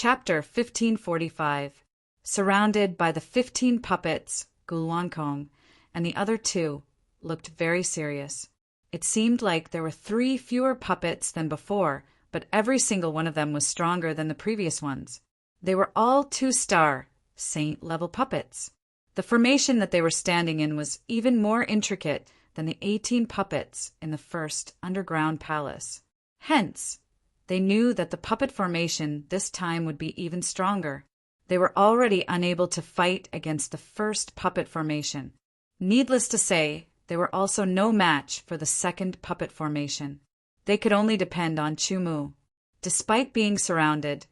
Chapter 1545. Surrounded by the 15 puppets, Gulwankong and the other two looked very serious. It seemed like there were 3 fewer puppets than before, but every single one of them was stronger than the previous ones. They were all 2-star, saint-level puppets. The formation that they were standing in was even more intricate than the 18 puppets in the first underground palace. Hence, they knew that the puppet formation this time would be even stronger. They were already unable to fight against the first puppet formation. Needless to say, they were also no match for the second puppet formation. They could only depend on Chumu. Despite being surrounded,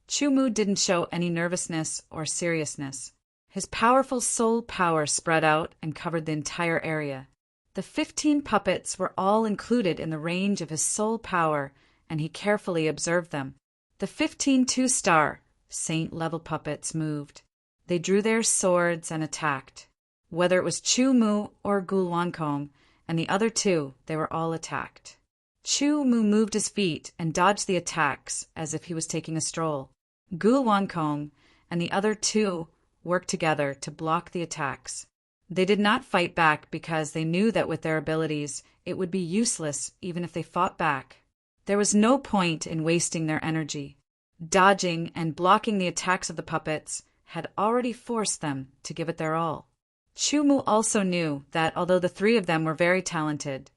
Chumu didn't show any nervousness or seriousness. His powerful soul power spread out and covered the entire area. The 15 puppets were all included in the range of his soul power, and he carefully observed them. The 15 2-star, saint-level puppets moved. They drew their swords and attacked. Whether it was Chumu or Gulwankong and the other 2, they were all attacked. Chumu moved his feet and dodged the attacks as if he was taking a stroll. Gulwankong and the other 2 worked together to block the attacks. They did not fight back because they knew that with their abilities, it would be useless even if they fought back. There was no point in wasting their energy. Dodging and blocking the attacks of the puppets had already forced them to give it their all. Chumu also knew that although the 3 of them were very talented,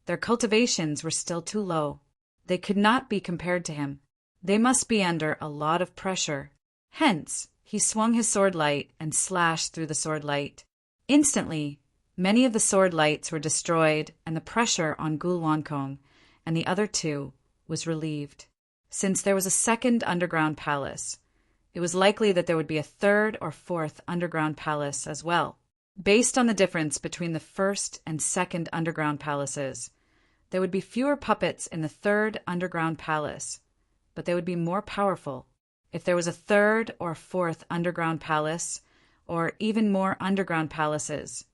their cultivations were still too low. They could not be compared to him. They must be under a lot of pressure. Hence, he swung his sword light and slashed through the sword light. Instantly, many of the sword lights were destroyed and the pressure on Gulwankong and the other 2 was relieved. Since there was a second underground palace, it was likely that there would be a 3rd or 4th underground palace as well. Based on the difference between the first and second underground palaces, there would be fewer puppets in the 3rd underground palace, but they would be more powerful. If there was a 3rd or 4th underground palace, or even more underground palaces,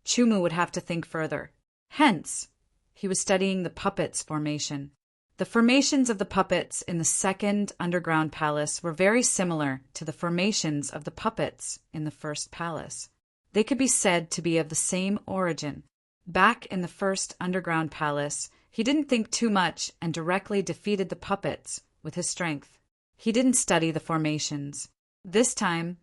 Chumu would have to think further. Hence, he was studying the puppets' formation. The formations of the puppets in the 2nd underground palace were very similar to the formations of the puppets in the 1st palace. They could be said to be of the same origin. Back in the 1st underground palace, he didn't think too much and directly defeated the puppets with his strength. He didn't study the formations. This time,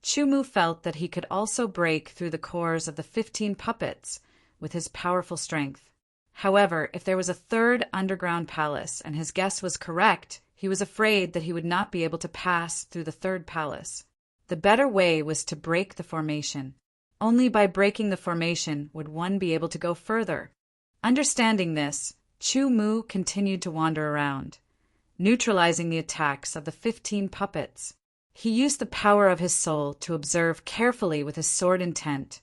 Chumu felt that he could also break through the cores of the 15 puppets with his powerful strength. However, if there was a 3rd underground palace and his guess was correct, he was afraid that he would not be able to pass through the 3rd palace. The better way was to break the formation. Only by breaking the formation would one be able to go further. Understanding this, Chumu continued to wander around, neutralizing the attacks of the 15 puppets. He used the power of his soul to observe carefully with his sword intent,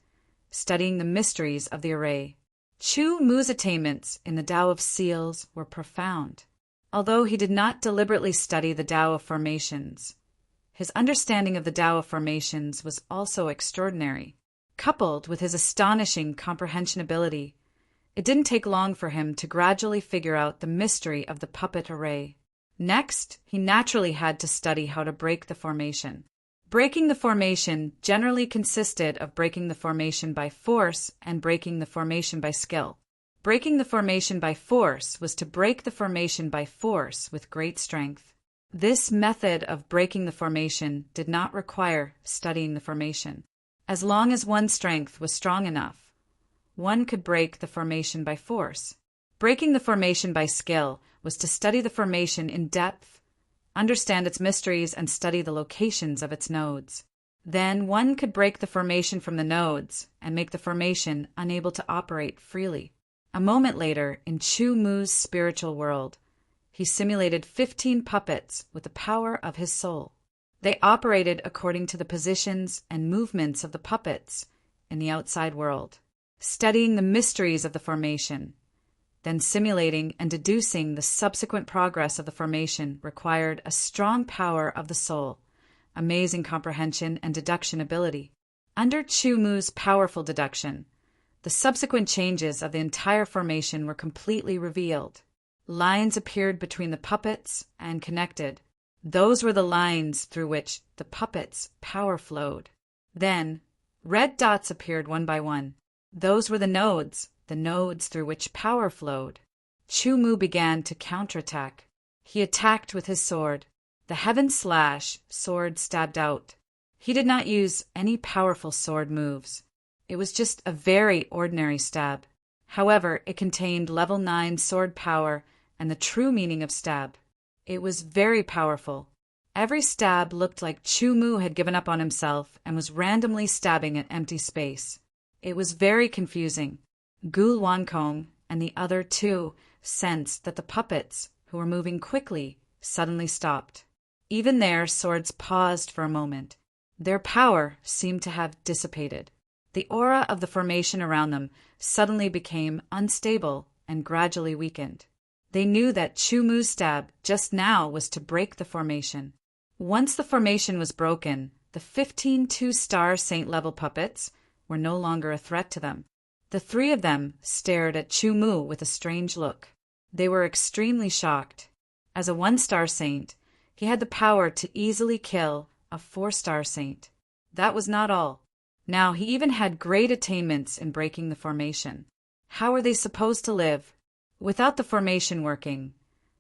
studying the mysteries of the array. Chumu's attainments in the Tao of Seals were profound. Although he did not deliberately study the Tao of Formations, his understanding of the Tao of Formations was also extraordinary. Coupled with his astonishing comprehension ability, it didn't take long for him to gradually figure out the mystery of the puppet array. Next, he naturally had to study how to break the formation. Breaking the formation generally consisted of breaking the formation by force and breaking the formation by skill. Breaking the formation by force was to break the formation by force with great strength. This method of breaking the formation did not require studying the formation. As long as one's strength was strong enough, one could break the formation by force. Breaking the formation by skill was to study the formation in depth, understand its mysteries, and study the locations of its nodes. Then one could break the formation from the nodes and make the formation unable to operate freely. A moment later, in Chumu's spiritual world, he simulated 15 puppets with the power of his soul. They operated according to the positions and movements of the puppets in the outside world, studying the mysteries of the formation. Then simulating and deducing the subsequent progress of the formation required a strong power of the soul, amazing comprehension and deduction ability. Under Chumu's powerful deduction, the subsequent changes of the entire formation were completely revealed. Lines appeared between the puppets and connected. Those were the lines through which the puppets' power flowed. Then, red dots appeared one by one. Those were the nodes through which power flowed. Chu Mu began to counterattack. He attacked with his sword. The heaven slash sword stabbed out. He did not use any powerful sword moves. It was just a very ordinary stab. However, it contained level 9 sword power and the true meaning of stab. It was very powerful. Every stab looked like Chu Mu had given up on himself and was randomly stabbing an empty space. It was very confusing. Gu Wankong and the other two sensed that the puppets, who were moving quickly, suddenly stopped. Even their swords paused for a moment. Their power seemed to have dissipated. The aura of the formation around them suddenly became unstable and gradually weakened. They knew that Chu Mu's stab just now was to break the formation. Once the formation was broken, the 15 two-star saint-level puppets were no longer a threat to them. The three of them stared at Chu Mu with a strange look. They were extremely shocked. As a 1-star saint, he had the power to easily kill a 4-star saint. That was not all. Now he even had great attainments in breaking the formation. How were they supposed to live? Without the formation working,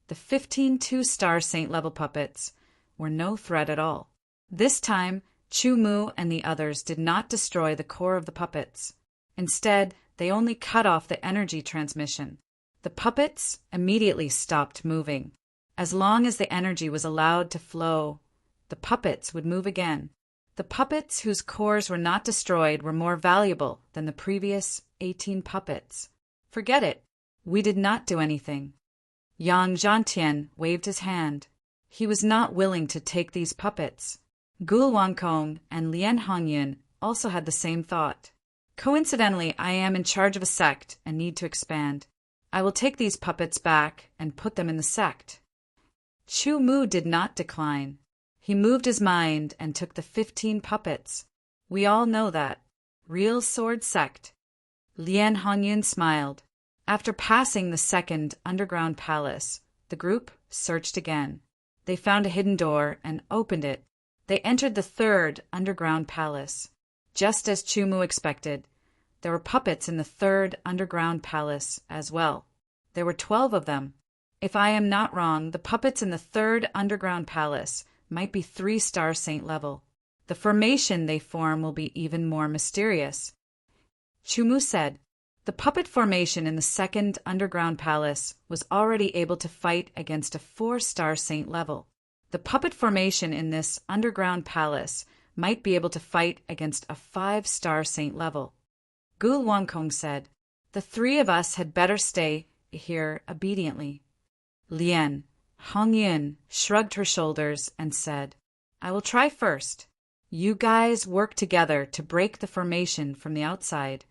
the 15 two-star saint-level puppets were no threat at all. This time, Chu Mu and the others did not destroy the core of the puppets. Instead, they only cut off the energy transmission. The puppets immediately stopped moving. As long as the energy was allowed to flow, the puppets would move again. The puppets whose cores were not destroyed were more valuable than the previous 18 puppets. Forget it. We did not do anything. Yang Zhantian waved his hand. He was not willing to take these puppets. Gul Wankong and Lian Hongyun also had the same thought. Coincidentally, I am in charge of a sect and need to expand. I will take these puppets back and put them in the sect. Chu Mu did not decline. He moved his mind and took the 15 puppets. We all know that. Real sword sect. Lian Hongyun smiled. After passing the second underground palace, the group searched again. They found a hidden door and opened it. They entered the third underground palace. Just as Chu Mu expected, there were puppets in the third underground palace as well. There were 12 of them. If I am not wrong, the puppets in the third underground palace might be 3-star saint level. The formation they form will be even more mysterious. Chu Mu said, the puppet formation in the second underground palace was already able to fight against a 4-star saint level. The puppet formation in this underground palace might be able to fight against a 5-star saint level. Gul Wankong said, the three of us had better stay here obediently. Lian Hongyun shrugged her shoulders and said, I will try first. You guys work together to break the formation from the outside.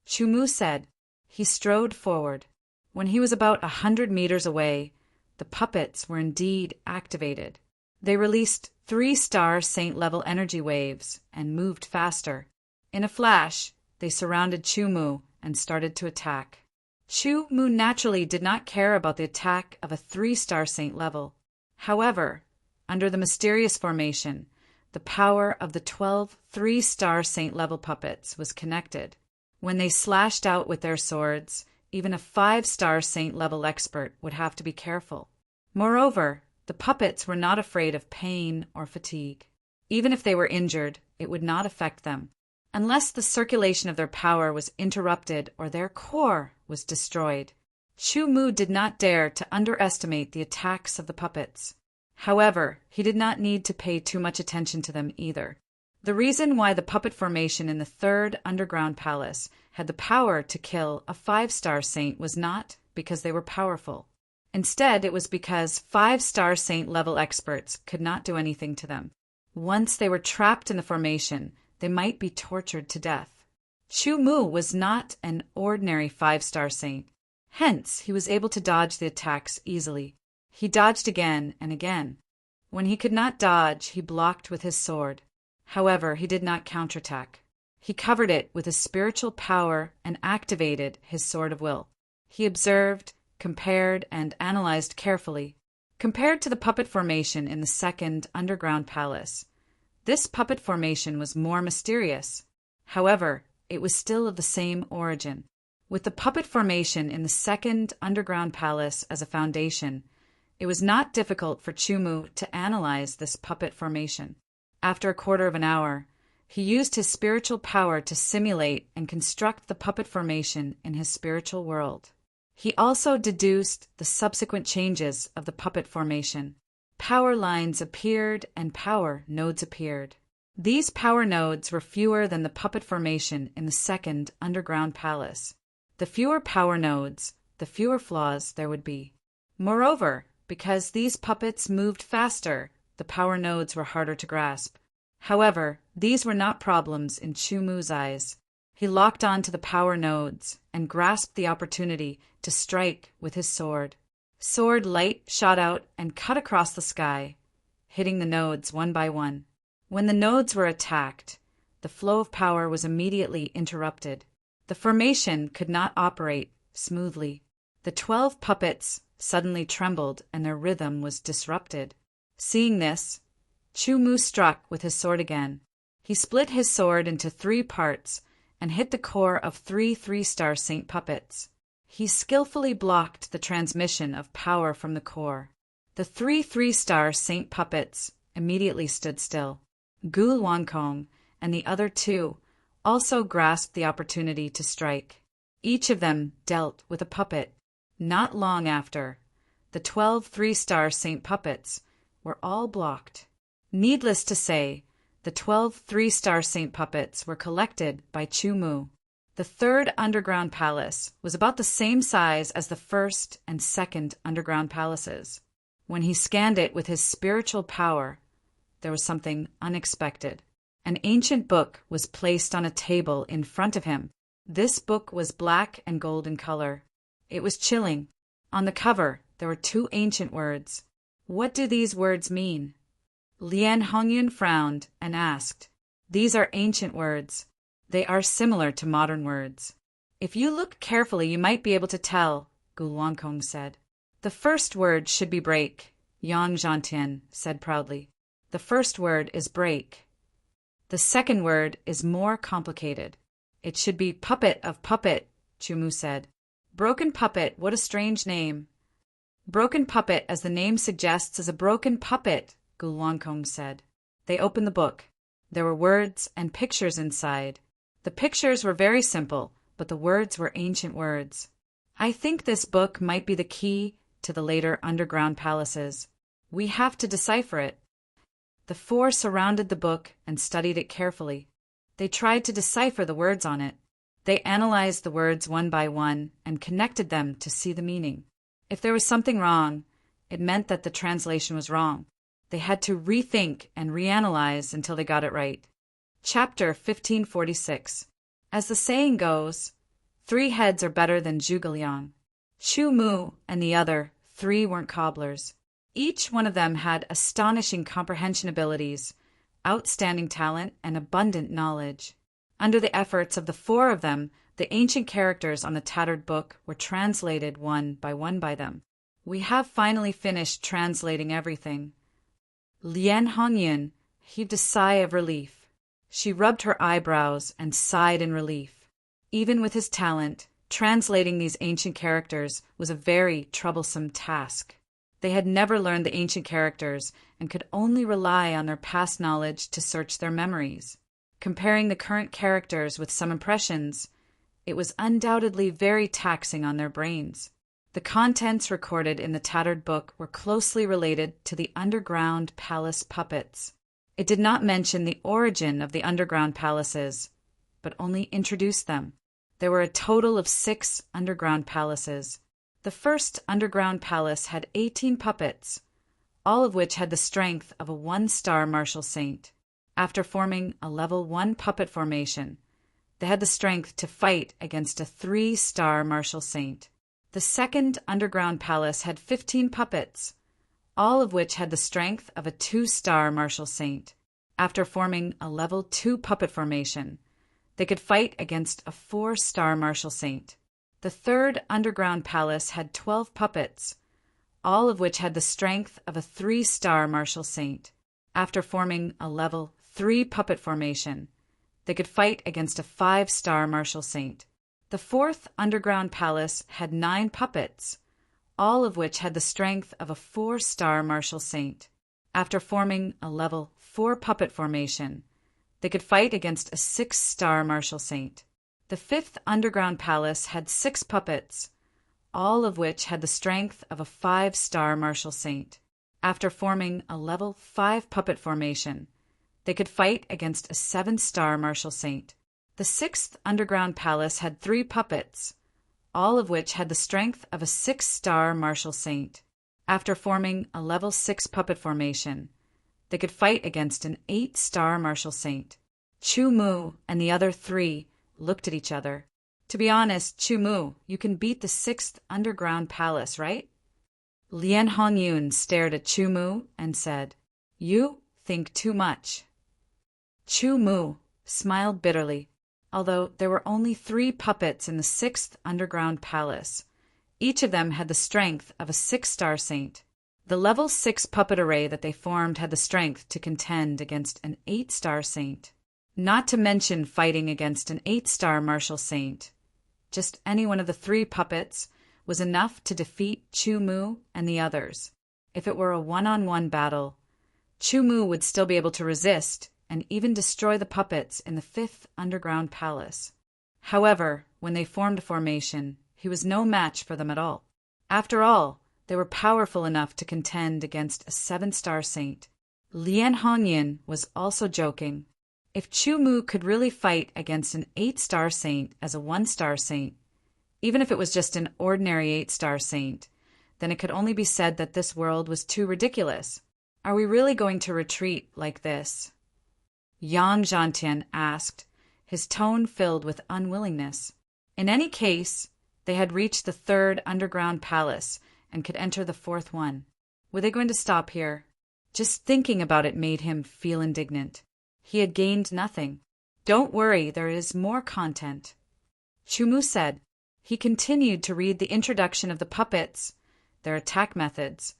Chu Mu said. He strode forward. When he was about 100 meters away, the puppets were indeed activated. They released 3-star saint-level energy waves and moved faster. In a flash, they surrounded Chu Mu and started to attack. Chu Mu naturally did not care about the attack of a 3-star saint level. However, under the mysterious formation, the power of the 12 3-star saint level puppets was connected. When they slashed out with their swords, even a 5-star saint level expert would have to be careful. Moreover, the puppets were not afraid of pain or fatigue. Even if they were injured, it would not affect them, unless the circulation of their power was interrupted or their core was destroyed. Chu Mu did not dare to underestimate the attacks of the puppets. However, he did not need to pay too much attention to them either. The reason why the puppet formation in the third underground palace had the power to kill a 5-star saint was not because they were powerful. Instead, it was because 5-star saint level experts could not do anything to them. Once they were trapped in the formation, they might be tortured to death. Chu Mu was not an ordinary 5-star saint. Hence, he was able to dodge the attacks easily. He dodged again and again. When he could not dodge, he blocked with his sword. However, he did not counterattack. He covered it with his spiritual power and activated his sword of will. He observed, compared, and analyzed carefully. Compared to the puppet formation in the second underground palace, this puppet formation was more mysterious. However, it was still of the same origin. With the puppet formation in the second underground palace as a foundation, it was not difficult for Chumu to analyze this puppet formation. After a quarter of an hour, he used his spiritual power to simulate and construct the puppet formation in his spiritual world. He also deduced the subsequent changes of the puppet formation. Power lines appeared and power nodes appeared. These power nodes were fewer than the puppet formation in the second underground palace. The fewer power nodes, the fewer flaws there would be. Moreover, because these puppets moved faster, the power nodes were harder to grasp. However, these were not problems in Chumu's eyes. He locked on to the power nodes and grasped the opportunity to strike with his sword. Sword light shot out and cut across the sky, hitting the nodes one by one. When the nodes were attacked, the flow of power was immediately interrupted. The formation could not operate smoothly. The 12 puppets suddenly trembled and their rhythm was disrupted. Seeing this, Chumu struck with his sword again. He split his sword into 3 parts and hit the core of 3 3-star saint puppets. He skillfully blocked the transmission of power from the core. The 3 3-star saint puppets immediately stood still. Gu Wankong and the other 2 also grasped the opportunity to strike. Each of them dealt with a puppet. Not long after, the 12 3-star saint puppets were all blocked. Needless to say, the 12 3-star saint puppets were collected by Chumu. The third underground palace was about the same size as the first and second underground palaces. When he scanned it with his spiritual power, there was something unexpected. An ancient book was placed on a table in front of him. This book was black and gold in color. It was chilling. On the cover, there were 2 ancient words. What do these words mean? Lian Hongyun frowned and asked, "These are ancient words. They are similar to modern words." "If you look carefully, you might be able to tell," Gu Luankong said. "The first word should be break," Yang Zhantian said proudly. "The first word is break. The second word is more complicated. It should be puppet of puppet," Chumu said. "Broken puppet, what a strange name." "Broken puppet, as the name suggests, is a broken puppet," Gu Luankong said. They opened the book. There were words and pictures inside. The pictures were very simple, but the words were ancient words. "I think this book might be the key to the later underground palaces. We have to decipher it." The 4 surrounded the book and studied it carefully. They tried to decipher the words on it. They analyzed the words one by one and connected them to see the meaning. If there was something wrong, it meant that the translation was wrong. They had to rethink and reanalyze until they got it right. Chapter 1546. As the saying goes, 3 heads are better than Zhuge Chu Mu and the other 3 weren't cobblers. Each one of them had astonishing comprehension abilities, outstanding talent, and abundant knowledge. Under the efforts of the 4 of them, the ancient characters on the tattered book were translated one by them. "We have finally finished translating everything." Lian Hongyun heaved a sigh of relief. She rubbed her eyebrows and sighed in relief. Even with his talent, translating these ancient characters was a very troublesome task. They had never learned the ancient characters and could only rely on their past knowledge to search their memories. Comparing the current characters with some impressions, it was undoubtedly very taxing on their brains. The contents recorded in the tattered book were closely related to the underground palace puppets. It did not mention the origin of the underground palaces, but only introduced them. There were a total of 6 underground palaces. The first underground palace had 18 puppets, all of which had the strength of a 1-star martial saint. After forming a level 1 puppet formation, they had the strength to fight against a 3-star martial saint. The second underground palace had 15 puppets, all of which had the strength of a 2-star martial saint. After forming a level 2 puppet formation, they could fight against a 4-star martial saint. The third underground palace had 12 puppets, all of which had the strength of a 3-star martial saint. After forming a level 3 puppet formation, they could fight against a 5-star martial saint. The 4th underground palace had 9 puppets, all of which had the strength of a 4-star martial saint. After forming a level 4 puppet formation, they could fight against a 6-star martial saint. The 5th underground palace had 6 puppets, all of which had the strength of a 5-star martial saint. After forming a level 5 puppet formation, they could fight against a 7-star martial saint. The 6th underground palace had 3 puppets, all of which had the strength of a 6-star martial saint. After forming a level 6 puppet formation, they could fight against an 8-star martial saint. Chu Mu and the other 3 looked at each other. To be honest, Chu Mu, you can beat the 6th underground palace, right? Lian Hongyun stared at Chu Mu and said, "You think too much." Chu Mu smiled bitterly. Although there were only 3 puppets in the 6th underground palace, each of them had the strength of a 6-star saint. The level 6 puppet array that they formed had the strength to contend against an 8-star saint. Not to mention fighting against an 8-star martial saint. Just any one of the 3 puppets was enough to defeat Chu Mu and the others. If it were a one-on-one battle, Chu Mu would still be able to resist and even destroy the puppets in the 5th underground palace. However, when they formed a formation, he was no match for them at all. After all, they were powerful enough to contend against a 7-star saint. Lian Hongyan was also joking. If Chu Mu could really fight against an 8-star saint as a 1-star saint, even if it was just an ordinary 8-star saint, then it could only be said that this world was too ridiculous. Are we really going to retreat like this? Yang Zhantian asked, his tone filled with unwillingness. In any case, they had reached the 3rd underground palace and could enter the 4th one. Were they going to stop here? Just thinking about it made him feel indignant. He had gained nothing. Don't worry, there is more content. Chu Mu said. He continued to read the introduction of the puppets, their attack methods,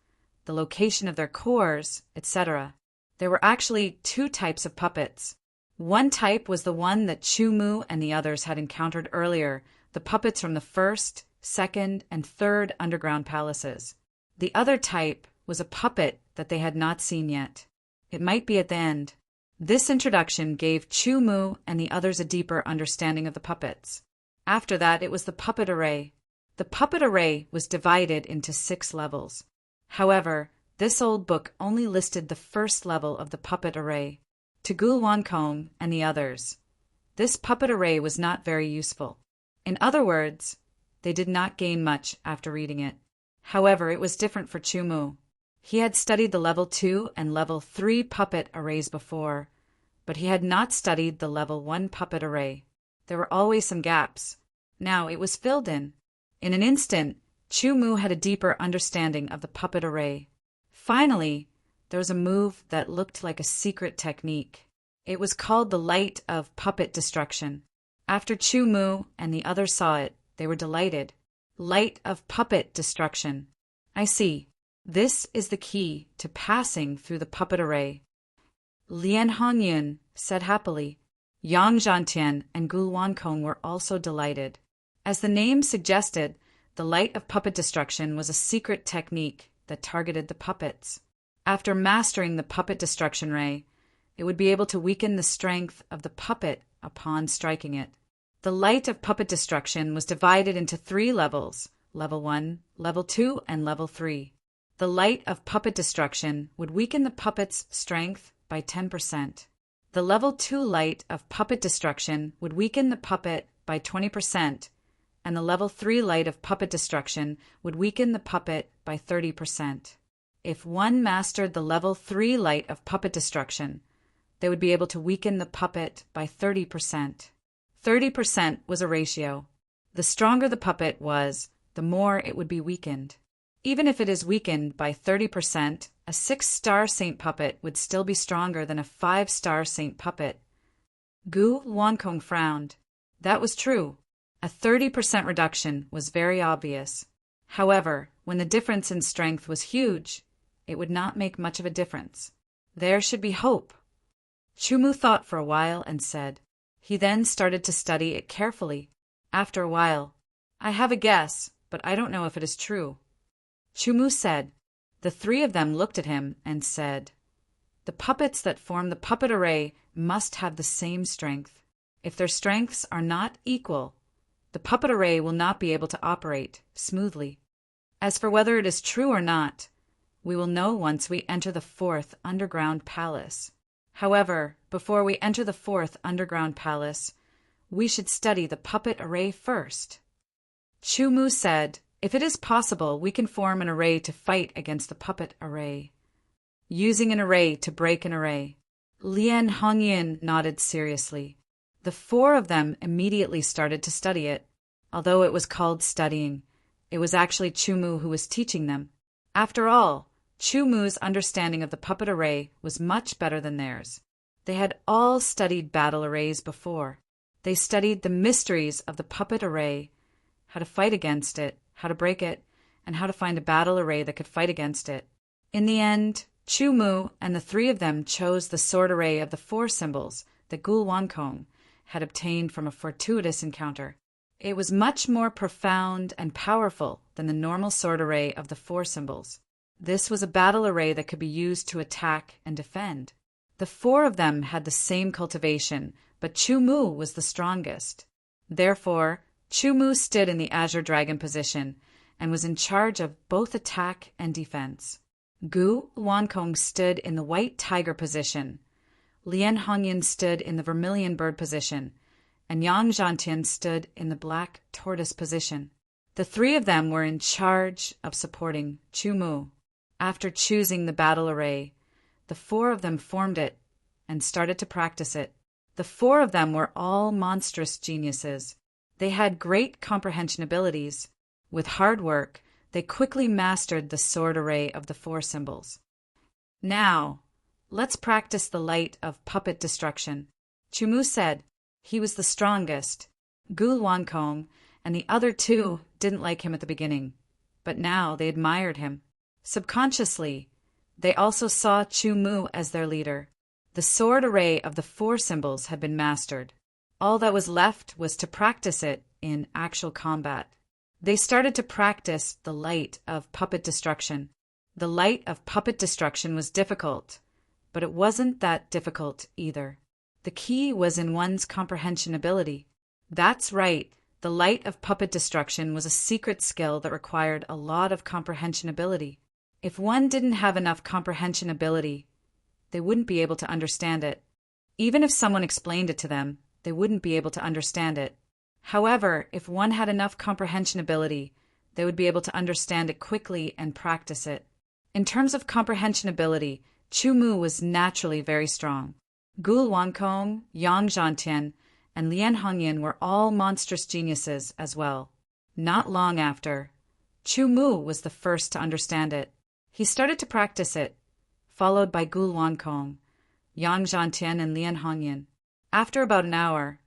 the location of their cores, etc. There were actually 2 types of puppets. One type was the one that Chu Mu and the others had encountered earlier, the puppets from the 1st, 2nd, and 3rd underground palaces. The other type was a puppet that they had not seen yet. It might be at the end. This introduction gave Chu Mu and the others a deeper understanding of the puppets. After that, it was the puppet array. The puppet array was divided into 6 levels. However, this old book only listed the 1st level of the puppet array. To Gu Wankong and the others, this puppet array was not very useful. In other words, they did not gain much after reading it. However, it was different for Chu Mu. He had studied the level 2 and level 3 puppet arrays before, but he had not studied the level 1 puppet array. There were always some gaps. Now it was filled in. In an instant, Chu Mu had a deeper understanding of the puppet array. Finally, there was a move that looked like a secret technique. It was called the Light of Puppet Destruction. After Chu Mu and the others saw it, they were delighted. Light of Puppet Destruction. I see. This is the key to passing through the puppet array. Lian Hongyun said happily. Yang Zhantian and Gu Wankong were also delighted. As the name suggested, the Light of Puppet Destruction was a secret technique that targeted the puppets. After mastering the puppet destruction ray, it would be able to weaken the strength of the puppet upon striking it. The Light of Puppet Destruction was divided into 3 levels, level 1, level 2, and level 3. The Light of Puppet Destruction would weaken the puppet's strength by 10%. The level 2 Light of Puppet Destruction would weaken the puppet by 20%, and the level 3 Light of Puppet Destruction would weaken the puppet by 30%. If one mastered the level 3 Light of Puppet Destruction, they would be able to weaken the puppet by 30%. 30% was a ratio. The stronger the puppet was, the more it would be weakened. Even if it is weakened by 30%, a 6-star saint puppet would still be stronger than a 5-star saint puppet. Gu Wankong frowned. That was true. A 30% reduction was very obvious. However, when the difference in strength was huge, it would not make much of a difference. There should be hope. Chumu thought for a while and said. He then started to study it carefully. After a while, I have a guess, but I don't know if it is true. Chumu said. The three of them looked at him and said, the puppets that form the puppet array must have the same strength. If their strengths are not equal, the puppet array will not be able to operate smoothly. As for whether it is true or not, we will know once we enter the fourth underground palace. However, before we enter the fourth underground palace, we should study the puppet array first. Chumu said, if it is possible, we can form an array to fight against the puppet array. Using an array to break an array. Lien Hongyin nodded seriously. The four of them immediately started to study it. Although it was called studying, it was actually Chumu who was teaching them. After all, Chumu's understanding of the puppet array was much better than theirs. They had all studied battle arrays before. They studied the mysteries of the puppet array, how to fight against it, how to break it, and how to find a battle array that could fight against it. In the end, Chumu and the three of them chose the sword array of the four symbols that Gulwankong had obtained from a fortuitous encounter. It was much more profound and powerful than the normal sword array of the four symbols. This was a battle array that could be used to attack and defend. The four of them had the same cultivation, but Chumu was the strongest. Therefore, Chumu stood in the Azure Dragon position and was in charge of both attack and defense. Gu Wankong stood in the White Tiger position. Lien Hongyin stood in the Vermilion Bird position, and Yang Zhantian stood in the Black Tortoise position. The three of them were in charge of supporting Chumu. After choosing the battle array, the four of them formed it and started to practice it. The four of them were all monstrous geniuses. They had great comprehension abilities. With hard work, they quickly mastered the sword array of the four symbols. Now, let's practice the light of puppet destruction. Chumu said. He was the strongest. Gulwankong and the other two didn't like him at the beginning, but now they admired him. Subconsciously, they also saw Chumu as their leader. The sword array of the four symbols had been mastered. All that was left was to practice it in actual combat. They started to practice the light of puppet destruction. The light of puppet destruction was difficult, but it wasn't that difficult either. The key was in one's comprehension ability. That's right, the light of puppet destruction was a secret skill that required a lot of comprehension ability. If one didn't have enough comprehension ability, they wouldn't be able to understand it. Even if someone explained it to them, they wouldn't be able to understand it. However, if one had enough comprehension ability, they would be able to understand it quickly and practice it. In terms of comprehension ability, Chumu was naturally very strong. Gulwankong, Yang Zhantian, and Lien Hongyin were all monstrous geniuses as well. Not long after, Chumu was the first to understand it. He started to practice it, followed by Gulwankong, Yang Zhantian, and Lien Hongyin. After about an hour,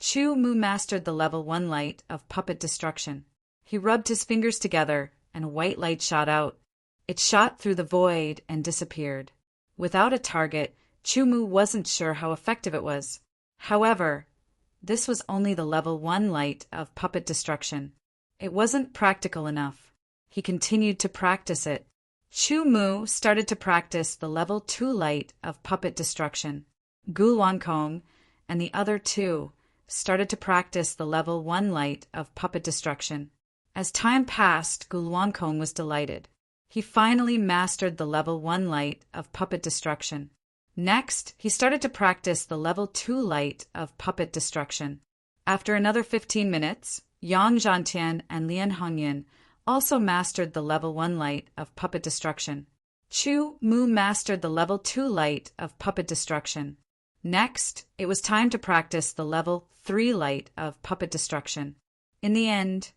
Chumu mastered the level 1 light of puppet destruction. He rubbed his fingers together, and a white light shot out. It shot through the void and disappeared. Without a target, Chumu wasn't sure how effective it was. However, this was only the level 1 light of puppet destruction. It wasn't practical enough. He continued to practice it. Chumu started to practice the level 2 light of puppet destruction. Gulwankong and the other two started to practice the level 1 light of puppet destruction. As time passed, Gulwankong was delighted. He finally mastered the level 1 light of puppet destruction. Next, he started to practice the level 2 light of puppet destruction. After another 15 minutes, Yang Zhantian and Lien Hongyin also mastered the level 1 light of puppet destruction. Chumu mastered the level 2 light of puppet destruction. Next, it was time to practice the level 3 light of puppet destruction. In the end,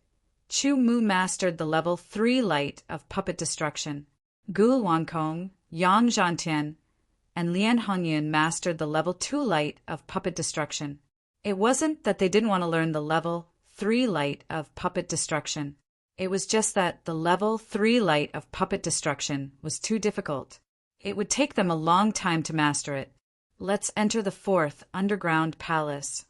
Chumu mastered the level 3 light of puppet destruction. Gulwankong, Yang Zhantian, and Lien Hongyin mastered the level 2 light of puppet destruction. It wasn't that they didn't want to learn the level 3 light of puppet destruction. It was just that the level 3 light of puppet destruction was too difficult. It would take them a long time to master it. Let's enter the 4th underground palace,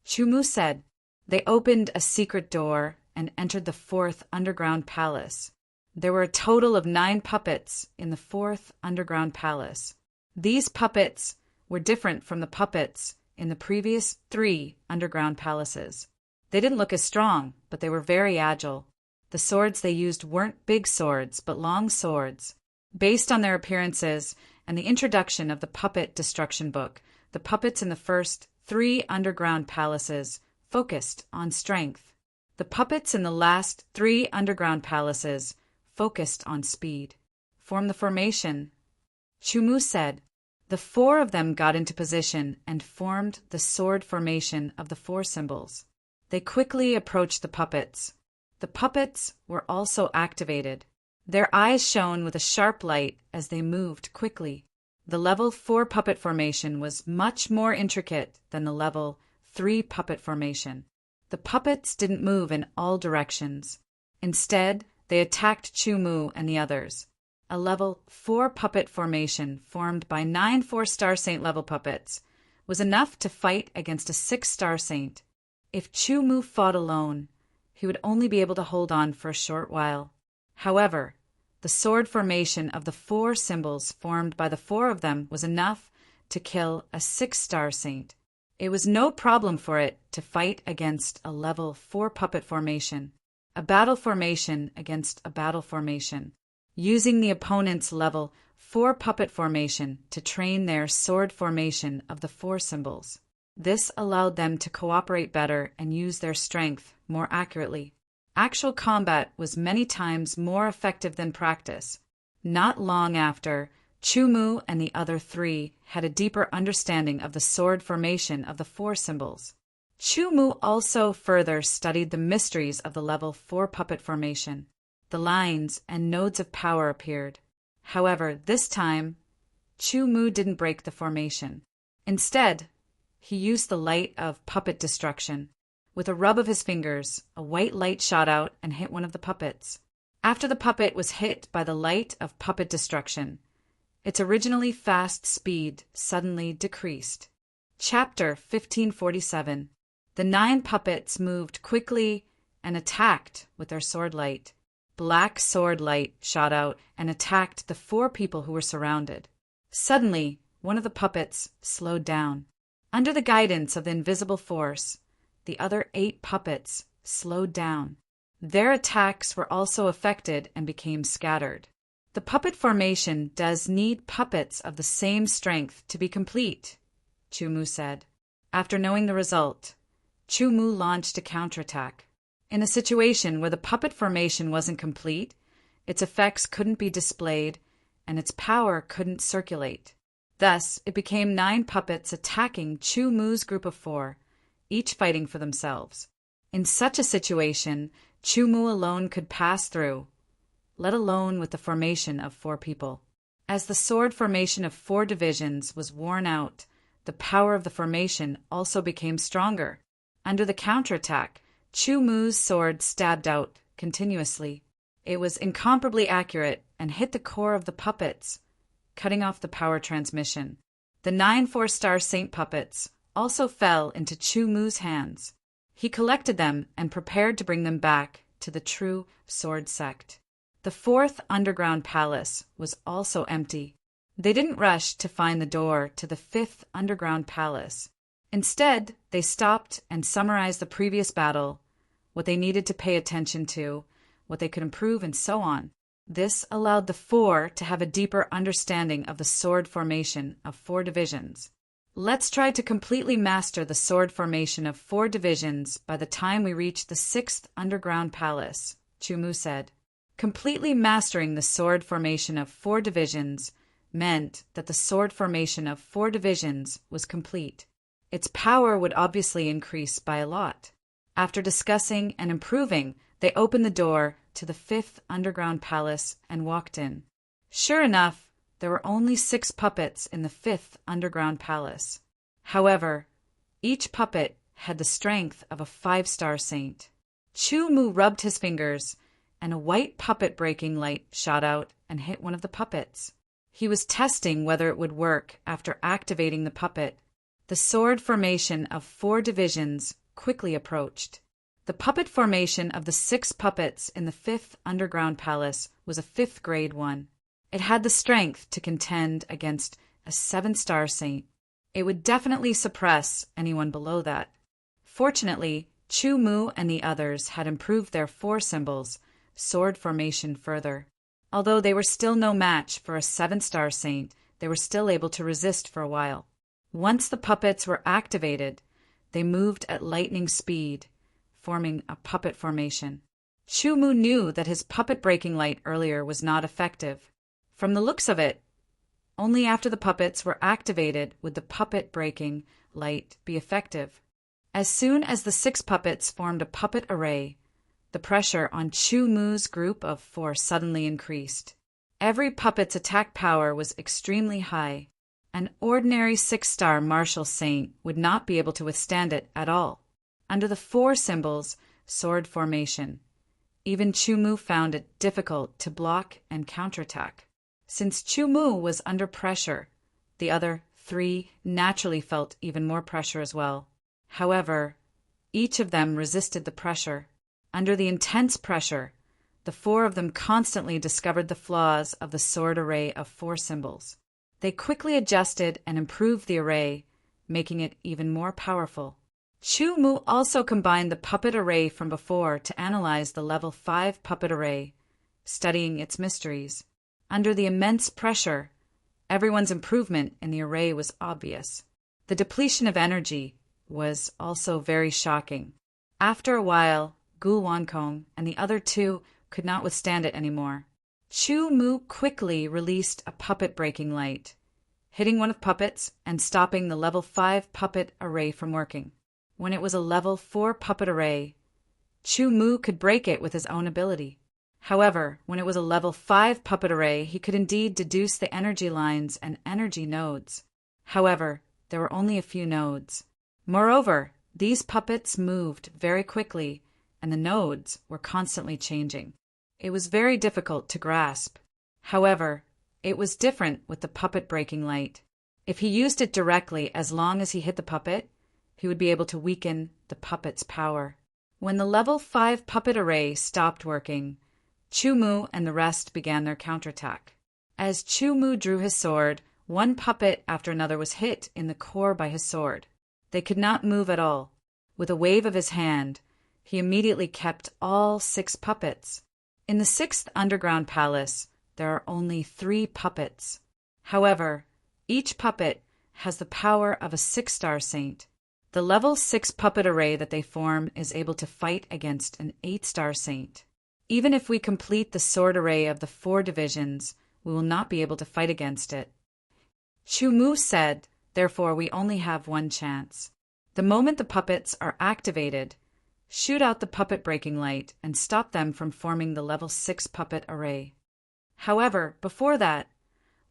Chumu said. They opened a secret door and entered the 4th underground palace. There were a total of 9 puppets in the 4th underground palace. These puppets were different from the puppets in the previous 3 underground palaces. They didn't look as strong, but they were very agile. The swords they used weren't big swords, but long swords. Based on their appearances and the introduction of the Puppet Destruction Book, the puppets in the first 3 underground palaces focused on strength. The puppets in the last 3 underground palaces focused on speed. Form the formation, Chumu said. The 4 of them got into position and formed the sword formation of the 4 symbols. They quickly approached the puppets. The puppets were also activated. Their eyes shone with a sharp light as they moved quickly. The level 4 puppet formation was much more intricate than the level 3 puppet formation. The puppets didn't move in all directions. Instead, they attacked Chumu and the others. A level 4 puppet formation formed by 9 4-star saint level puppets was enough to fight against a 6-star saint. If Chumu fought alone, he would only be able to hold on for a short while. However, the sword formation of the 4 symbols formed by the 4 of them was enough to kill a 6-star saint. It was no problem for it to fight against a level 4 puppet formation, a battle formation against a battle formation, using the opponent's level 4 puppet formation to train their sword formation of the 4 symbols. This allowed them to cooperate better and use their strength more accurately. Actual combat was many times more effective than practice. Not long after, Chumu and the other 3 had a deeper understanding of the sword formation of the 4 symbols. Chumu also further studied the mysteries of the level 4 puppet formation. The lines and nodes of power appeared. However, this time, Chumu didn't break the formation. Instead, he used the light of puppet destruction. With a rub of his fingers, a white light shot out and hit one of the puppets. After the puppet was hit by the light of puppet destruction, its originally fast speed suddenly decreased. Chapter 1547. The 9 puppets moved quickly and attacked with their sword light. Black sword light shot out and attacked the 4 people who were surrounded. Suddenly, one of the puppets slowed down. Under the guidance of the invisible force, the other 8 puppets slowed down. Their attacks were also affected and became scattered. The puppet formation does need puppets of the same strength to be complete, Chumu said. After knowing the result, Chumu launched a counterattack. In a situation where the puppet formation wasn't complete, its effects couldn't be displayed, and its power couldn't circulate. Thus, it became 9 puppets attacking Chumu's group of 4, each fighting for themselves. In such a situation, Chumu alone could pass through, let alone with the formation of 4 people. As the sword formation of 4 divisions was worn out, the power of the formation also became stronger. Under the counterattack, Chumu's sword stabbed out continuously. It was incomparably accurate and hit the core of the puppets, cutting off the power transmission. The 9 4-star saint puppets also fell into Chumu's hands. He collected them and prepared to bring them back to the true sword sect. The 4th underground palace was also empty. They didn't rush to find the door to the 5th underground palace. Instead, they stopped and summarized the previous battle, what they needed to pay attention to, what they could improve, and so on. This allowed the 4 to have a deeper understanding of the sword formation of 4 divisions. Let's try to completely master the sword formation of 4 divisions by the time we reach the 6th underground palace, Chumu said. Completely mastering the sword formation of 4 divisions meant that the sword formation of 4 divisions was complete. Its power would obviously increase by a lot. After discussing and improving, they opened the door to the 5th underground palace and walked in. Sure enough, there were only 6 puppets in the 5th underground palace. However, each puppet had the strength of a 5-star saint. Chumu rubbed his fingers and a white puppet-breaking light shot out and hit one of the puppets. He was testing whether it would work after activating the puppet. The sword formation of 4 divisions quickly approached. The puppet formation of the 6 puppets in the 5th underground palace was a 5th grade one. It had the strength to contend against a 7-star saint. It would definitely suppress anyone below that. Fortunately, Chu Mu and the others had improved their 4 symbols, sword formation further. Although they were still no match for a 7-star saint, they were still able to resist for a while. Once the puppets were activated, they moved at lightning speed, forming a puppet formation. Chu Mu knew that his puppet-breaking light earlier was not effective. From the looks of it, only after the puppets were activated would the puppet-breaking light be effective. As soon as the 6 puppets formed a puppet array, the pressure on Chu Mu's group of 4 suddenly increased. Every puppet's attack power was extremely high. An ordinary 6-star martial saint would not be able to withstand it at all. Under the 4 symbols, sword formation, even Chu Mu found it difficult to block and counterattack. Since Chu Mu was under pressure, the other 3 naturally felt even more pressure as well. However, each of them resisted the pressure. Under the intense pressure, the 4 of them constantly discovered the flaws of the sword array of 4 symbols. They quickly adjusted and improved the array, making it even more powerful. Chu Mu also combined the puppet array from before to analyze the level 5 puppet array, studying its mysteries. Under the immense pressure, everyone's improvement in the array was obvious. The depletion of energy was also very shocking. After a while, Gu Wankong and the other 2 could not withstand it anymore. Chu Mu quickly released a puppet-breaking light, hitting one of the puppets and stopping the level 5 puppet array from working. When it was a level 4 puppet array, Chu Mu could break it with his own ability. However, when it was a level 5 puppet array, he could indeed deduce the energy lines and energy nodes. However, there were only a few nodes. Moreover, these puppets moved very quickly, and the nodes were constantly changing. It was very difficult to grasp. However, it was different with the puppet-breaking light. If he used it directly as long as he hit the puppet, he would be able to weaken the puppet's power. When the level 5 puppet array stopped working, Chu Mu and the rest began their counterattack. As Chu Mu drew his sword, one puppet after another was hit in the core by his sword. They could not move at all. With a wave of his hand, he immediately kept all 6 puppets. In the 6th underground palace, there are only 3 puppets. However, each puppet has the power of a 6-star saint. The level 6 puppet array that they form is able to fight against an 8-star saint. Even if we complete the sword array of the 4 divisions, we will not be able to fight against it. Chu Mu said, therefore we only have one chance. The moment the puppets are activated, shoot out the puppet-breaking light and stop them from forming the level 6 puppet array. However, before that,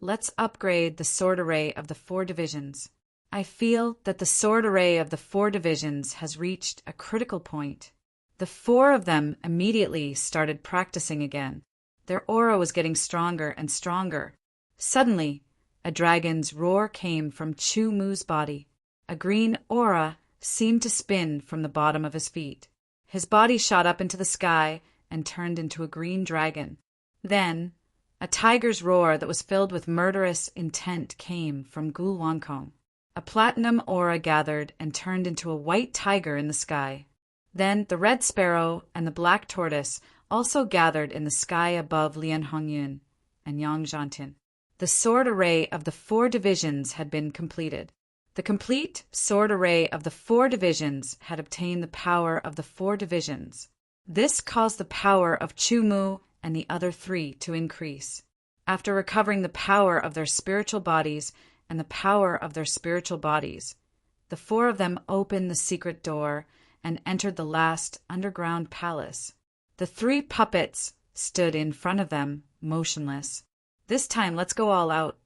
let's upgrade the sword array of the 4 divisions. I feel that the sword array of the 4 divisions has reached a critical point. The 4 of them immediately started practicing again. Their aura was getting stronger and stronger. Suddenly, a dragon's roar came from Chu Mu's body. A green aura seemed to spin from the bottom of his feet. His body shot up into the sky and turned into a green dragon. Then, a tiger's roar that was filled with murderous intent came from Gu Wankong. A platinum aura gathered and turned into a white tiger in the sky. Then the red sparrow and the black tortoise also gathered in the sky above Lian Hongyun and Yang Zhantin. The sword array of the 4 divisions had been completed. The complete sword array of the 4 divisions had obtained the power of the 4 divisions. This caused the power of Chu Mu and the other 3 to increase. After recovering the power of their spiritual bodies and the power of their spiritual bodies, the 4 of them opened the secret door and entered the last underground palace. The 3 puppets stood in front of them, motionless. This time, let's go all out,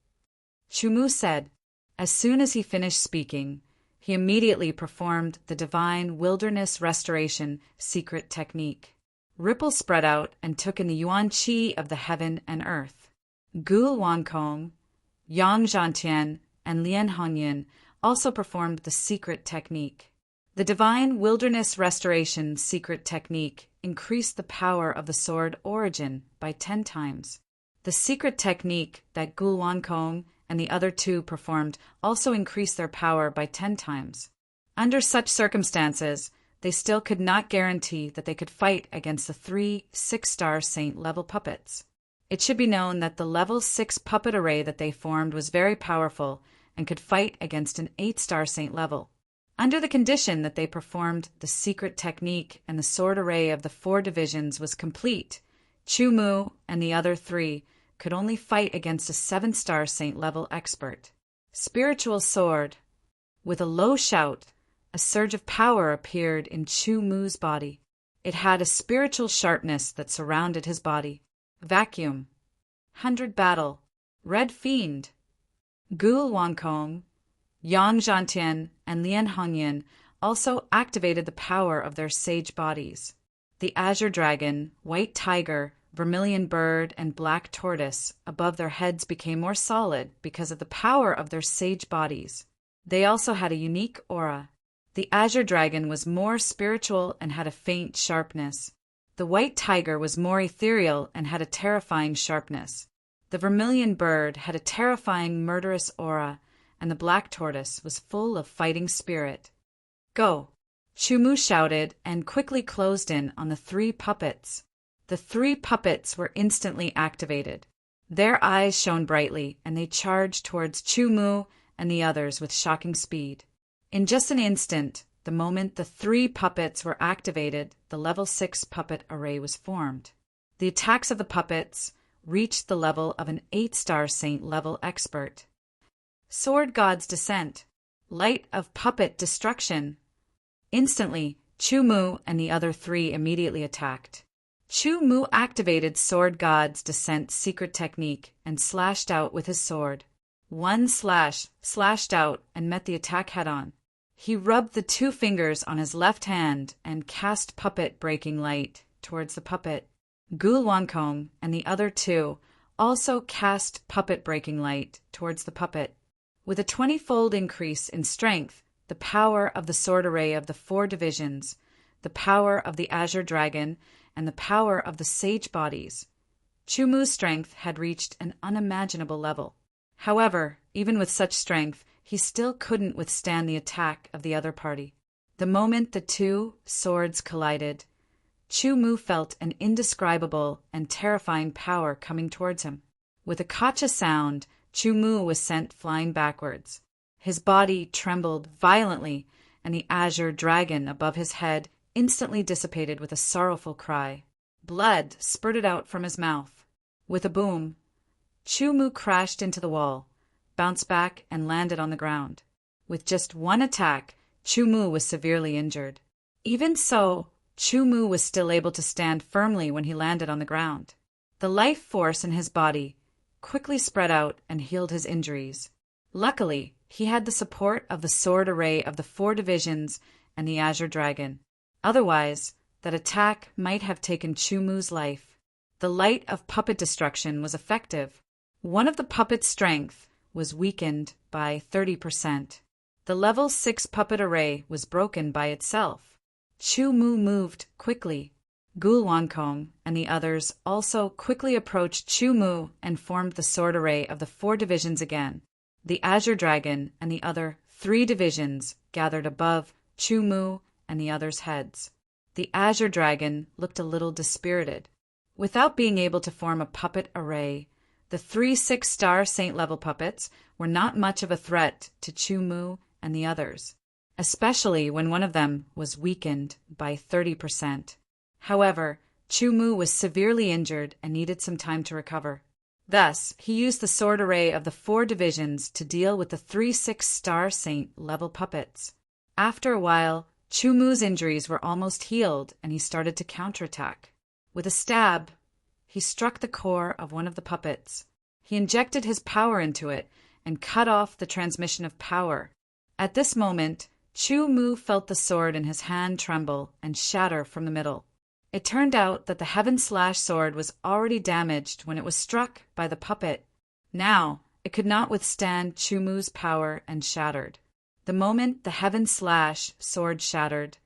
Chu Mu said. As soon as he finished speaking, he immediately performed the divine wilderness restoration secret technique. Ripples spread out and took in the yuan qi of the heaven and earth. Gu Wankong, Yang Zhantian, and Lian Hongyan also performed the secret technique. The divine wilderness restoration secret technique increased the power of the sword origin by 10 times. The secret technique that Gu Wankong and the other two performed also increased their power by 10 times. Under such circumstances, they still could not guarantee that they could fight against the 3 6-star saint level puppets. It should be known that the level 6 puppet array that they formed was very powerful and could fight against an 8-star saint level. Under the condition that they performed the secret technique and the sword array of the 4 divisions was complete, Chu Mu and the other 3 could only fight against a 7-star saint level expert. Spiritual sword. With a low shout, a surge of power appeared in Chu Mu's body. It had a spiritual sharpness that surrounded his body. Vacuum. 100 battle. Red Fiend. Gu Wankong, Yang Zhantian, and Lian Hongyan also activated the power of their sage bodies. The azure dragon, white tiger, vermilion bird, and black tortoise above their heads became more solid because of the power of their sage bodies. They also had a unique aura. The azure dragon was more spiritual and had a faint sharpness. The white tiger was more ethereal and had a terrifying sharpness. The vermilion bird had a terrifying murderous aura, and the black tortoise was full of fighting spirit. Go! Chu Mu shouted and quickly closed in on the 3 puppets. The 3 puppets were instantly activated. Their eyes shone brightly, and they charged towards Chu Mu and the others with shocking speed. In just an instant, the moment the 3 puppets were activated, the level 6 puppet array was formed. The attacks of the puppets reached the level of an 8-star saint level expert. Sword God's Descent. Light of puppet destruction. Instantly, Chu Mu and the other 3 immediately attacked. Chu Mu activated Sword God's Descent secret technique and slashed out with his sword. One slash slashed out and met the attack head-on. He rubbed the 2 fingers on his left hand and cast puppet breaking light towards the puppet. Gu Wankong and the other 2 also cast puppet breaking light towards the puppet. With a 20-fold increase in strength, the power of the sword array of the 4 divisions, the power of the azure dragon, and the power of the sage bodies, Chu Mu's strength had reached an unimaginable level. However, even with such strength, he still couldn't withstand the attack of the other party. The moment the 2 swords collided, Chu Mu felt an indescribable and terrifying power coming towards him. With a kacha sound, Chu Mu was sent flying backwards. His body trembled violently, and the azure dragon above his head instantly dissipated with a sorrowful cry. Blood spurted out from his mouth. With a boom, Chu Mu crashed into the wall, bounced back, and landed on the ground. With just 1 attack, Chu Mu was severely injured. Even so, Chu Mu was still able to stand firmly when he landed on the ground. The life force in his body quickly spread out and healed his injuries. Luckily, he had the support of the sword array of the 4 divisions and the azure dragon. Otherwise, that attack might have taken Chu Mu's life. The light of puppet destruction was effective. One of the puppet's strength was weakened by 30%. The level 6 puppet array was broken by itself. Chu Mu moved quickly. Gu Wankong and the others also quickly approached Chu Mu and formed the sword array of the 4 divisions again. The azure dragon and the other 3 divisions gathered above Chu Mu and the others' heads. The azure dragon looked a little dispirited. Without being able to form a puppet array, the 3 6-star saint-level puppets were not much of a threat to Chu Mu and the others, especially when one of them was weakened by 30%. However, Chu Mu was severely injured and needed some time to recover. Thus, he used the sword array of the 4 divisions to deal with the 3 6-star saint-level puppets. After a while, Chu Mu's injuries were almost healed and he started to counterattack. With a stab, he struck the core of one of the puppets. He injected his power into it and cut off the transmission of power. At this moment, Chu Mu felt the sword in his hand tremble and shatter from the middle. It turned out that the heaven/sword was already damaged when it was struck by the puppet. Now, it could not withstand Chumu's power and shattered. The moment the heaven/sword shattered,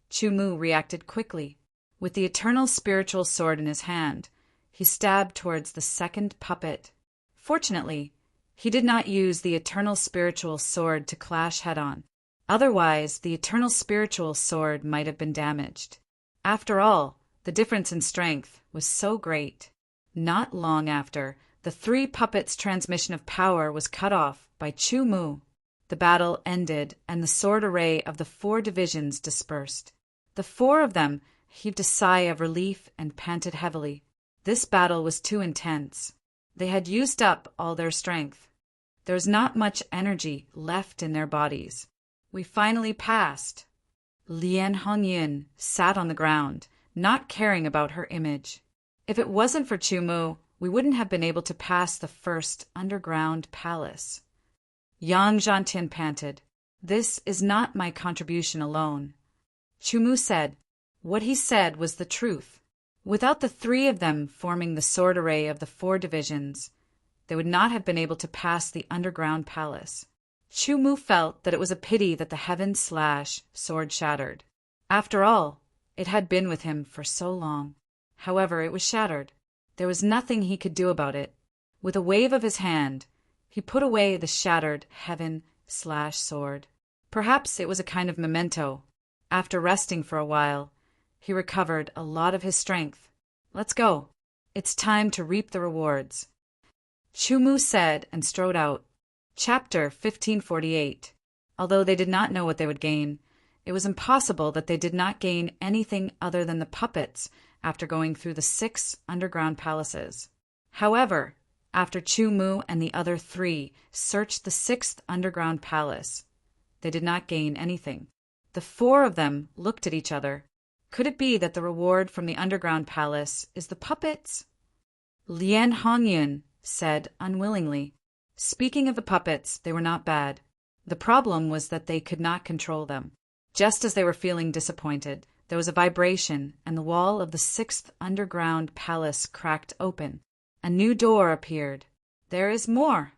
Chumu reacted quickly. With the eternal spiritual sword in his hand, he stabbed towards the second puppet. Fortunately, he did not use the eternal spiritual sword to clash head-on. Otherwise, the eternal spiritual sword might have been damaged. After all, the difference in strength was so great. Not long after, the three puppets' transmission of power was cut off by Chumu. The battle ended, and the sword array of the 4 divisions dispersed. The 4 of them heaved a sigh of relief and panted heavily. This battle was too intense. They had used up all their strength. There was not much energy left in their bodies. We finally passed. Lien Hongyin sat on the ground, not caring about her image. If it wasn't for Chumu, we wouldn't have been able to pass the first underground palace. Yang Zhantian panted. This is not my contribution alone. Chumu said. What he said was the truth. Without the 3 of them forming the sword array of the 4 divisions, they would not have been able to pass the underground palace. Chumu felt that it was a pity that the heaven/sword shattered. After all, it had been with him for so long. However, it was shattered. There was nothing he could do about it. With a wave of his hand, he put away the shattered heaven/sword. Perhaps it was a kind of memento. After resting for a while, he recovered a lot of his strength. Let's go. It's time to reap the rewards. Chumu said and strode out. Chapter 1548. Although they did not know what they would gain, it was impossible that they did not gain anything other than the puppets after going through the 6 underground palaces. However, after Chumu and the other 3 searched the 6th underground palace, they did not gain anything. The 4 of them looked at each other. Could it be that the reward from the underground palace is the puppets? Lien Hongyin said unwillingly. Speaking of the puppets, they were not bad. The problem was that they could not control them. Just as they were feeling disappointed, there was a vibration, and the wall of the 6th underground palace cracked open. A new door appeared. There is more.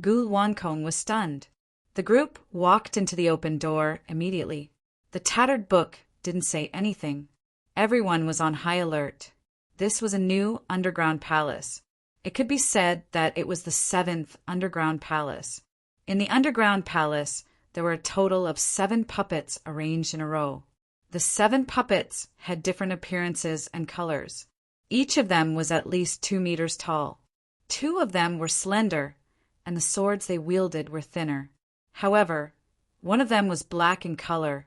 Gu Wankong was stunned. The group walked into the open door immediately. The tattered book didn't say anything. Everyone was on high alert. This was a new underground palace. It could be said that it was the 7th underground palace. In the underground palace, there were a total of 7 puppets arranged in a row. The 7 puppets had different appearances and colors. Each of them was at least 2 meters tall. 2 of them were slender, and the swords they wielded were thinner. However, one of them was black in color,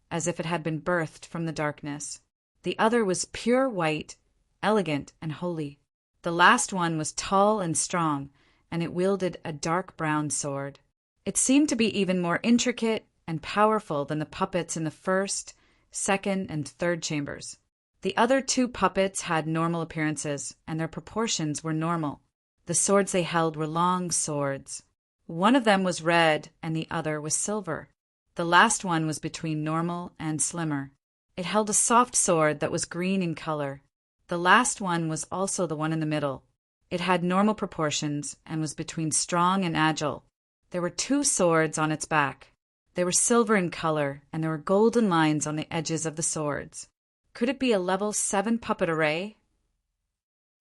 as if it had been birthed from the darkness. The other was pure white, elegant and holy. The last one was tall and strong, and it wielded a dark brown sword. It seemed to be even more intricate and powerful than the puppets in the 1st, 2nd, and 3rd chambers. The other 2 puppets had normal appearances, and their proportions were normal. The swords they held were long swords. One of them was red, and the other was silver. The last one was between normal and slimmer. It held a soft sword that was green in color. The last one was also the one in the middle. It had normal proportions and was between strong and agile. There were 2 swords on its back. They were silver in color, and there were golden lines on the edges of the swords. Could it be a level 7 puppet array?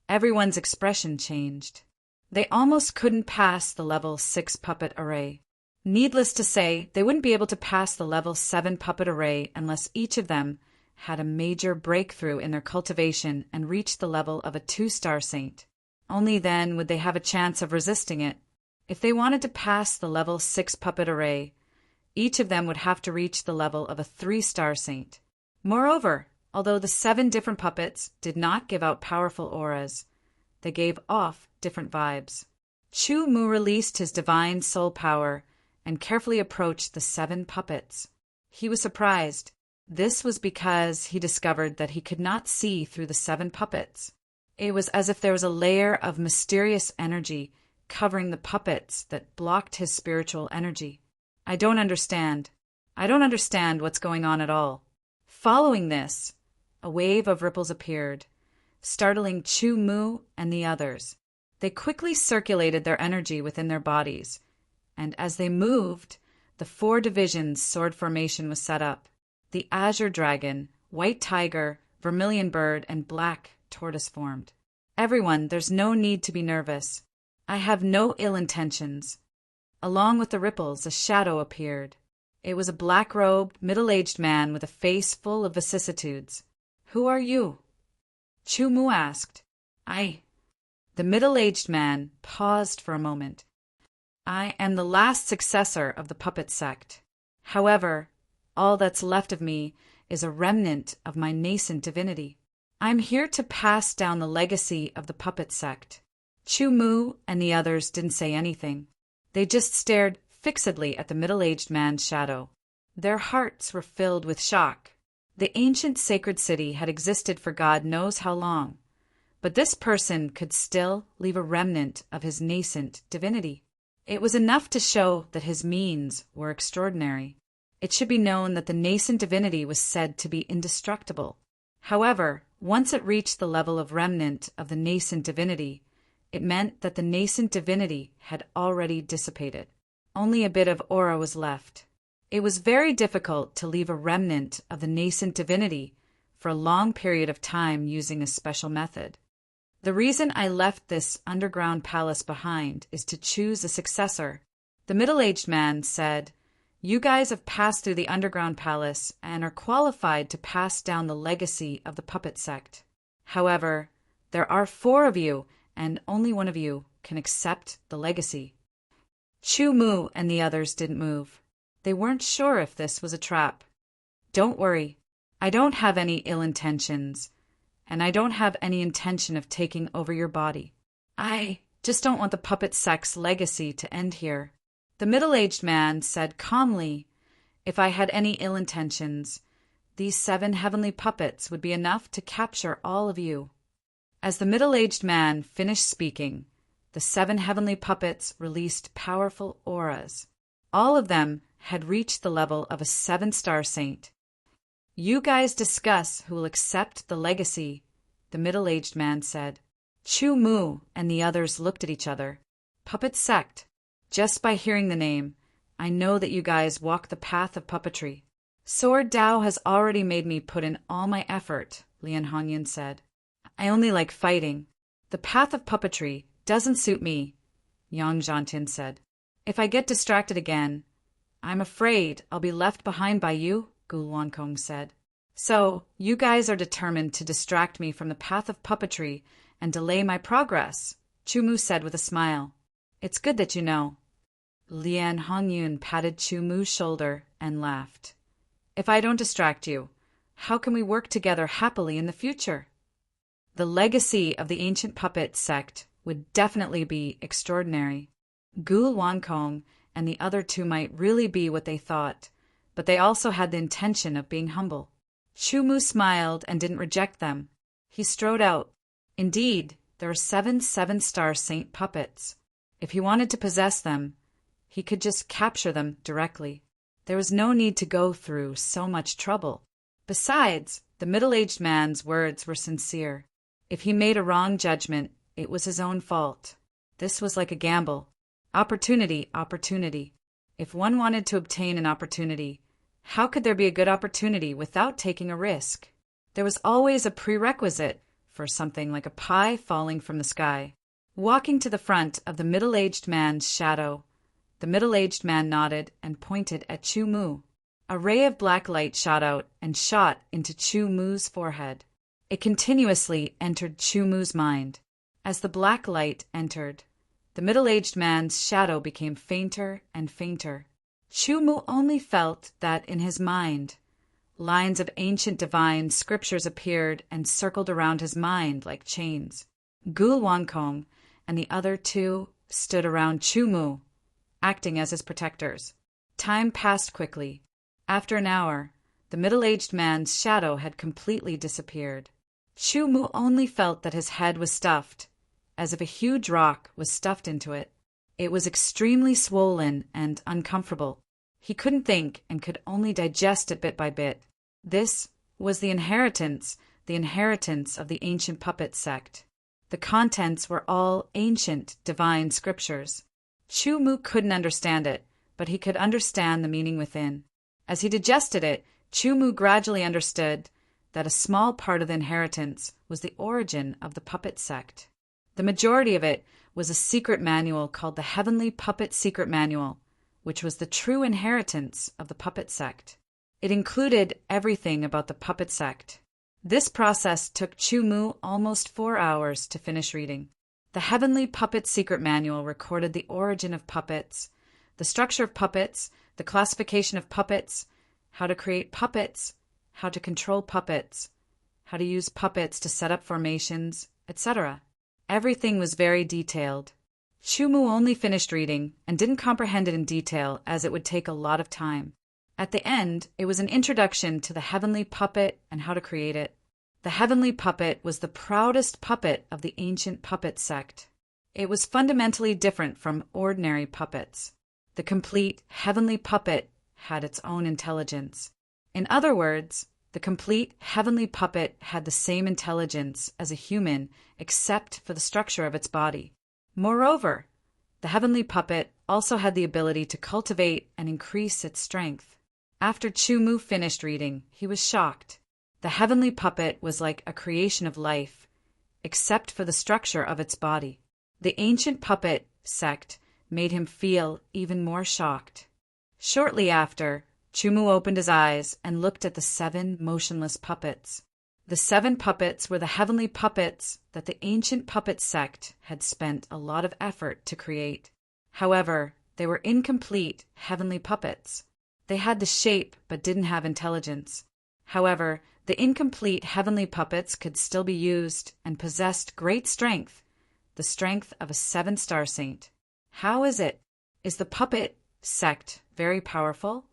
Everyone's expression changed. They almost couldn't pass the level 6 puppet array. Needless to say, they wouldn't be able to pass the level 7 puppet array unless each of them had a major breakthrough in their cultivation and reached the level of a 2-star saint. Only then would they have a chance of resisting it. If they wanted to pass the level 6 puppet array, each of them would have to reach the level of a 3-star saint. Moreover, although the 7 different puppets did not give out powerful auras, they gave off different vibes. Chu Mu released his divine soul power and carefully approached the 7 puppets. He was surprised. This was because he discovered that he could not see through the 7 puppets. It was as if there was a layer of mysterious energy covering the puppets that blocked his spiritual energy. I don't understand. I don't understand what's going on at all. Following this, a wave of ripples appeared, startling Chu Mu and the others. They quickly circulated their energy within their bodies, and as they moved, the 4 divisions sword formation was set up. The azure dragon, white tiger, vermilion bird, and black tortoise formed. Everyone, there's no need to be nervous. I have no ill intentions. Along with the ripples, a shadow appeared. It was a black-robed, middle-aged man with a face full of vicissitudes. Who are you? Chu Mu asked. The middle-aged man paused for a moment. I am the last successor of the puppet sect. However, all that's left of me is a remnant of my nascent divinity. I'm here to pass down the legacy of the puppet sect. Chu Mu and the others didn't say anything. They just stared fixedly at the middle-aged man's shadow. Their hearts were filled with shock. The ancient sacred city had existed for God knows how long, but this person could still leave a remnant of his nascent divinity. It was enough to show that his means were extraordinary. It should be known that the nascent divinity was said to be indestructible. However, once it reached the level of remnant of the nascent divinity, it meant that the nascent divinity had already dissipated. Only a bit of aura was left. It was very difficult to leave a remnant of the nascent divinity for a long period of time using a special method. The reason I left this underground palace behind is to choose a successor. The middle-aged man said, You guys have passed through the underground palace and are qualified to pass down the legacy of the puppet sect. However, there are 4 of you, and only one of you can accept the legacy. Chu Mu and the others didn't move. They weren't sure if this was a trap. Don't worry, I don't have any ill intentions, and I don't have any intention of taking over your body. I just don't want the puppet sect's legacy to end here. The middle-aged man said calmly, If I had any ill intentions, these 7 heavenly puppets would be enough to capture all of you. As the middle-aged man finished speaking, the 7 heavenly puppets released powerful auras. All of them had reached the level of a 7-star saint. You guys discuss who will accept the legacy, the middle-aged man said. Chu Mu and the others looked at each other. Puppet sect. Just by hearing the name, I know that you guys walk the path of puppetry. Sword Dao has already made me put in all my effort, Lian Hongyan said. I only like fighting. The path of puppetry doesn't suit me, Yang Zhantian said. If I get distracted again, I'm afraid I'll be left behind by you, Gu Luankong said. So, you guys are determined to distract me from the path of puppetry and delay my progress, Chu Mu said with a smile. It's good that you know. Lian Hongyun patted Chu Mu's shoulder and laughed. If I don't distract you, how can we work together happily in the future? The legacy of the ancient puppet sect would definitely be extraordinary. Gu Luankong and the other 2 might really be what they thought, but they also had the intention of being humble. Chu Mu smiled and didn't reject them. He strode out. Indeed, there were 7 7-star saint puppets. If he wanted to possess them, he could just capture them directly. There was no need to go through so much trouble. Besides, the middle-aged man's words were sincere. If he made a wrong judgment, it was his own fault. This was like a gamble. Opportunity. If one wanted to obtain an opportunity, how could there be a good opportunity without taking a risk? There was always a prerequisite for something like a pie falling from the sky. Walking to the front of the middle-aged man's shadow, the middle-aged man nodded and pointed at Chu Mu. A ray of black light shot out and shot into Chu Mu's forehead. It continuously entered Chu Mu's mind. As the black light entered, the middle-aged man's shadow became fainter and fainter. Chu Mu only felt that in his mind, lines of ancient divine scriptures appeared and circled around his mind like chains. Gu Luankong and the other 2 stood around Chu Mu, acting as his protectors. Time passed quickly. After an hour, the middle-aged man's shadow had completely disappeared. Chu Mu only felt that his head was stuffed, as if a huge rock was stuffed into it. It was extremely swollen and uncomfortable. He couldn't think and could only digest it bit by bit. This was the inheritance the inheritance of the ancient puppet sect. The contents were all ancient divine scriptures. Chu Mu couldn't understand it, but he could understand the meaning within. As he digested it, Chu Mu gradually understood that a small part of the inheritance was the origin of the puppet sect. The majority of it was a secret manual called the Heavenly Puppet Secret Manual, which was the true inheritance of the puppet sect. It included everything about the puppet sect. This process took Chu Mu almost 4 hours to finish reading. The Heavenly Puppet Secret Manual recorded the origin of puppets, the structure of puppets, the classification of puppets, how to create puppets, how to control puppets, how to use puppets to set up formations, etc. Everything was very detailed. Chu Mu only finished reading and didn't comprehend it in detail as it would take a lot of time. At the end, it was an introduction to the heavenly puppet and how to create it. The heavenly puppet was the proudest puppet of the ancient puppet sect. It was fundamentally different from ordinary puppets. The complete heavenly puppet had its own intelligence. In other words, the complete heavenly puppet had the same intelligence as a human except for the structure of its body. Moreover, the heavenly puppet also had the ability to cultivate and increase its strength. After Chu Mu finished reading, he was shocked. The heavenly puppet was like a creation of life, except for the structure of its body. The ancient puppet sect made him feel even more shocked. Shortly after, Chu Mu opened his eyes and looked at the 7 motionless puppets. The 7 puppets were the heavenly puppets that the ancient puppet sect had spent a lot of effort to create. However, they were incomplete heavenly puppets. They had the shape but didn't have intelligence. However, the incomplete heavenly puppets could still be used and possessed great strength, the strength of a 7-star saint. How is it? Is the puppet sect very powerful?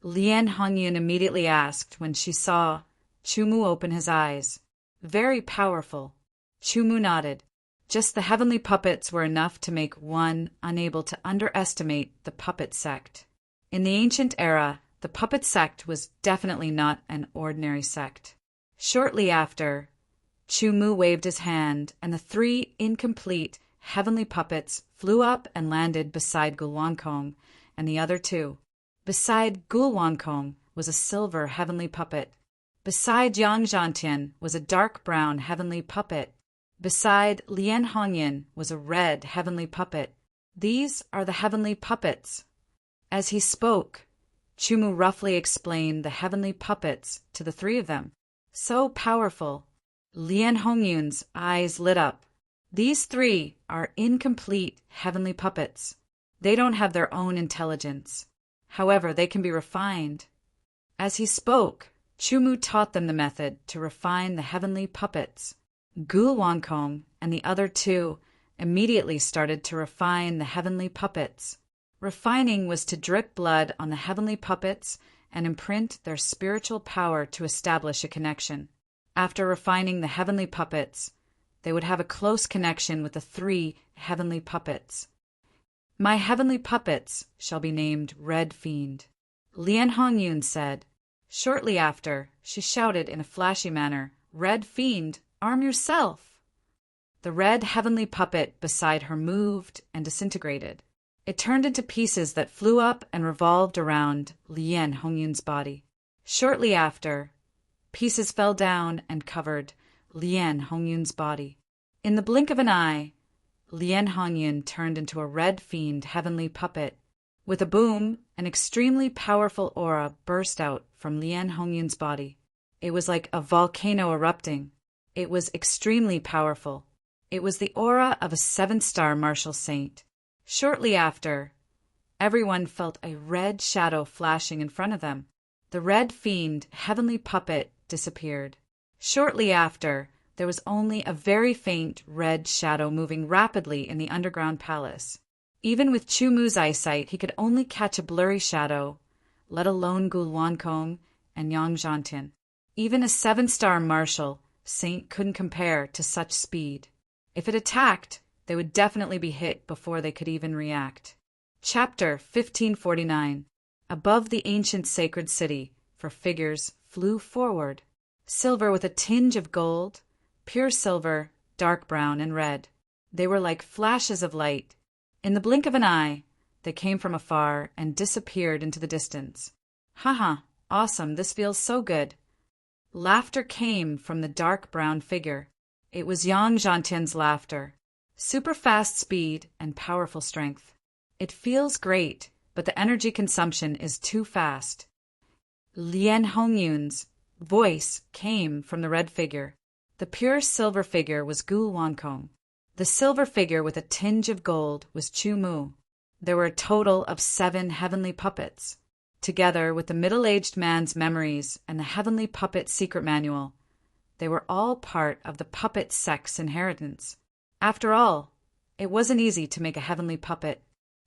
Lian Hongyun immediately asked when she saw Chu Mu open his eyes. Very powerful. Chu Mu nodded. Just the heavenly puppets were enough to make one unable to underestimate the puppet sect. In the ancient era, the puppet sect was definitely not an ordinary sect. Shortly after, Chu Mu waved his hand, and the 3 incomplete heavenly puppets flew up and landed beside Gulwankong and the other 2. Beside Gulwankong was a silver heavenly puppet. Beside Yang Zhantian was a dark brown heavenly puppet. Beside Lian Hongyan was a red heavenly puppet. These are the heavenly puppets. As he spoke, Chu Mu roughly explained the heavenly puppets to the 3 of them. So powerful. Lian Hongyun's eyes lit up. These 3 are incomplete heavenly puppets. They don't have their own intelligence. However, they can be refined. As he spoke, Chu Mu taught them the method to refine the heavenly puppets. Gulwankong and the other 2 immediately started to refine the heavenly puppets. Refining was to drip blood on the heavenly puppets and imprint their spiritual power to establish a connection. After refining the heavenly puppets, they would have a close connection with the 3 heavenly puppets. My heavenly puppets shall be named Red Fiend, Lian Hongyun said. Shortly after, she shouted in a flashy manner, Red Fiend, arm yourself! The red heavenly puppet beside her moved and disintegrated. It turned into pieces that flew up and revolved around Lian Hongyun's body. Shortly after, pieces fell down and covered Lian Hongyun's body. In the blink of an eye, Lian Hongyun turned into a red fiend heavenly puppet. With a boom, an extremely powerful aura burst out from Lian Hongyun's body. It was like a volcano erupting. It was extremely powerful. It was the aura of a 7-star martial saint. Shortly after, everyone felt a red shadow flashing in front of them. The red fiend heavenly puppet disappeared. Shortly after, there was only a very faint red shadow moving rapidly in the underground palace. Even with Chu Mu's eyesight, he could only catch a blurry shadow, let alone Gulwankong and Yang Zhantian. Even a 7-star martial saint couldn't compare to such speed. If it attacked, they would definitely be hit before they could even react. Chapter 1549. Above the ancient sacred city, for figures flew forward. silver with a tinge of gold, pure silver, dark brown, and red. They were like flashes of light. In the blink of an eye, they came from afar and disappeared into the distance. Haha, awesome, this feels so good. Laughter came from the dark brown figure. It was Yang Zhantian's laughter. Super fast speed and powerful strength. It feels great, but the energy consumption is too fast. Lian Hongyun's voice came from the red figure. The pure silver figure was Gu Wankong. The silver figure with a tinge of gold was Chu Mu. There were a total of 7 heavenly puppets. Together with the middle-aged man's memories and the heavenly puppet secret manual, they were all part of the puppet sect's inheritance. After all, it wasn't easy to make a heavenly puppet.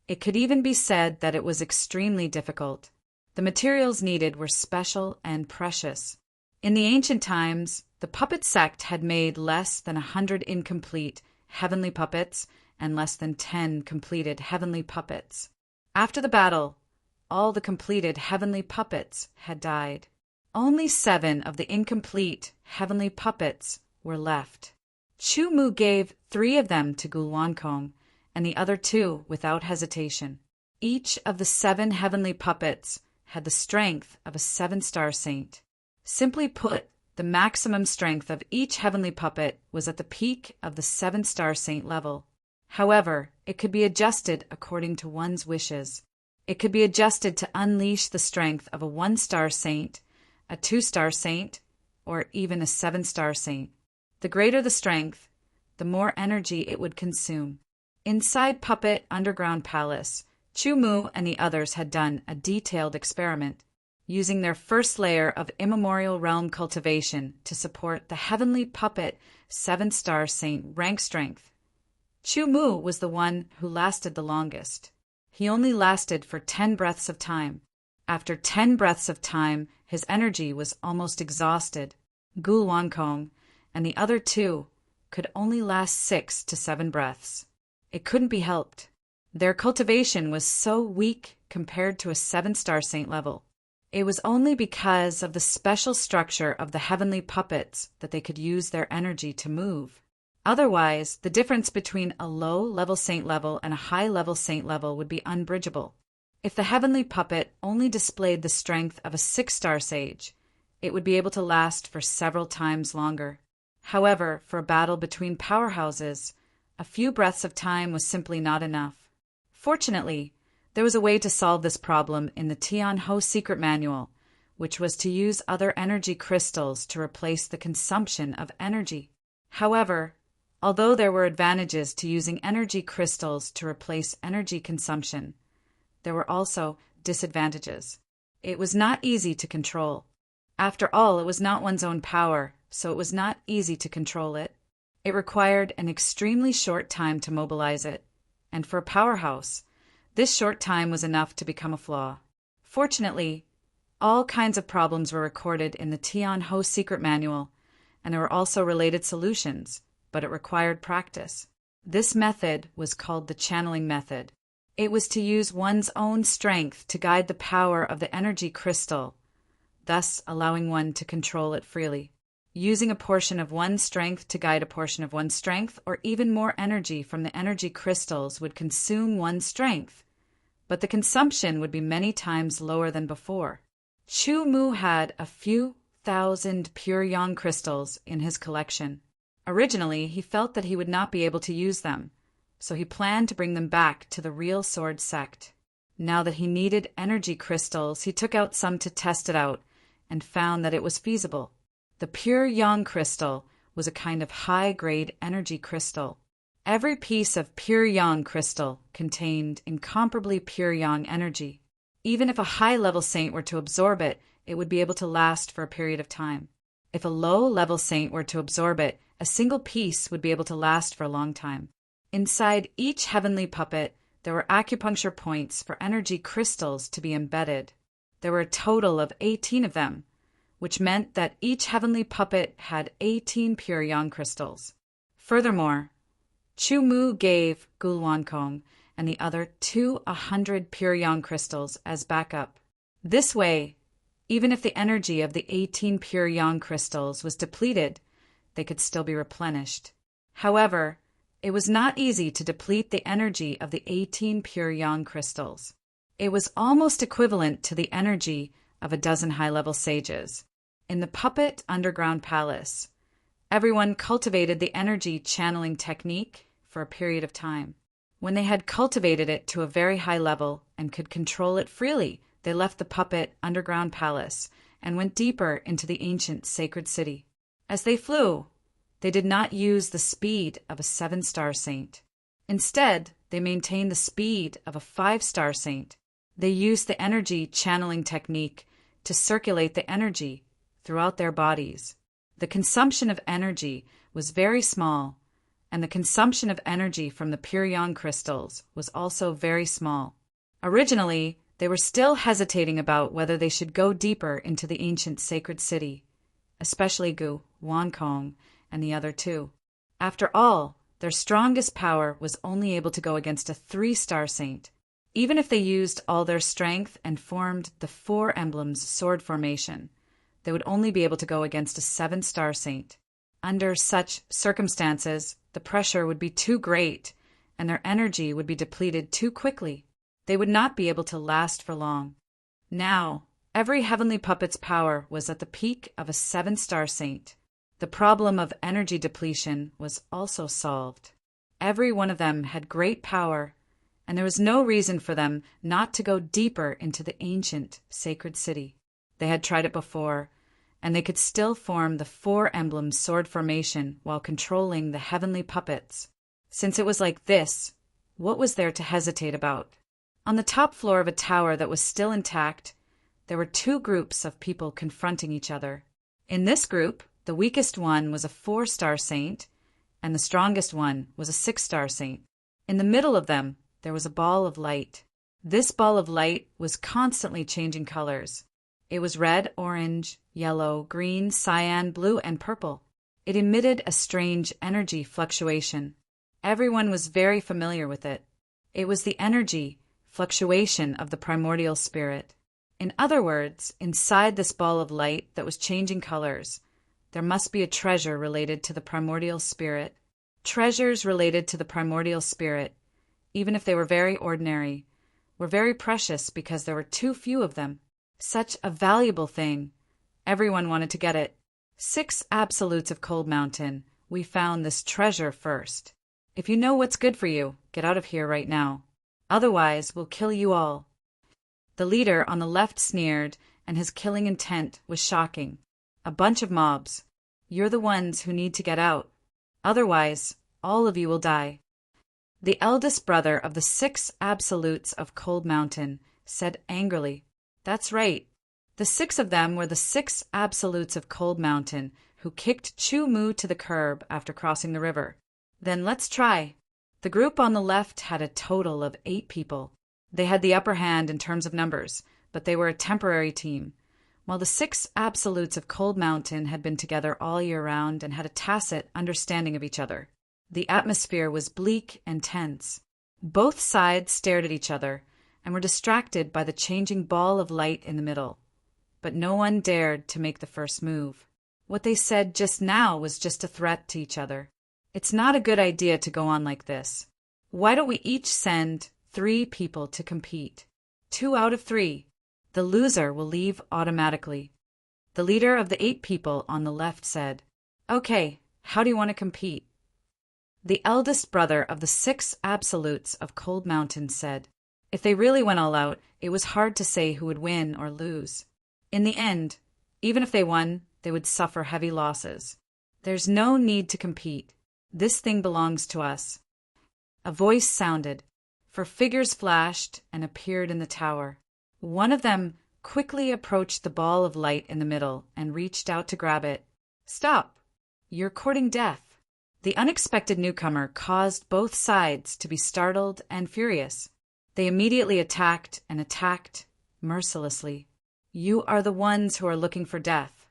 It could even be said that it was extremely difficult. The materials needed were special and precious. In the ancient times, the puppet sect had made less than 100 incomplete heavenly puppets and less than 10 completed heavenly puppets. After the battle, all the completed heavenly puppets had died. Only 7 of the incomplete heavenly puppets were left. Chu Mu gave 3 of them to Gu Wankong, and the other 2 without hesitation. Each of the 7 heavenly puppets had the strength of a 7-star saint. Simply put, the maximum strength of each heavenly puppet was at the peak of the 7-star saint level. However, it could be adjusted according to one's wishes. It could be adjusted to unleash the strength of a 1-star saint, a 2-star saint, or even a 7-star saint. The greater the strength, the more energy it would consume. Inside Puppet Underground Palace, Chu Mu and the others had done a detailed experiment, using their first layer of immemorial realm cultivation to support the heavenly puppet 7-star saint rank strength. Chu Mu was the one who lasted the longest. He only lasted for 10 breaths of time. After 10 breaths of time, his energy was almost exhausted. Gu Wankong and the other 2 could only last 6 to 7 breaths. It couldn't be helped. Their cultivation was so weak compared to a 7-star saint level. It was only because of the special structure of the heavenly puppets that they could use their energy to move. Otherwise, the difference between a low-level saint level and a high-level saint level would be unbridgeable. If the heavenly puppet only displayed the strength of a 6-star sage, it would be able to last for several times longer. However, for a battle between powerhouses, a few breaths of time was simply not enough. Fortunately, there was a way to solve this problem in the Tianhou secret manual, which was to use other energy crystals to replace the consumption of energy. However, although there were advantages to using energy crystals to replace energy consumption, there were also disadvantages. It was not easy to control. After all, it was not one's own power, so it was not easy to control it. It required an extremely short time to mobilize it, and for a powerhouse, this short time was enough to become a flaw. Fortunately, all kinds of problems were recorded in the Tianhou secret manual, and there were also related solutions, but it required practice. This method was called the channeling method. It was to use one's own strength to guide the power of the energy crystal, thus allowing one to control it freely. Using a portion of one's strength to guide a portion of one's strength, or even more energy from the energy crystals, would consume one's strength, but the consumption would be many times lower than before. Chu Mu had a few thousand pure yang crystals in his collection. Originally, he felt that he would not be able to use them, so he planned to bring them back to the real sword sect. Now that he needed energy crystals, he took out some to test it out and found that it was feasible. The pure yang crystal was a kind of high-grade energy crystal. Every piece of pure yang crystal contained incomparably pure yang energy. Even if a high-level saint were to absorb it, it would be able to last for a period of time. If a low-level saint were to absorb it, a single piece would be able to last for a long time. Inside each heavenly puppet, there were acupuncture points for energy crystals to be embedded. There were a total of 18 of them, which meant that each heavenly puppet had 18 pure yang crystals. Furthermore, Chu Mu gave Gu Wankong and the other 200 pure yang crystals as backup. This way, Even if the energy of the 18 pure yang crystals was depleted, they could still be replenished. However, it was not easy to deplete the energy of the 18 pure yang crystals. It was almost equivalent to the energy of a dozen high-level sages. In the puppet underground palace, everyone cultivated the energy channeling technique for a period of time. When they had cultivated it to a very high level and could control it freely, they left the puppet underground palace and went deeper into the ancient sacred city. As they flew, they did not use the speed of a 7-star saint. Instead, they maintained the speed of a 5-star saint. They used the energy channeling technique to circulate the energy throughout their bodies. The consumption of energy was very small, and the consumption of energy from the pure yang crystals was also very small. Originally, they were still hesitating about whether they should go deeper into the ancient sacred city, especially Gu, Wankong, and the other two. After all, their strongest power was only able to go against a 3-star saint. Even if they used all their strength and formed the 4 emblems sword formation, they would only be able to go against a 7-star saint. Under such circumstances, the pressure would be too great, and their energy would be depleted too quickly. They would not be able to last for long. Now, every heavenly puppet's power was at the peak of a 7-star saint. The problem of energy depletion was also solved. Every one of them had great power, and there was no reason for them not to go deeper into the ancient sacred city. They had tried it before, and they could still form the 4 emblem sword formation while controlling the heavenly puppets. Since it was like this, what was there to hesitate about? On the top floor of a tower that was still intact, there were 2 groups of people confronting each other. In this group, the weakest one was a 4-star saint, and the strongest one was a 6-star saint. In the middle of them, there was a ball of light. This ball of light was constantly changing colors. It was red, orange, yellow, green, cyan, blue, and purple. It emitted a strange energy fluctuation. Everyone was very familiar with it. It was the energy fluctuation of the primordial spirit. In other words, inside this ball of light that was changing colors, there must be a treasure related to the primordial spirit. Treasures related to the primordial spirit, even if they were very ordinary, were very precious because there were too few of them. Such a valuable thing. Everyone wanted to get it. 6 absolutes of Cold Mountain. We found this treasure first. If you know what's good for you, get out of here right now. Otherwise, we'll kill you all. The leader on the left sneered, and his killing intent was shocking. A bunch of mobs. You're the ones who need to get out. Otherwise, all of you will die. The eldest brother of the 6 absolutes of Cold Mountain said angrily, "That's right. The 6 of them were the 6 absolutes of Cold Mountain who kicked Chu Mu to the curb after crossing the river. Then let's try." The group on the left had a total of 8 people. They had the upper hand in terms of numbers, but they were a temporary team. While the 6 absolutes of Cold Mountain had been together all year round and had a tacit understanding of each other, the atmosphere was bleak and tense. Both sides stared at each other and were distracted by the changing ball of light in the middle. But no one dared to make the first move. What they said just now was just a threat to each other. It's not a good idea to go on like this. Why don't we each send 3 people to compete? 2 out of 3. The loser will leave automatically. The leader of the 8 people on the left said, "Okay, how do you want to compete?" The eldest brother of the 6 absolutes of Cold Mountain said, if they really went all out, it was hard to say who would win or lose. In the end, even if they won, they would suffer heavy losses. There's no need to compete. This thing belongs to us. A voice sounded, for figures flashed and appeared in the tower. One of them quickly approached the ball of light in the middle and reached out to grab it. "Stop! You're courting death." The unexpected newcomer caused both sides to be startled and furious. They immediately attacked and attacked mercilessly. "You are the ones who are looking for death."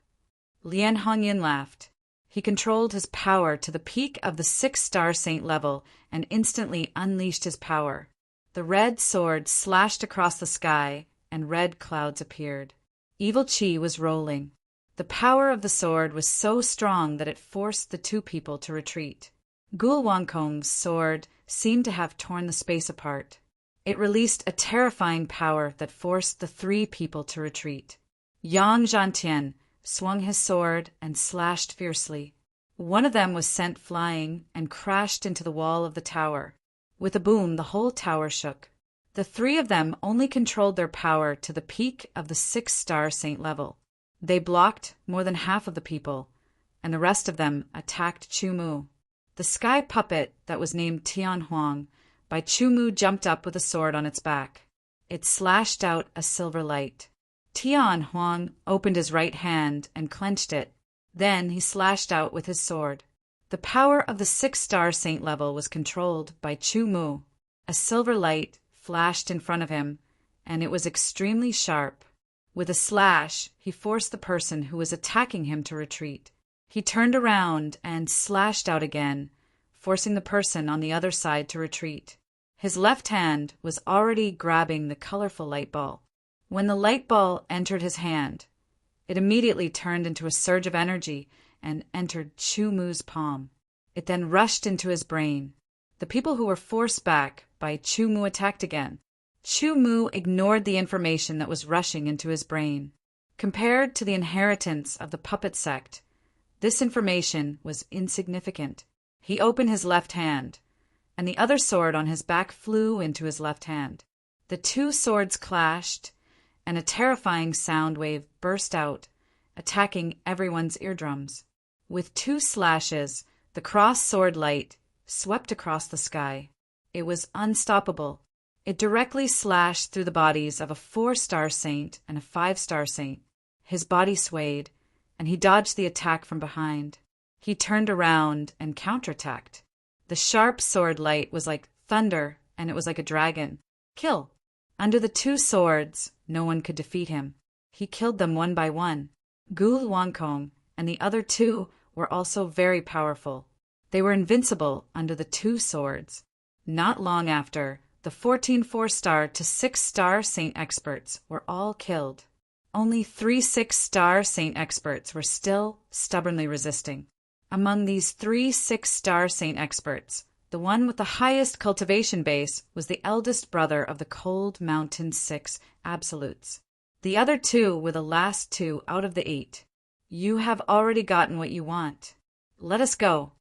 Lian Hongyan laughed. He controlled his power to the peak of the 6-star saint level and instantly unleashed his power. The red sword slashed across the sky, and red clouds appeared. Evil chi was rolling. The power of the sword was so strong that it forced the two people to retreat. Gul Wangkong's sword seemed to have torn the space apart. It released a terrifying power that forced the three people to retreat. Yang Zhantian swung his sword and slashed fiercely. One of them was sent flying and crashed into the wall of the tower. With a boom, the whole tower shook. The three of them only controlled their power to the peak of the 6-star saint level. They blocked more than half of the people, and the rest of them attacked Chu Mu. The sky puppet that was named Tian Huang by Chu Mu jumped up with a sword on its back. It slashed out a silver light. Tian Huang opened his right hand and clenched it. Then he slashed out with his sword. The power of the 6-star saint level was controlled by Chu Mu. A silver light flashed in front of him, and it was extremely sharp. With a slash, he forced the person who was attacking him to retreat. He turned around and slashed out again, forcing the person on the other side to retreat. His left hand was already grabbing the colorful light ball. When the light ball entered his hand, it immediately turned into a surge of energy and entered Chu Mu's palm. It then rushed into his brain. The people who were forced back by Chu Mu attacked again. Chu Mu ignored the information that was rushing into his brain. Compared to the inheritance of the puppet sect, this information was insignificant. He opened his left hand, and the other sword on his back flew into his left hand. The two swords clashed, and a terrifying sound wave burst out, attacking everyone's eardrums. With two slashes, the cross-sword light swept across the sky. It was unstoppable. It directly slashed through the bodies of a 4-star saint and a 5-star saint. His body swayed, and he dodged the attack from behind. He turned around and counterattacked. The sharp sword light was like thunder, and it was like a dragon. Kill! Under the two swords, no one could defeat him. He killed them one by one. Gul Wangkong and the other two were also very powerful. They were invincible under the two swords. Not long after, the 14 4-star to 6-star saint experts were all killed. Only 3 6-star saint experts were still stubbornly resisting. Among these 3 6-star saint experts, the one with the highest cultivation base was the eldest brother of the Cold Mountain 6 absolutes. The other two were the last 2 out of the 8. You have already gotten what you want. Let us go.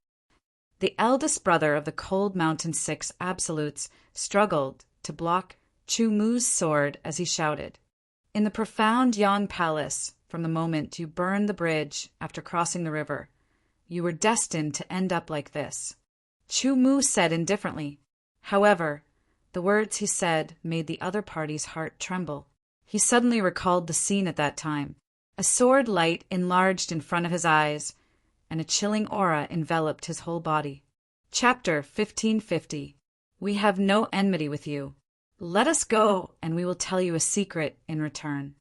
The eldest brother of the Cold Mountain 6 absolutes struggled to block Chu Mu's sword as he shouted. In the profound Yang Palace, from the moment you burned the bridge after crossing the river, you were destined to end up like this. Chu Mu said indifferently. However, the words he said made the other party's heart tremble. He suddenly recalled the scene at that time. A sword light enlarged in front of his eyes, and a chilling aura enveloped his whole body. Chapter 1550. We have no enmity with you. Let us go, and we will tell you a secret in return.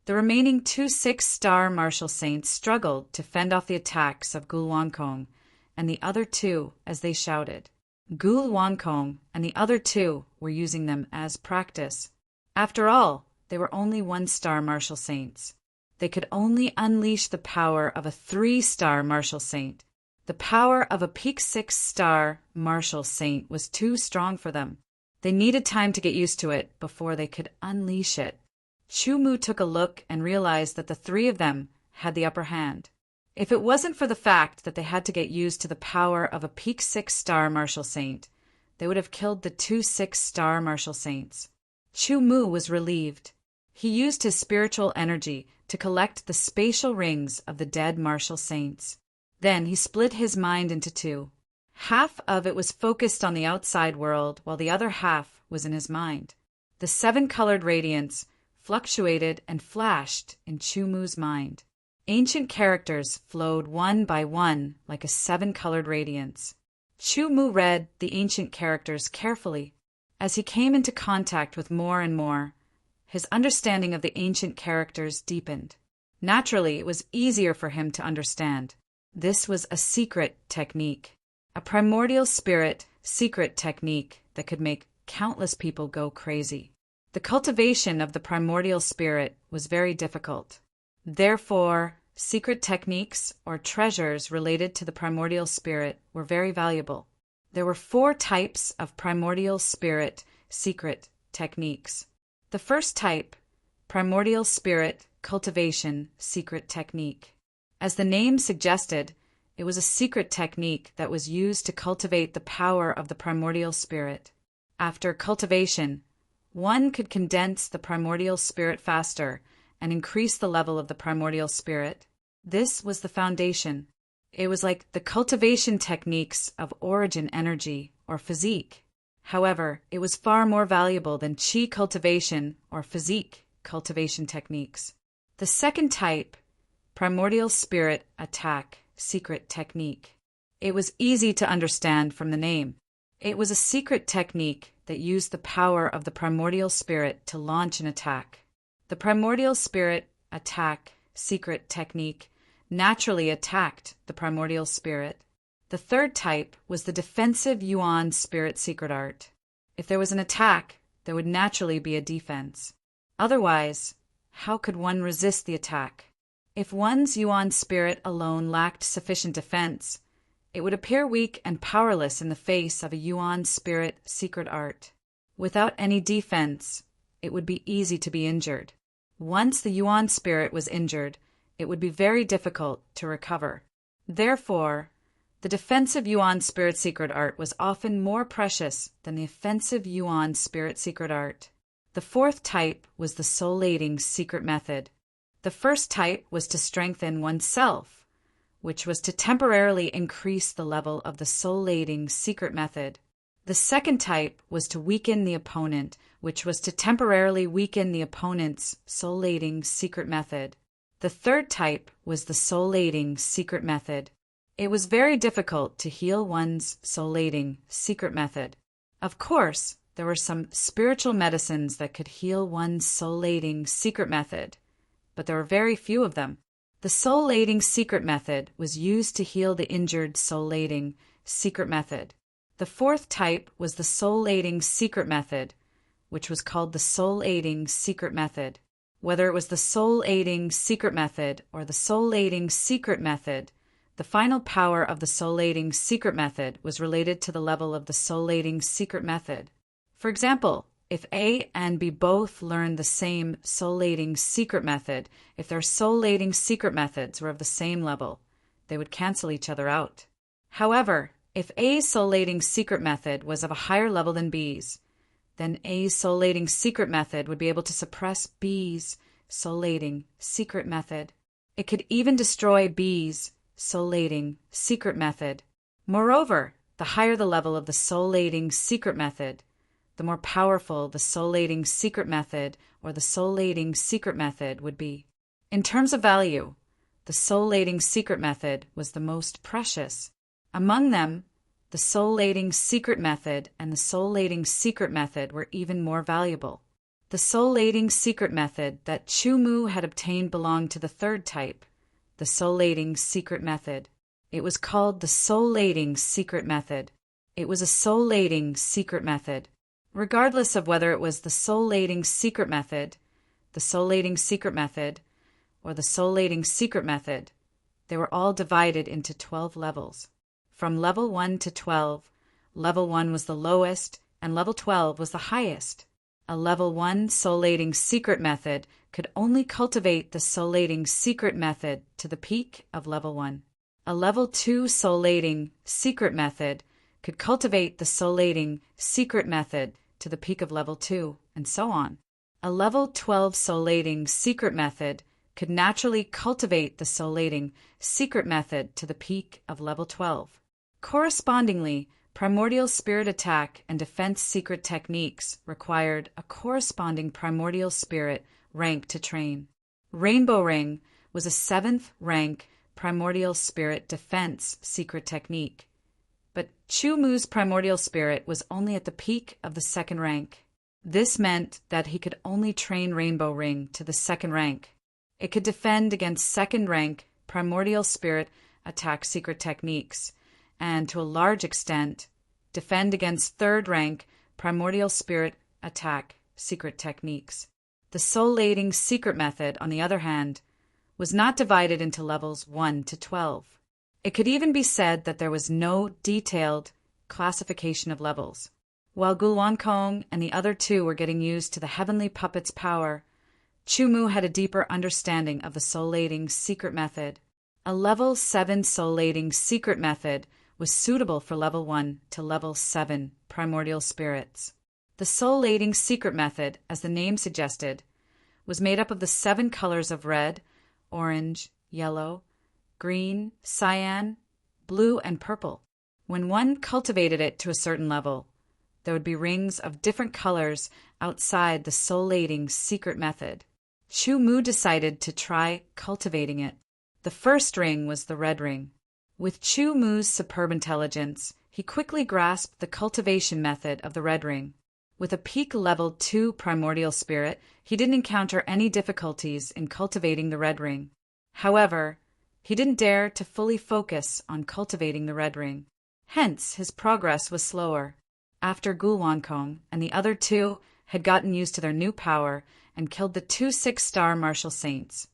The remaining 2 6-star martial saints struggled to fend off the attacks of Gul Wangkong and the other 2 as they shouted. Gul Wangkong and the other 2 were using them as practice. After all, they were only 1-star martial saints. They could only unleash the power of a 3-star martial saint. The power of a peak 6-star martial saint was too strong for them. They needed time to get used to it before they could unleash it. Chu Mu took a look and realized that the 3 of them had the upper hand. If it wasn't for the fact that they had to get used to the power of a peak 6-star martial saint, they would have killed the 2 6-star martial saints. Chu Mu was relieved. He used his spiritual energy to collect the spatial rings of the dead martial saints. Then he split his mind into 2. Half of it was focused on the outside world, while the other half was in his mind. The 7-colored radiance fluctuated and flashed in Chu Mu's mind. Ancient characters flowed one by one like a 7-colored radiance. Chu Mu read the ancient characters carefully. As he came into contact with more and more, his understanding of the ancient characters deepened. Naturally, it was easier for him to understand. This was a secret technique, a primordial spirit secret technique that could make countless people go crazy. The cultivation of the primordial spirit was very difficult. Therefore, secret techniques or treasures related to the primordial spirit were very valuable. There were 4 types of primordial spirit secret techniques. The first type, primordial spirit cultivation secret technique. As the name suggested, it was a secret technique that was used to cultivate the power of the primordial spirit. After cultivation, one could condense the primordial spirit faster and increase the level of the primordial spirit. This was the foundation. It was like the cultivation techniques of origin energy or physique. However, it was far more valuable than chi cultivation or physique cultivation techniques. The second type, primordial spirit attack secret technique. It was easy to understand from the name. It was a secret technique that used the power of the primordial spirit to launch an attack. The primordial spirit attack secret technique naturally attacked the primordial spirit. The third type was the defensive yuan spirit secret art. If there was an attack, there would naturally be a defense. Otherwise, how could one resist the attack? If one's yuan spirit alone lacked sufficient defense, it would appear weak and powerless in the face of a yuan spirit secret art. Without any defense, it would be easy to be injured. Once the yuan spirit was injured, it would be very difficult to recover. Therefore, the defensive yuan spirit secret art was often more precious than the offensive yuan spirit secret art. The fourth type was the soul-aiding secret method. The first type was to strengthen oneself, which was to temporarily increase the level of the soul-aiding secret method. The second type was to weaken the opponent, which was to temporarily weaken the opponent's soul-aiding secret method. The third type was the soul-aiding secret method. It was very difficult to heal one's soul-aiding secret method. Of course, there were some spiritual medicines that could heal one's soul-aiding secret method, but there were very few of them. The soul-aiding secret method was used to heal the injured soul-aiding secret method. The fourth type was the soul-aiding secret method, which was called the soul-aiding secret method. Whether it was the soul-aiding secret method or the soul-aiding secret method, the final power of the soul-aiding secret method was related to the level of the soul-aiding secret method. For example, if A and B both learn the same soul-aiding secret method, if their soul-aiding secret methods were of the same level, they would cancel each other out. However, if A's soul-aiding secret method was of a higher level than B's, then A's soul-aiding secret method would be able to suppress B's soul-aiding secret method. It could even destroy B's soul-aiding secret method. Moreover, the higher the level of the soul-aiding secret method, the more powerful the soul-aiding secret method or the soul-aiding secret method would be. In terms of value, the soul-aiding secret method was the most precious. Among them, the soul-aiding secret method and the soul-aiding secret method were even more valuable. The soul-aiding secret method that Chu-Mu had obtained belonged to the third type, the soul-aiding secret method. It was called the soul-aiding secret method. It was a soul-aiding secret method. Regardless of whether it was the soul-aiding secret method, the soul-aiding secret method, or the soul-aiding secret method, they were all divided into 12 levels. From level 1 to 12, level 1 was the lowest and level 12 was the highest. A level 1 soul-aiding secret method could only cultivate the soul-aiding secret method to the peak of level 1. A level 2 soul-aiding secret method could cultivate the soul-aiding secret method to the peak of level 2, and so on. A level 12 soul-aiding secret method could naturally cultivate the soul-aiding secret method to the peak of level 12. Correspondingly, primordial spirit attack and defense secret techniques required a corresponding primordial spirit rank to train. Rainbow Ring was a 7th rank primordial spirit defense secret technique, but Chu-Mu's primordial spirit was only at the peak of the 2nd rank. This meant that he could only train Rainbow Ring to the 2nd rank. It could defend against 2nd rank primordial spirit attack secret techniques, and to a large extent, defend against 3rd rank primordial spirit attack secret techniques. The soul-aiding secret method, on the other hand, was not divided into levels 1 to 12. It could even be said that there was no detailed classification of levels. While Gulwankong and the other two were getting used to the heavenly puppet's power, Chumu had a deeper understanding of the soul-aiding secret method. A level 7 soul-aiding secret method was suitable for level 1 to level 7 primordial spirits. The soul-aiding secret method, as the name suggested, was made up of the 7 colors of red, orange, yellow, green, cyan, blue, and purple. When one cultivated it to a certain level, there would be rings of different colors outside the soul-aiding secret method. Chu Mu decided to try cultivating it. The first ring was the red ring. With Chu Mu's superb intelligence, he quickly grasped the cultivation method of the red ring. With a peak level 2 primordial spirit, he didn't encounter any difficulties in cultivating the red ring. However, he didn't dare to fully focus on cultivating the red ring. Hence, his progress was slower. After Gulwankong and the other two had gotten used to their new power and killed the 2 6-star martial saints,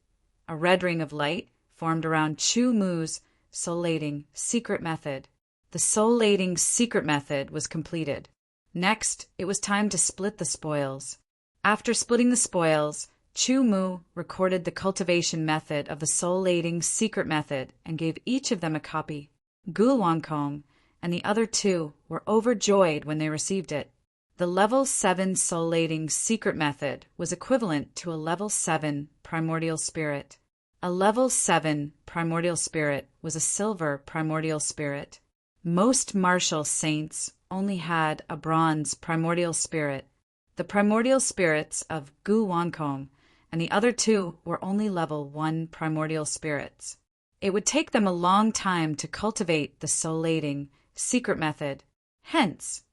a red ring of light formed around Chu Mu's soul-aiding secret method. The soul-aiding secret method was completed. Next, it was time to split the spoils. After splitting the spoils, Chu Mu recorded the cultivation method of the soul-aiding secret method and gave each of them a copy. Gulwankong and the other two were overjoyed when they received it. The level 7 soul-aiding secret method was equivalent to a level 7 primordial spirit. A level 7 primordial spirit was a silver primordial spirit. Most martial saints only had a bronze primordial spirit. The primordial spirits of Gulwankong and the other two were only level 1 primordial spirits. It would take them a long time to cultivate the soul-aiding secret method. Hence,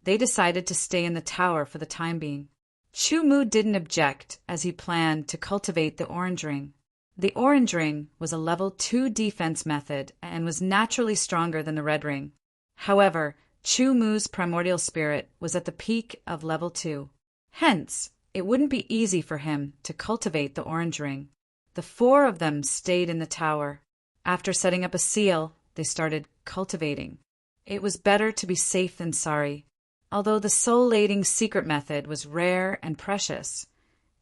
they decided to stay in the tower for the time being. Chu Mu didn't object, as he planned to cultivate the orange ring. The orange ring was a level 2 defense method and was naturally stronger than the red ring. However, Chu Mu's primordial spirit was at the peak of level 2. Hence, it wouldn't be easy for him to cultivate the orange ring. The 4 of them stayed in the tower. After setting up a seal, they started cultivating. It was better to be safe than sorry. Although the soul-aiding secret method was rare and precious,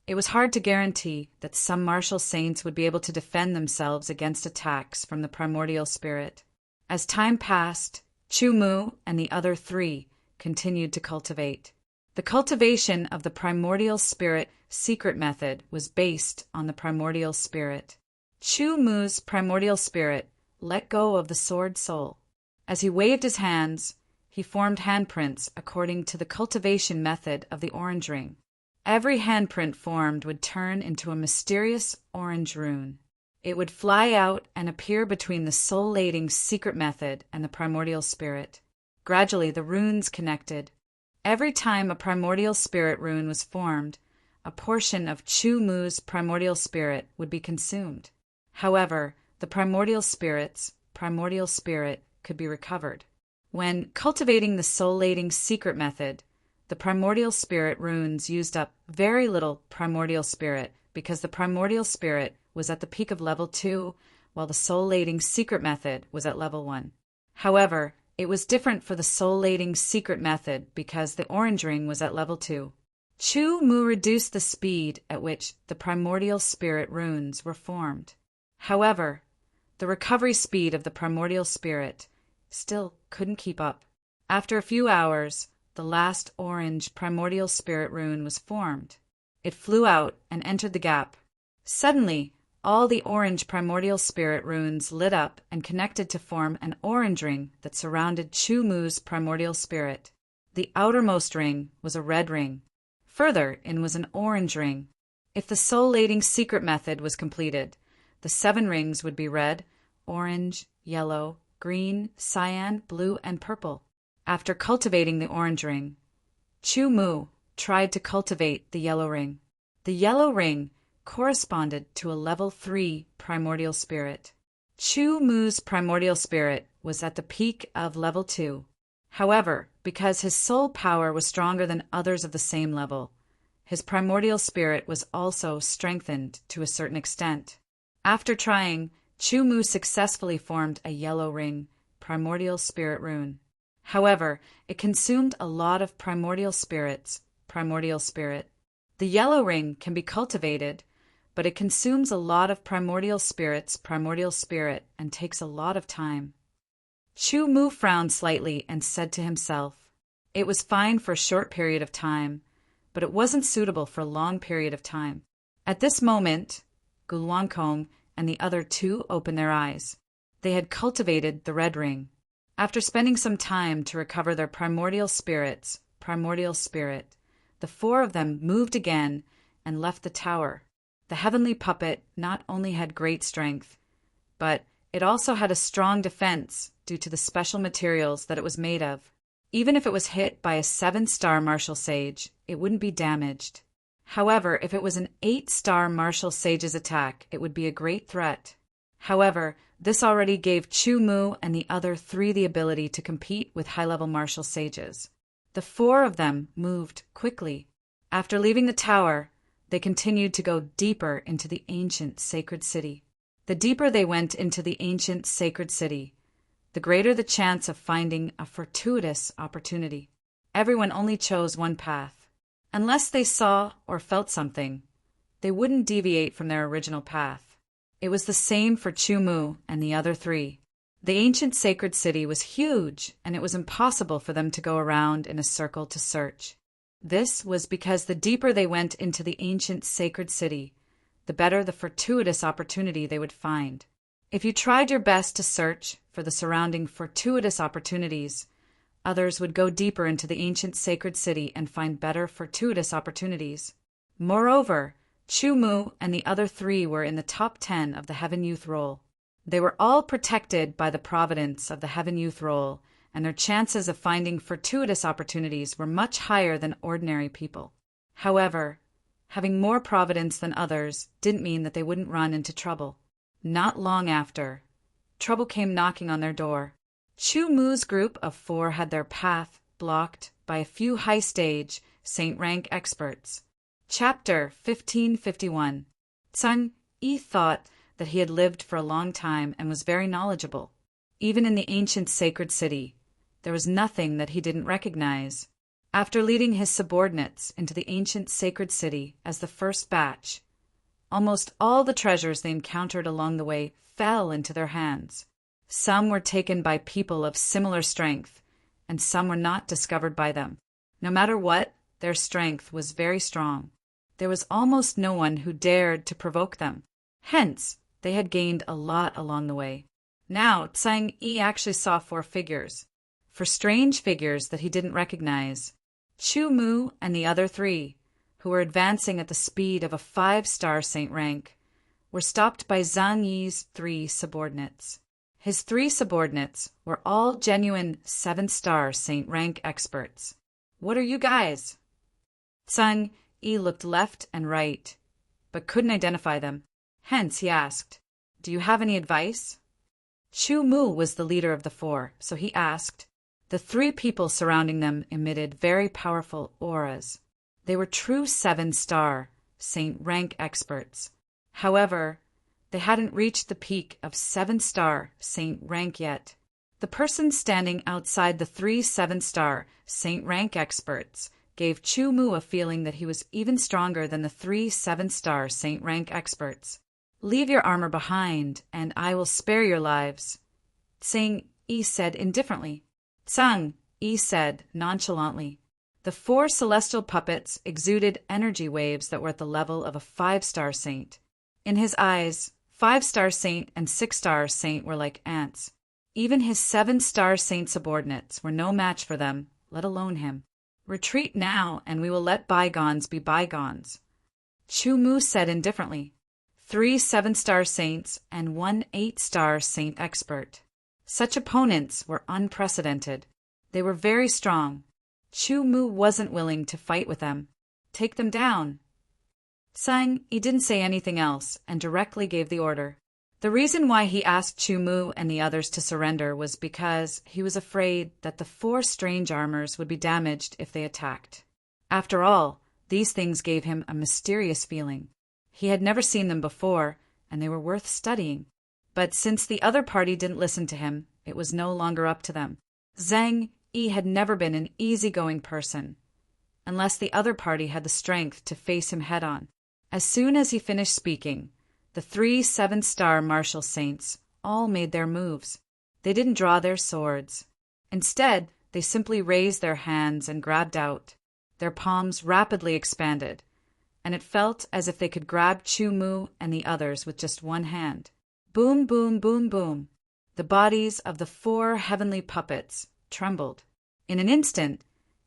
it was hard to guarantee that some martial saints would be able to defend themselves against attacks from the primordial spirit. As time passed, Chu Mu and the other 3 continued to cultivate. The cultivation of the primordial spirit secret method was based on the primordial spirit. Chu Mu's primordial spirit let go of the sword soul. As he waved his hands, he formed handprints according to the cultivation method of the orange ring. Every handprint formed would turn into a mysterious orange rune. It would fly out and appear between the soul-aiding secret method and the primordial spirit. Gradually, the runes connected. Every time a primordial spirit rune was formed, a portion of Chu Mu's primordial spirit would be consumed. However, the primordial spirit could be recovered. When cultivating the soul-aiding secret method, the primordial spirit runes used up very little primordial spirit because the primordial spirit was at the peak of level 2, while the soul-aiding secret method was at level 1. However, it was different for the soul-aiding secret method because the orange ring was at level 2. Chu Mu reduced the speed at which the primordial spirit runes were formed. However, the recovery speed of the primordial spirit still couldn't keep up. After a few hours, the last orange primordial spirit rune was formed. It flew out and entered the gap. Suddenly, all the orange primordial spirit runes lit up and connected to form an orange ring that surrounded Chu Mu's primordial spirit. The outermost ring was a red ring. Further in was an orange ring. If the soul-aiding secret method was completed, the 7 rings would be red, orange, yellow, green, cyan, blue, and purple. After cultivating the orange ring, Chu Mu tried to cultivate the yellow ring. The yellow ring corresponded to a level 3 primordial spirit. Chu Mu's primordial spirit was at the peak of level 2. However, because his soul power was stronger than others of the same level, His primordial spirit was also strengthened to a certain extent. After trying, Chu Mu successfully formed a yellow ring, primordial spirit rune. However, it consumed a lot of primordial spirits, primordial spirit. The yellow ring can be cultivated, but it consumes a lot of primordial spirits, primordial spirit, and takes a lot of time. Chu Mu frowned slightly and said to himself, it was fine for a short period of time, but it wasn't suitable for a long period of time. At this moment, Guluankong and the other two opened their eyes. They had cultivated the red ring. After spending some time to recover their primordial spirits, primordial spirit, the four of them moved again and left the tower. The heavenly puppet not only had great strength, but it also had a strong defense due to the special materials that it was made of. Even if it was hit by a 7-star martial sage, it wouldn't be damaged. However, if it was an 8-star martial sage's attack, it would be a great threat. However, this already gave Chu Mu and the other three the ability to compete with high-level martial sages. The four of them moved quickly. After leaving the tower, they continued to go deeper into the ancient sacred city. The deeper they went into the ancient sacred city, the greater the chance of finding a fortuitous opportunity. Everyone only chose one path. Unless they saw or felt something, they wouldn't deviate from their original path. It was the same for Chu Mu and the other three. The ancient sacred city was huge, and it was impossible for them to go around in a circle to search. This was because the deeper they went into the ancient sacred city, the better the fortuitous opportunity they would find. If you tried your best to search for the surrounding fortuitous opportunities, others would go deeper into the ancient sacred city and find better fortuitous opportunities. Moreover, Chu Mu and the other three were in the top 10 of the Heaven Youth Roll. They were all protected by the providence of the Heaven Youth Roll, and their chances of finding fortuitous opportunities were much higher than ordinary people. However, having more providence than others didn't mean that they wouldn't run into trouble. Not long after, trouble came knocking on their door. Chu Mu's group of 4 had their path blocked by a few high-stage, saint-rank experts. Chapter 1551. Tsang Yi thought that he had lived for a long time and was very knowledgeable. Even in the ancient sacred city, there was nothing that he didn't recognize. After leading his subordinates into the ancient sacred city as the first batch, almost all the treasures they encountered along the way fell into their hands. Some were taken by people of similar strength, and some were not discovered by them. No matter what, their strength was very strong. There was almost no one who dared to provoke them. Hence, they had gained a lot along the way. Now, Tsang Yi actually saw 4 figures. 4 strange figures that he didn't recognize. Chu Mu and the other 3, who were advancing at the speed of a 5-star saint rank, were stopped by Zhang Yi's 3 subordinates. His 3 subordinates were all genuine 7-star saint rank experts. What are you guys? Tsang Yi looked left and right, but couldn't identify them. Hence, he asked, "Do you have any advice?" Chu Mu was the leader of the 4, so he asked. The 3 people surrounding them emitted very powerful auras. They were true 7-star saint rank experts. However, they hadn't reached the peak of 7-star saint rank yet. The person standing outside the 3 7-star saint rank experts gave Chu Mu a feeling that he was even stronger than the 3 7-star saint rank experts. "Leave your armor behind, and I will spare your lives," Tsang Yi said indifferently. Tsang Yi said nonchalantly. The 4 celestial puppets exuded energy waves that were at the level of a 5-star saint. In his eyes, 5-star saint and 6-star saint were like ants. Even his 7-star saint subordinates were no match for them, let alone him. "Retreat now, and we will let bygones be bygones," Chu Mu said indifferently. 3 7-star saints and 1 8-star saint expert. Such opponents were unprecedented. They were very strong. Chu Mu wasn't willing to fight with them. "Take them down." Tsang Yi didn't say anything else and directly gave the order. The reason why he asked Chu Mu and the others to surrender was because he was afraid that the 4 strange armors would be damaged if they attacked. After all, These things gave him a mysterious feeling. He had never seen them before, and they were worth studying. But since the other party didn't listen to him, it was no longer up to them. Zhang Yi had never been an easygoing person, unless the other party had the strength to face him head-on. As soon as he finished speaking, the 3 7-star martial saints all made their moves. They didn't draw their swords. Instead, they simply raised their hands and grabbed out. Their palms rapidly expanded, and it felt as if they could grab Chu Mu and the others with just one hand. Boom, boom, boom, boom. The bodies of the 4 heavenly puppets trembled. In an instant,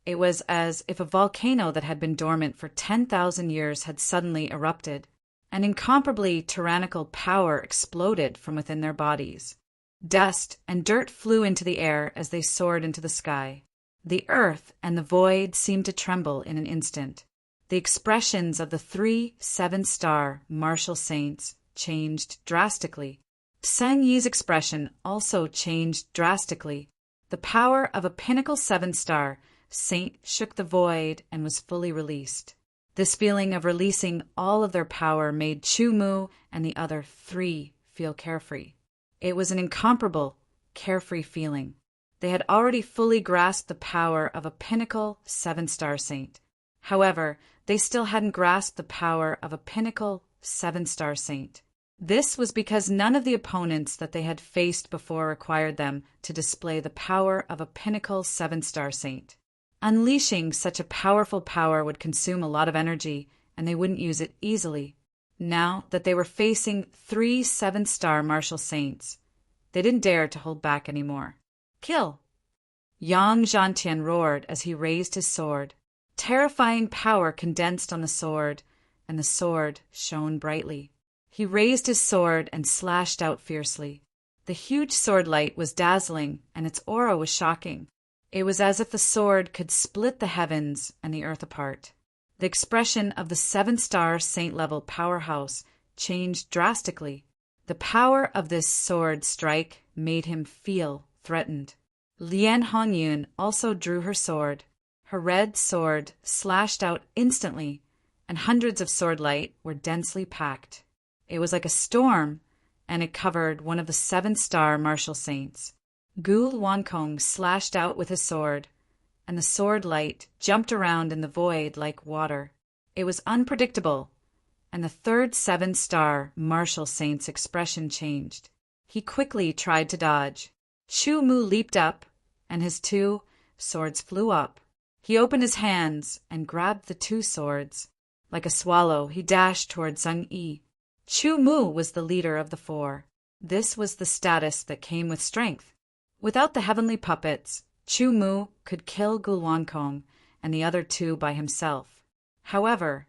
it was as if a volcano that had been dormant for 10,000 years had suddenly erupted. An incomparably tyrannical power exploded from within their bodies. Dust and dirt flew into the air as they soared into the sky. The earth and the void seemed to tremble in an instant. The expressions of the 3 7-star martial saints changed drastically. Zhang Yi's expression also changed drastically. The power of a pinnacle 7-star saint shook the void and was fully released. This feeling of releasing all of their power made Chu Mu and the other 3 feel carefree. It was an incomparable, carefree feeling. They had already fully grasped the power of a pinnacle 7-star saint. However, they still hadn't grasped the power of a pinnacle 7-star saint. This was because none of the opponents that they had faced before required them to display the power of a pinnacle 7-star saint. Unleashing such a powerful power would consume a lot of energy, and they wouldn't use it easily. Now that they were facing 3 7-star martial saints, they didn't dare to hold back anymore. Kill! Yang Zhantian roared as he raised his sword. Terrifying power condensed on the sword, and the sword shone brightly. He raised his sword and slashed out fiercely. The huge sword light was dazzling, and its aura was shocking. It was as if the sword could split the heavens and the earth apart. The expression of the 7-star saint-level powerhouse changed drastically. The power of this sword strike made him feel threatened. Lian Hongyun also drew her sword. Her red sword slashed out instantly, and hundreds of sword light were densely packed. It was like a storm, and it covered one of the 7-star martial saints. Gu Wankong slashed out with his sword, and the sword light jumped around in the void like water. It was unpredictable, and the 3rd 7-star martial saint's expression changed. He quickly tried to dodge. Chu Mu leaped up, and his 2 swords flew up. He opened his hands and grabbed the 2 swords. Like a swallow, he dashed toward Zhang Yi. Chu Mu was the leader of the 4. This was the status that came with strength. Without the heavenly puppets, Chu Mu could kill Gulwankong and the other 2 by himself. However,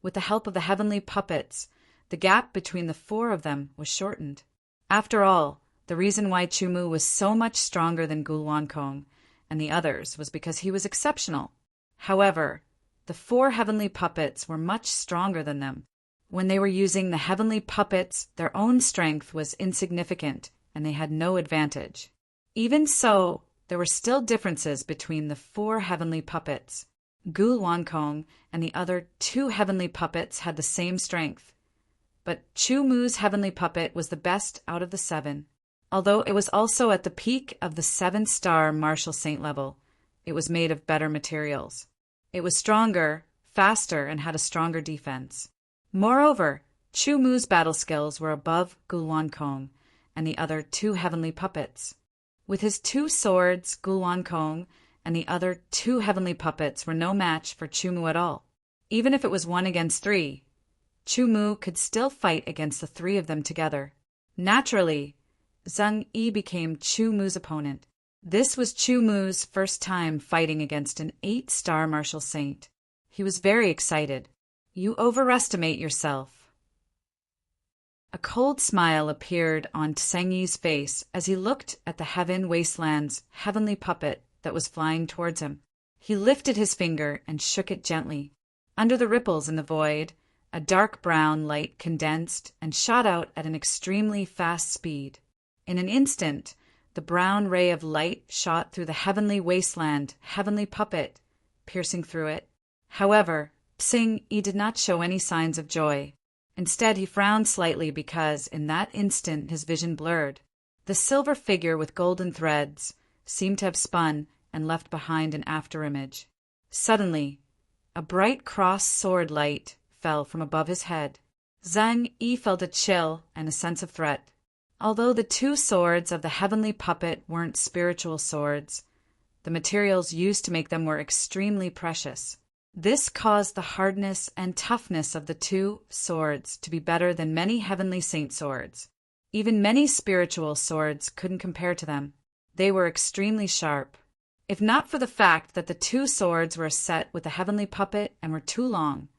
with the help of the heavenly puppets, the gap between the 4 of them was shortened. After all, the reason why Chu Mu was so much stronger than Gulwankong and the others was because he was exceptional. However, the 4 heavenly puppets were much stronger than them. When they were using the heavenly puppets, their own strength was insignificant, and they had no advantage. Even so, there were still differences between the 4 heavenly puppets. Gu Wankong and the other 2 heavenly puppets had the same strength, but Chu Mu's heavenly puppet was the best out of the 7. Although it was also at the peak of the 7-star martial saint level, it was made of better materials. It was stronger, faster, and had a stronger defense. Moreover, Chu Mu's battle skills were above Gulwankong and the other 2 heavenly puppets. With his 2 swords, Gulwankong and the other 2 heavenly puppets were no match for Chu Mu at all. Even if it was 1 against 3, Chu Mu could still fight against the 3 of them together. Naturally, Zhang Yi became Chu Mu's opponent. This was Chu Mu's first time fighting against an 8-star martial saint. He was very excited. You overestimate yourself. A cold smile appeared on Zhang Yi's face as he looked at the Heaven Wasteland's heavenly puppet that was flying towards him. He lifted his finger and shook it gently. Under the ripples in the void, a dark brown light condensed and shot out at an extremely fast speed. In an instant, the brown ray of light shot through the Heavenly Wasteland heavenly puppet, piercing through it. However, Zhang Yi did not show any signs of joy. Instead, he frowned slightly because, in that instant, his vision blurred. The silver figure with golden threads seemed to have spun and left behind an afterimage. Suddenly, a bright cross-sword light fell from above his head. Zhang Yi felt a chill and a sense of threat. Although the two swords of the heavenly puppet weren't spiritual swords, the materials used to make them were extremely precious. This caused the hardness and toughness of the two swords to be better than many heavenly saint swords. Even many spiritual swords couldn't compare to them. They were extremely sharp. If not for the fact that the two swords were set with the heavenly puppet and were too long,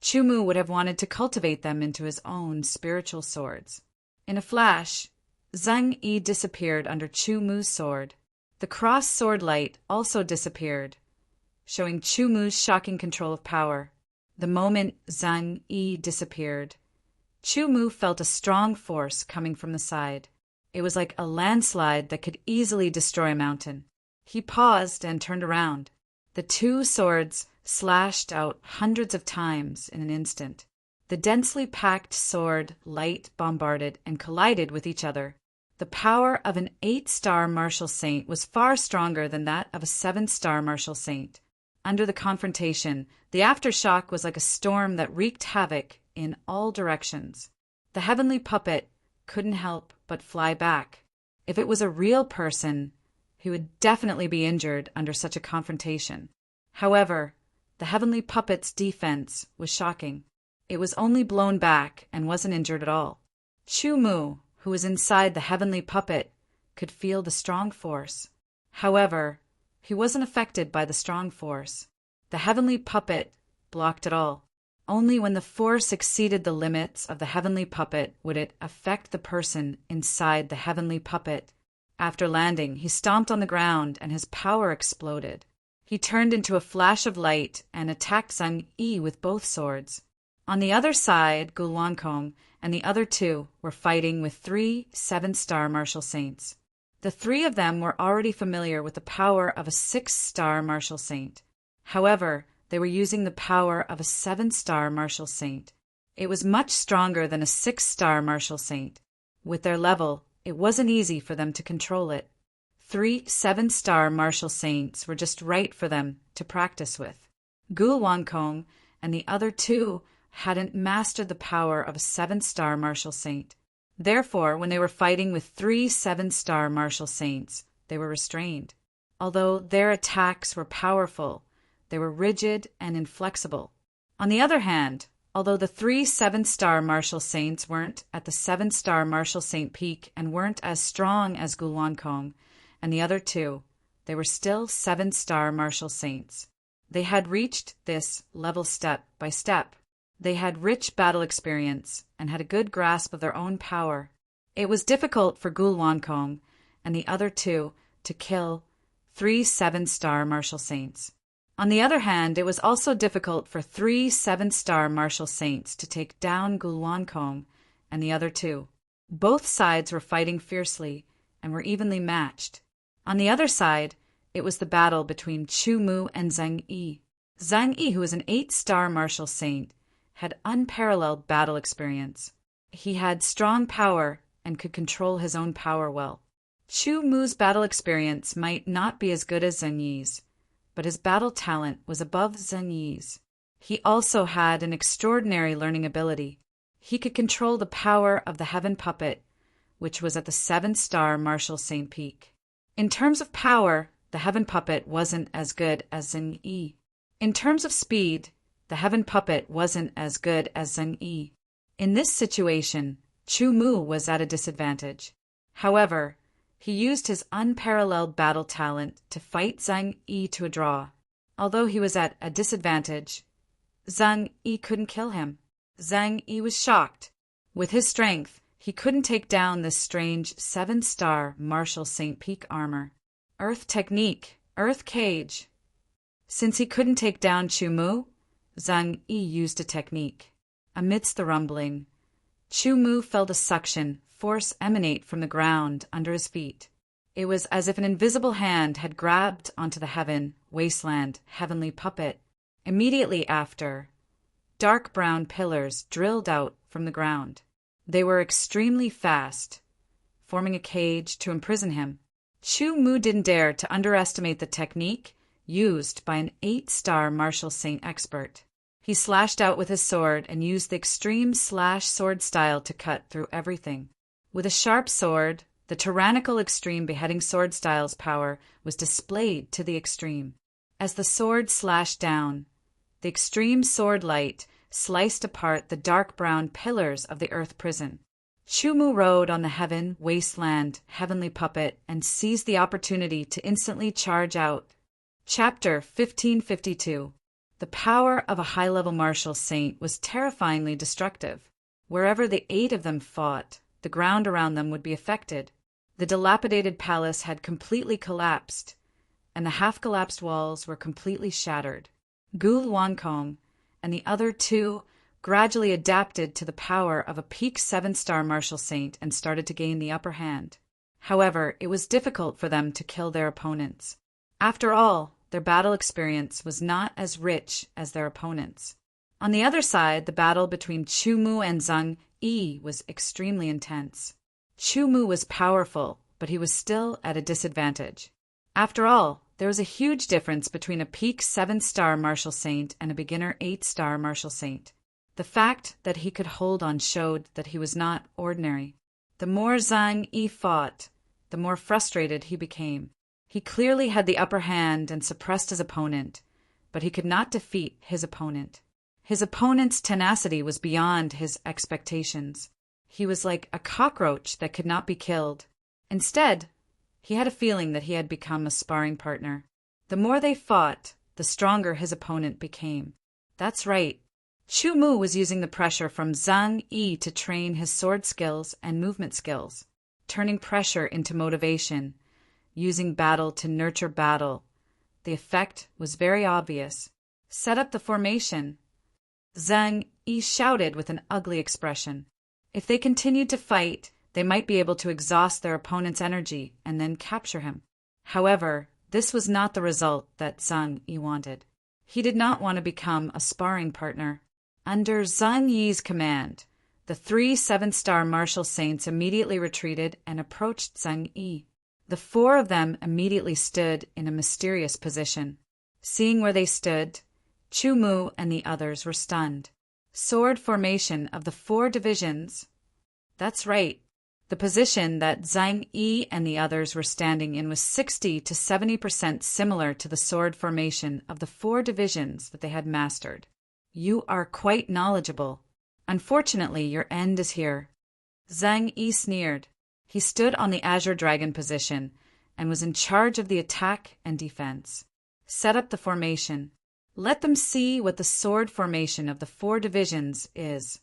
Chumu would have wanted to cultivate them into his own spiritual swords. In a flash, Zhang Yi disappeared under Chumu's sword. The cross-sword light also disappeared, showing Chumu's shocking control of power. The moment Zhang Yi disappeared, Chumu felt a strong force coming from the side. It was like a landslide that could easily destroy a mountain. He paused and turned around. The two swords slashed out hundreds of times in an instant. The densely packed sword light bombarded and collided with each other. The power of an 8-star martial saint was far stronger than that of a 7-star martial saint. Under the confrontation, the aftershock was like a storm that wreaked havoc in all directions. The heavenly puppet couldn't help but fly back. If it was a real person, he would definitely be injured under such a confrontation. However, the heavenly puppet's defense was shocking. It was only blown back and wasn't injured at all. Chumu, who was inside the heavenly puppet, could feel the strong force. However, he wasn't affected by the strong force. The heavenly puppet blocked it all. Only when the force exceeded the limits of the heavenly puppet would it affect the person inside the heavenly puppet. After landing, he stomped on the ground and his power exploded. He turned into a flash of light and attacked Zhang Yi with both swords. On the other side, Gulwankong and the other two were fighting with 3 7-star martial saints. The 3 of them were already familiar with the power of a 6-star martial saint. However, they were using the power of a 7-star martial saint. It was much stronger than a 6-star martial saint. With their level, it wasn't easy for them to control it. 3 7-star martial saints were just right for them to practice with. Gulwankong and the other 2 hadn't mastered the power of a 7-star martial saint. Therefore, when they were fighting with 3 7-star martial saints, they were restrained. Although their attacks were powerful, they were rigid and inflexible. On the other hand, although the 3 7-star martial saints weren't at the 7-star martial saint peak and weren't as strong as Gulwankong and the other 2, they were still 7-star martial saints. They had reached this level step by step. They had rich battle experience and had a good grasp of their own power. It was difficult for Gulwankong and the other 2 to kill 3 7-star martial saints. On the other hand, it was also difficult for 3 7-star martial saints to take down Gulwankong and the other 2. Both sides were fighting fiercely and were evenly matched. On the other side, it was the battle between Chumu and Zhang Yi. Zhang Yi, who was an 8-star martial saint, had unparalleled battle experience. He had strong power and could control his own power well. Chumu's battle experience might not be as good as Zhang Yi's, but his battle talent was above Zhang Yi's. He also had an extraordinary learning ability. He could control the power of the heaven puppet, which was at the 7-star martial saint peak. In terms of power, the heaven puppet wasn't as good as Zhang Yi. In terms of speed, the heaven puppet wasn't as good as Zhang Yi. In this situation, Chumu was at a disadvantage. However, he used his unparalleled battle talent to fight Zhang Yi to a draw. Although he was at a disadvantage, Zhang Yi couldn't kill him. Zhang Yi was shocked. With his strength, he couldn't take down this strange 7-star martial saint peak armor. Earth technique, earth cage. Since he couldn't take down Chumu, Zhang Yi used a technique. Amidst the rumbling, Chumu felt a suction force emanate from the ground under his feet. It was as if an invisible hand had grabbed onto the wasteland, heavenly puppet. Immediately after, dark brown pillars drilled out from the ground. They were extremely fast, forming a cage to imprison him. Chu Mu didn't dare to underestimate the technique used by an 8-star martial saint expert. He slashed out with his sword and used the extreme slash sword style to cut through everything. With a sharp sword, the tyrannical extreme beheading sword style's power was displayed to the extreme. As the sword slashed down, the extreme sword light sliced apart the dark brown pillars of the earth prison. Chu Mu rode on the heaven wasteland heavenly puppet and seized the opportunity to instantly charge out. Chapter 1552. The power of a high-level martial saint was terrifyingly destructive. Wherever the 8 of them fought, the ground around them would be affected. The dilapidated palace had completely collapsed, and the half-collapsed walls were completely shattered. Gu Luankong and the other 2 gradually adapted to the power of a peak 7-star martial saint and started to gain the upper hand. However, it was difficult for them to kill their opponents. After all, their battle experience was not as rich as their opponents. On the other side, the battle between Chu Mu and Zhang Yi was extremely intense. Chu Mu was powerful, but he was still at a disadvantage. After all, there was a huge difference between a peak 7-star martial saint and a beginner 8-star martial saint. The fact that he could hold on showed that he was not ordinary. The more Zhang Yi fought, the more frustrated he became. He clearly had the upper hand and suppressed his opponent, but he could not defeat his opponent. His opponent's tenacity was beyond his expectations. He was like a cockroach that could not be killed. Instead, he had a feeling that he had become a sparring partner. The more they fought, the stronger his opponent became. That's right. Chu Mu was using the pressure from Zhang Yi to train his sword skills and movement skills, turning pressure into motivation, using battle to nurture battle. The effect was very obvious. Set up the formation. Zhang Yi shouted with an ugly expression. If they continued to fight, they might be able to exhaust their opponent's energy and then capture him. However, this was not the result that Zhang Yi wanted. He did not want to become a sparring partner. Under Zhang Yi's command, the 3 7-star martial saints immediately retreated and approached Zhang Yi. The 4 of them immediately stood in a mysterious position. Seeing where they stood, Chu Mu and the others were stunned. Sword formation of the 4 divisions. That's right. The position that Zhang Yi and the others were standing in was 60 to 70% similar to the sword formation of the 4 divisions that they had mastered. You are quite knowledgeable. Unfortunately, your end is here. Zhang Yi sneered. He stood on the Azure Dragon position and was in charge of the attack and defense. Set up the formation. Let them see what the sword formation of the 4 divisions is.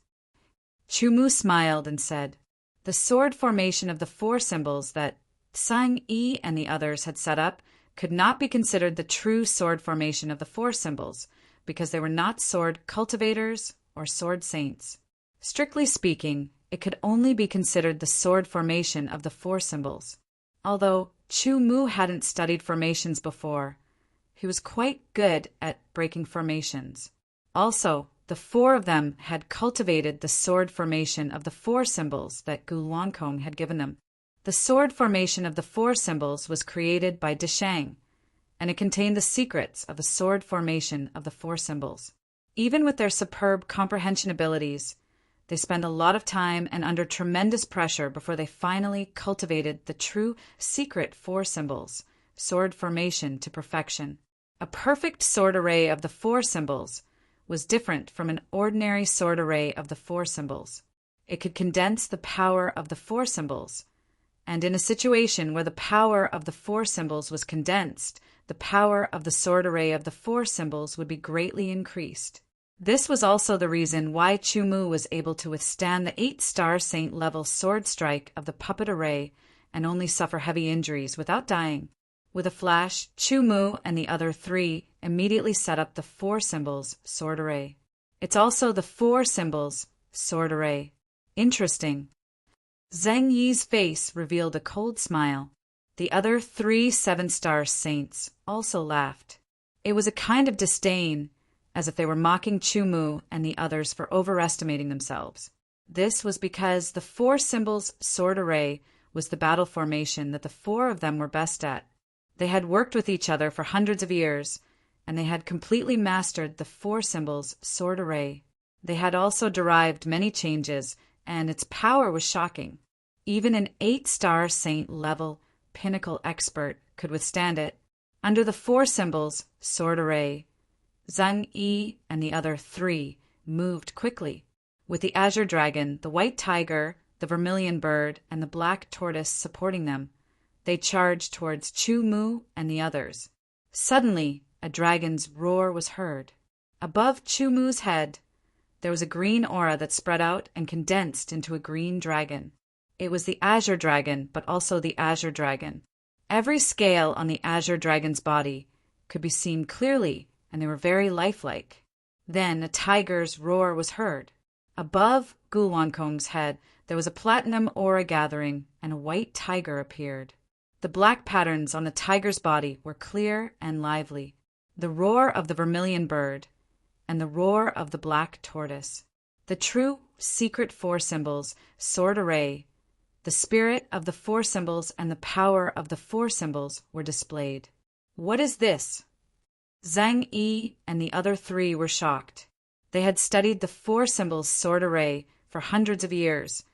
Chu Mu smiled and said, the sword formation of the 4 symbols that Zhang Yi and the others had set up could not be considered the true sword formation of the 4 symbols because they were not sword cultivators or sword saints. Strictly speaking, it could only be considered the sword formation of the 4 symbols. Although Chu Mu hadn't studied formations before, he was quite good at breaking formations. Also, the 4 of them had cultivated the sword formation of the 4 symbols that Gu Luankong had given them. The sword formation of the 4 symbols was created by Deshang, and it contained the secrets of the sword formation of the 4 symbols. Even with their superb comprehension abilities, they spent a lot of time and under tremendous pressure before they finally cultivated the true secret 4 symbols, sword formation to perfection. A perfect sword array of the 4 symbols was different from an ordinary sword array of the 4 symbols. It could condense the power of the 4 symbols, and in a situation where the power of the 4 symbols was condensed, the power of the sword array of the 4 symbols would be greatly increased. This was also the reason why Chu Mu was able to withstand the 8-star saint level sword strike of the puppet array and only suffer heavy injuries without dying. With a flash, Chu Mu and the other 3 immediately set up the 4 symbols sword array. It's also the 4 symbols sword array. Interesting. Zhang Yi's face revealed a cold smile. The other 3 7-star saints also laughed. It was a kind of disdain, as if they were mocking Chu Mu and the others for overestimating themselves. This was because the four symbols sword array was the battle formation that the four of them were best at. They had worked with each other for hundreds of years, and they had completely mastered the four symbols sword array. They had also derived many changes, and its power was shocking. Even an 8-star saint level pinnacle expert could withstand it. Under the four symbols sword array, Zhang Yi and the other three moved quickly. With the azure dragon, the white tiger, the vermilion bird, and the black tortoise supporting them, they charged towards Chu Mu and the others. Suddenly, a dragon's roar was heard. Above Chu Mu's head, there was a green aura that spread out and condensed into a green dragon. It was the azure dragon, but also the azure dragon. Every scale on the azure dragon's body could be seen clearly, and they were very lifelike. Then a tiger's roar was heard. Above Gulwankong's head, there was a platinum aura gathering, and a white tiger appeared. The black patterns on the tiger's body were clear and lively. The roar of the vermilion bird, and the roar of the black tortoise. The true secret four symbols, sword array, the spirit of the four symbols and the power of the four symbols were displayed. What is this? Zhang Yi and the other three were shocked. They had studied the four symbols sword array for hundreds of years,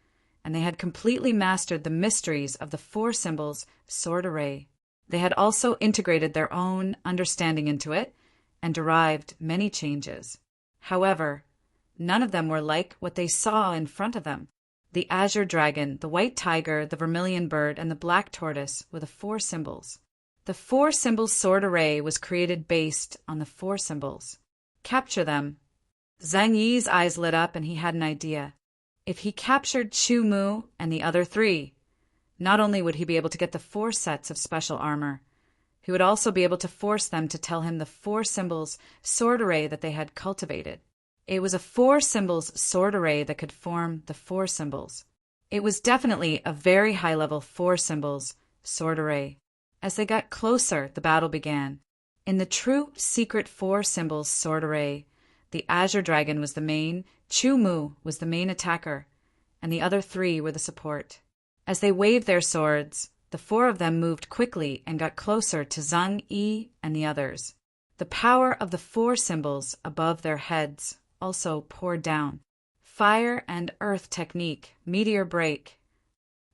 and they had completely mastered the mysteries of the four symbols sword array. They had also integrated their own understanding into it and derived many changes. However, none of them were like what they saw in front of them. The azure dragon, the white tiger, the vermilion bird, and the black tortoise were the four symbols. The four symbols sword array was created based on the four symbols. Capture them. Zhang Yi's eyes lit up and he had an idea. If he captured Chu Mu and the other three, not only would he be able to get the 4 sets of special armor, he would also be able to force them to tell him the 4 symbols sword array that they had cultivated. It was a 4 symbols sword array that could form the 4 symbols. It was definitely a very high-level 4 symbols sword array. As they got closer, the battle began. In the true secret 4 symbols sword array, the azure dragon was the main, Chu Mu was the main attacker, and the other 3 were the support. As they waved their swords, the 4 of them moved quickly and got closer to Zhang Yi and the others. The power of the 4 symbols above their heads also poured down. Fire and earth technique, meteor break.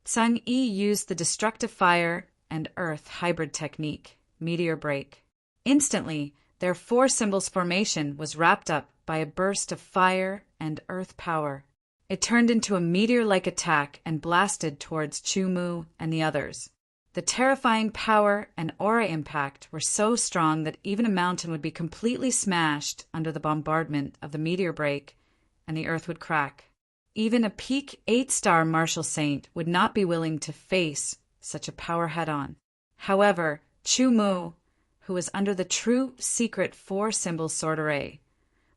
Zhang Yi used the destructive fire and earth hybrid technique, meteor break. Instantly, their 4 symbols formation was wrapped up by a burst of fire and earth power. It turned into a meteor-like attack and blasted towards Chu Mu and the others. The terrifying power and aura impact were so strong that even a mountain would be completely smashed under the bombardment of the meteor break, and the earth would crack. Even a peak 8-star martial saint would not be willing to face such a power head-on. However, Chu Mu, who was under the true secret 4 symbol sword array,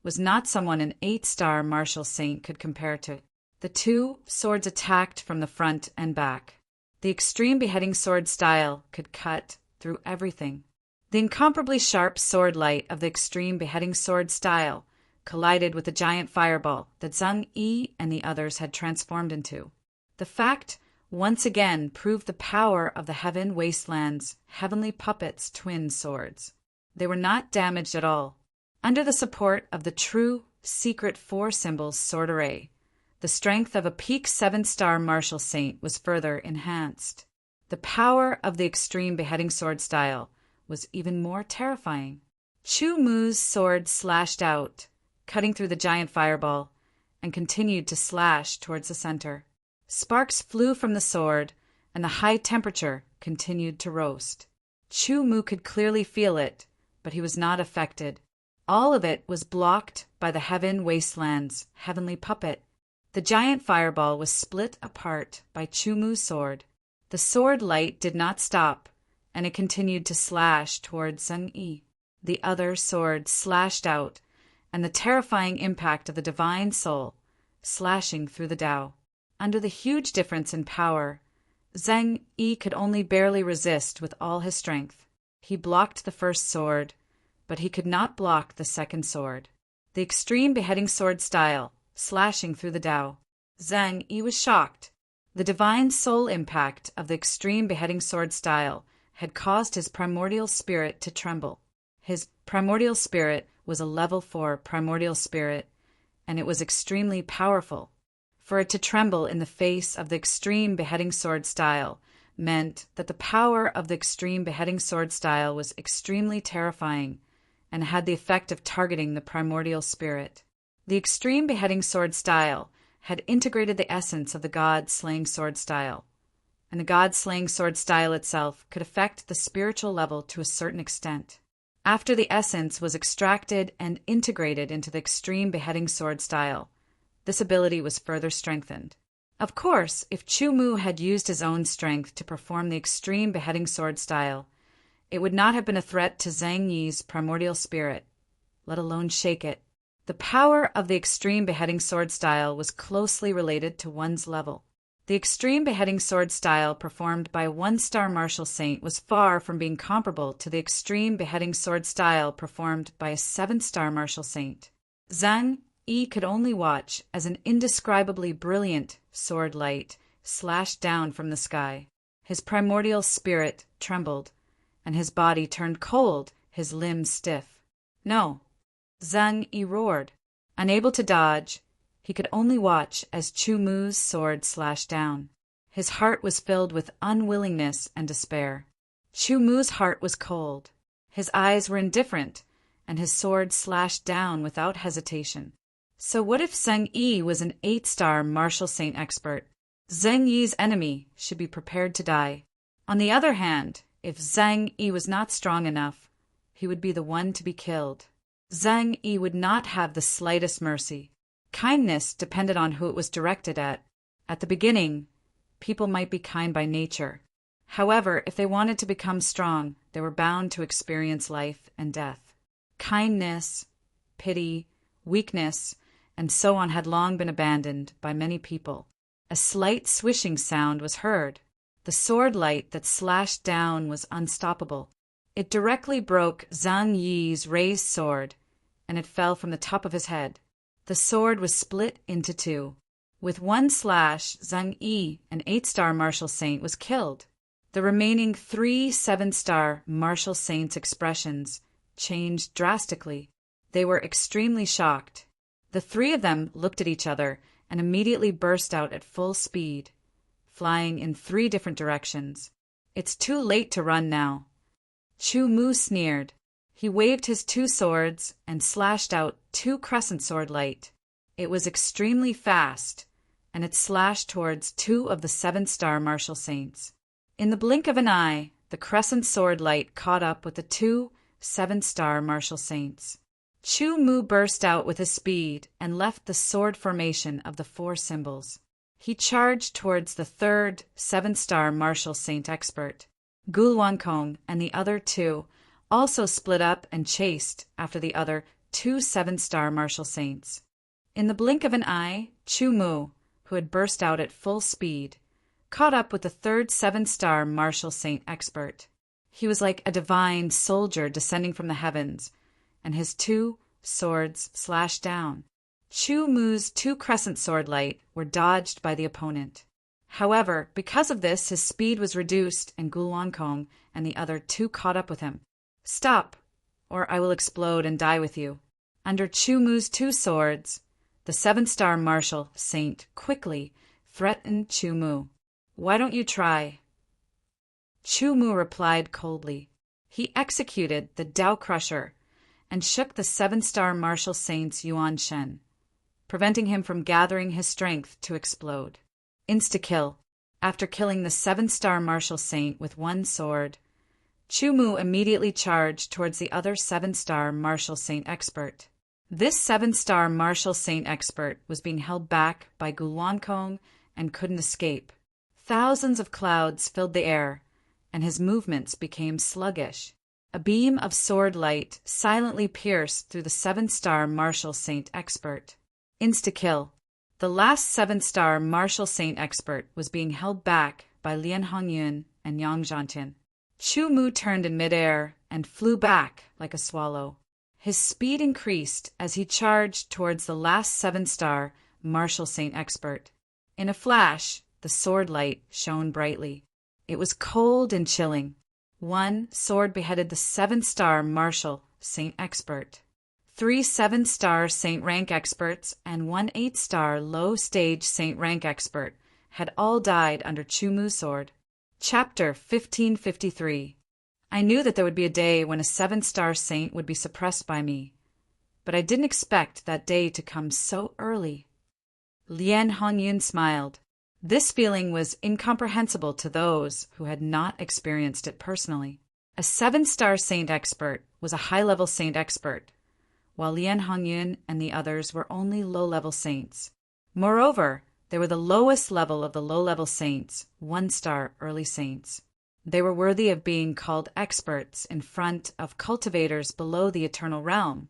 was not someone an 8-star martial saint could compare to. The 2 swords attacked from the front and back. The extreme beheading sword style could cut through everything. The incomparably sharp sword light of the extreme beheading sword style collided with the giant fireball that Zhang Yi and the others had transformed into. The fact once again proved the power of the Heaven Wasteland's heavenly puppets' twin swords. They were not damaged at all. Under the support of the true secret 4 symbols sword array, the strength of a peak 7-star martial saint was further enhanced. The power of the extreme beheading sword style was even more terrifying. Chu Mu's sword slashed out, cutting through the giant fireball, and continued to slash towards the center. Sparks flew from the sword, and the high temperature continued to roast. Chu Mu could clearly feel it, but he was not affected. All of it was blocked by the Heaven Wasteland's heavenly puppet. The giant fireball was split apart by Chu Mu's sword. The sword light did not stop, and it continued to slash towards Zhang Yi. The other sword slashed out, and the terrifying impact of the divine soul slashing through the Tao. Under the huge difference in power, Zhang Yi could only barely resist with all his strength. He blocked the first sword, but he could not block the second sword. the extreme beheading sword style, slashing through the Tao. Zhang Yi was shocked. The divine soul impact of the extreme beheading sword style had caused his primordial spirit to tremble. His primordial spirit was a level 4 primordial spirit, and it was extremely powerful. For it to tremble in the face of the extreme beheading sword style meant that the power of the extreme beheading sword style was extremely terrifying and had the effect of targeting the primordial spirit. The extreme beheading sword style had integrated the essence of the god-slaying sword style, and the god-slaying sword style itself could affect the spiritual level to a certain extent. After the essence was extracted and integrated into the extreme beheading sword style, this ability was further strengthened. Of course, if Chu Mu had used his own strength to perform the extreme beheading sword style, it would not have been a threat to Zhang Yi's primordial spirit, let alone shake it. The power of the extreme beheading sword style was closely related to one's level. The extreme beheading sword style performed by a 1-star martial saint was far from being comparable to the extreme beheading sword style performed by a 7-star martial saint. Zhang Yi could only watch as an indescribably brilliant sword light slashed down from the sky. His primordial spirit trembled, and his body turned cold, his limbs stiff. No! Zhang Yi roared. Unable to dodge, he could only watch as Chu Mu's sword slashed down. His heart was filled with unwillingness and despair. Chu Mu's heart was cold. His eyes were indifferent, and his sword slashed down without hesitation. So what if Zhang Yi was an 8-star martial saint expert? Zhang Yi's enemy should be prepared to die. On the other hand, if Zhang Yi was not strong enough, he would be the one to be killed. Zhang Yi would not have the slightest mercy. Kindness depended on who it was directed at. At the beginning, people might be kind by nature. However, if they wanted to become strong, they were bound to experience life and death. Kindness, pity, weakness, and so on had long been abandoned by many people. A slight swishing sound was heard. The sword light that slashed down was unstoppable. It directly broke Zhang Yi's raised sword, and it fell from the top of his head. The sword was split into 2. With one slash, Zhang Yi, an 8-star martial saint, was killed. The remaining 3 7-star martial saints' expressions changed drastically. They were extremely shocked. The 3 of them looked at each other and immediately burst out at full speed, flying in 3 different directions. It's too late to run now. Chu Mu sneered. He waved his 2 swords and slashed out 2 crescent sword light. It was extremely fast, and it slashed towards 2 of the 7-star martial saints. In the blink of an eye, the crescent sword light caught up with the 2 7-star martial saints. Chu Mu burst out with his speed and left the sword formation of the 4 symbols. He charged towards the 3rd 7-star martial saint expert. Gulwankong and the other 2 also split up and chased after the other 2 7-star martial saints. In the blink of an eye, Chu Mu, who had burst out at full speed, caught up with the 3rd 7-star martial saint expert. He was like a divine soldier descending from the heavens, and his 2 swords slashed down. Chu Mu's 2 crescent sword light were dodged by the opponent. However, because of this, his speed was reduced, and Gulwankong and the other 2 caught up with him. Stop, or I will explode and die with you. Under Chu Mu's 2 swords, the 7-star martial saint quickly threatened Chu Mu. Why don't you try? Chu Mu replied coldly. He executed the Tao Crusher and shook the 7-star martial saint's Yuan Shen, preventing him from gathering his strength to explode. Insta-kill. After killing the 7-star martial saint with 1 sword, Chu Mu immediately charged towards the other 7-star martial saint expert. This 7-star martial saint expert was being held back by Gulwankong and couldn't escape. Thousands of clouds filled the air, and his movements became sluggish. A beam of sword light silently pierced through the 7-star martial saint expert. Insta-kill. The last 7-star martial saint expert was being held back by Lian Hongyun and Yang Zhantian. Chu Mu turned in midair and flew back like a swallow. His speed increased as he charged towards the last 7-star Martial Saint Expert. In a flash, the sword light shone brightly. It was cold and chilling. One sword beheaded the 7-star Martial Saint Expert. 3 7-star Saint Rank Experts and 1 8-star low-stage Saint Rank Expert had all died under Chumu's sword. Chapter 1553. I knew that there would be a day when a 7-star saint would be suppressed by me, but I didn't expect that day to come so early. Lien Hongyan smiled. This feeling was incomprehensible to those who had not experienced it personally. A 7-star Saint Expert was a high-level Saint Expert, while Lien Hongyan and the others were only low-level saints. Moreover, they were the lowest level of the low-level saints, 1-star early saints. They were worthy of being called experts in front of cultivators below the eternal realm,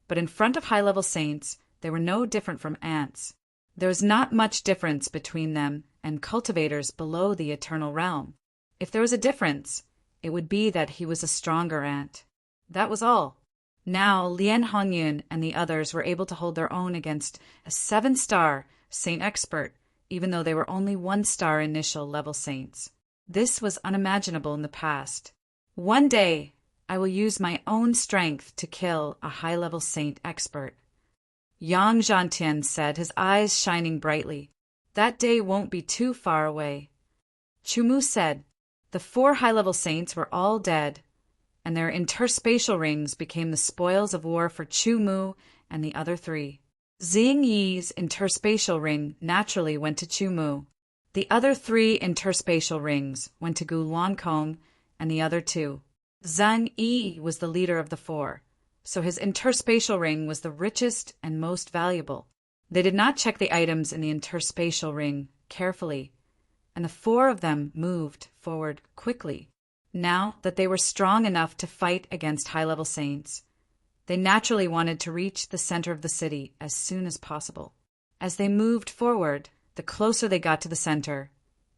but in front of high-level saints, they were no different from ants. There was not much difference between them and cultivators below the eternal realm. If there was a difference, it would be that he was a stronger ant. That was all. Now Lien Hongyan and the others were able to hold their own against a 7-star Saint Expert, even though they were only 1-star initial level saints. This was unimaginable in the past. One day, I will use my own strength to kill a high-level Saint Expert. Yang Zhantian said, his eyes shining brightly. That day won't be too far away. Chumu said, the 4 high-level saints were all dead, and their interspatial rings became the spoils of war for Chumu and the other 3. Xing Yi's interspatial ring naturally went to Chumu. The other 3 interspatial rings went to Gu Luankong and the other 2. Zhang Yi was the leader of the 4, so his interspatial ring was the richest and most valuable. They did not check the items in the interspatial ring carefully, and the 4 of them moved forward quickly. Now that they were strong enough to fight against high-level saints, they naturally wanted to reach the center of the city as soon as possible. As they moved forward, the closer they got to the center,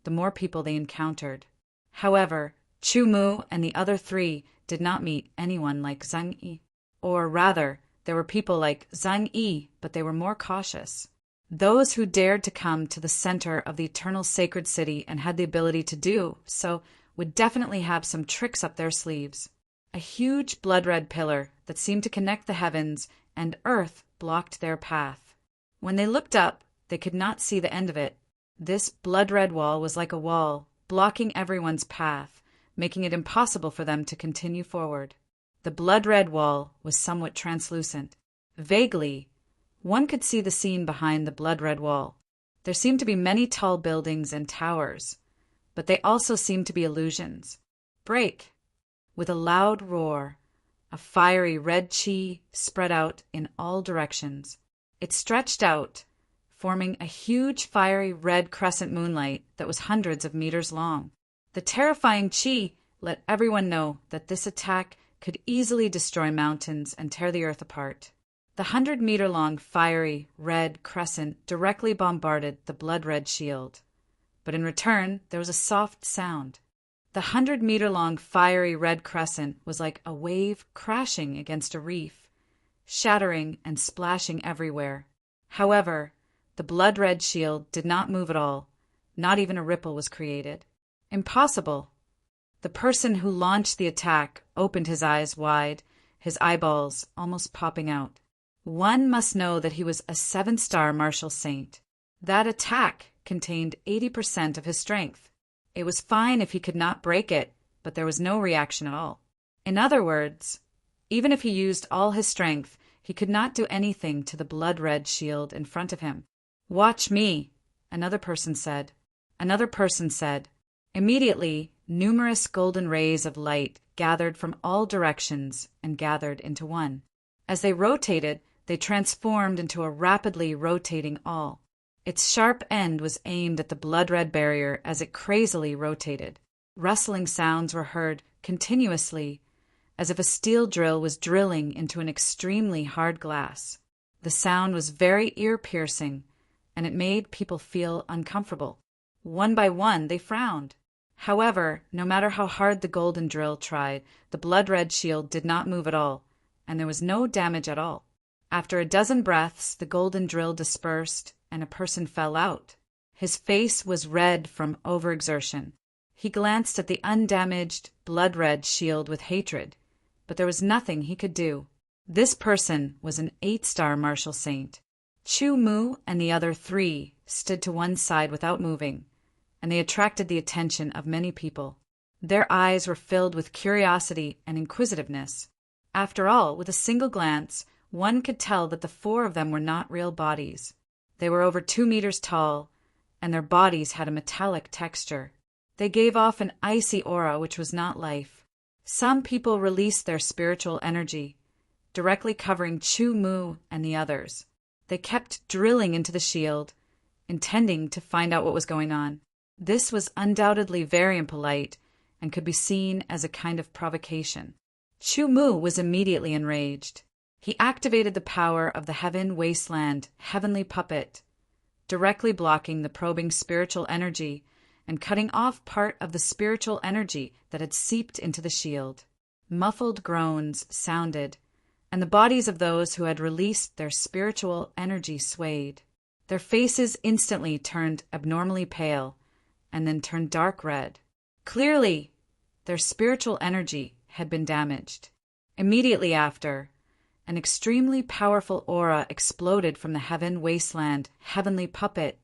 the more people they encountered. However, Chumu and the other 3 did not meet anyone like Zhang Yi. Or rather, there were people like Zhang Yi, but they were more cautious. Those who dared to come to the center of the eternal sacred city and had the ability to do so would definitely have some tricks up their sleeves. A huge blood-red pillar that seemed to connect the heavens and earth blocked their path. When they looked up, they could not see the end of it. This blood-red wall was like a wall, blocking everyone's path, making it impossible for them to continue forward. The blood-red wall was somewhat translucent. Vaguely, one could see the scene behind the blood-red wall. There seemed to be many tall buildings and towers, but they also seemed to be illusions. Break! With a loud roar, a fiery red chi spread out in all directions. It stretched out, forming a huge fiery red crescent moonlight that was hundreds of meters long. The terrifying chi let everyone know that this attack could easily destroy mountains and tear the earth apart. The 100-meter-long fiery red crescent directly bombarded the blood-red shield. But in return, there was a soft sound. The 100-meter-long fiery red crescent was like a wave crashing against a reef, shattering and splashing everywhere. However, the blood-red shield did not move at all. Not even a ripple was created. Impossible. The person who launched the attack opened his eyes wide, his eyeballs almost popping out. One must know that he was a 7-star martial saint. That attack contained 80% of his strength. It was fine if he could not break it, but there was no reaction at all. In other words, even if he used all his strength, he could not do anything to the blood-red shield in front of him. "Watch me," another person said. Another person said. Immediately, numerous golden rays of light gathered from all directions and gathered into one. As they rotated, they transformed into a rapidly rotating awl. Its sharp end was aimed at the blood-red barrier as it crazily rotated. Rustling sounds were heard continuously, as if a steel drill was drilling into an extremely hard glass. The sound was very ear-piercing, and it made people feel uncomfortable. One by one, they frowned. However, no matter how hard the golden drill tried, the blood-red shield did not move at all, and there was no damage at all. After a dozen breaths, the golden drill dispersed, and a person fell out. His face was red from overexertion. He glanced at the undamaged, blood-red shield with hatred, but there was nothing he could do. This person was an 8-star martial saint. Chu Mu and the other 3 stood to one side without moving, and they attracted the attention of many people. Their eyes were filled with curiosity and inquisitiveness. After all, with a single glance, one could tell that the 4 of them were not real bodies. They were over 2 meters tall, and their bodies had a metallic texture. They gave off an icy aura which was not life. Some people released their spiritual energy, directly covering Chu Mu and the others. They kept drilling into the shield, intending to find out what was going on. This was undoubtedly very impolite and could be seen as a kind of provocation. Chu Mu was immediately enraged. He activated the power of the Heaven Wasteland heavenly puppet, directly blocking the probing spiritual energy and cutting off part of the spiritual energy that had seeped into the shield. Muffled groans sounded, and the bodies of those who had released their spiritual energy swayed. Their faces instantly turned abnormally pale, and then turned dark red. Clearly, their spiritual energy had been damaged. Immediately after, an extremely powerful aura exploded from the Heaven Wasteland heavenly puppet,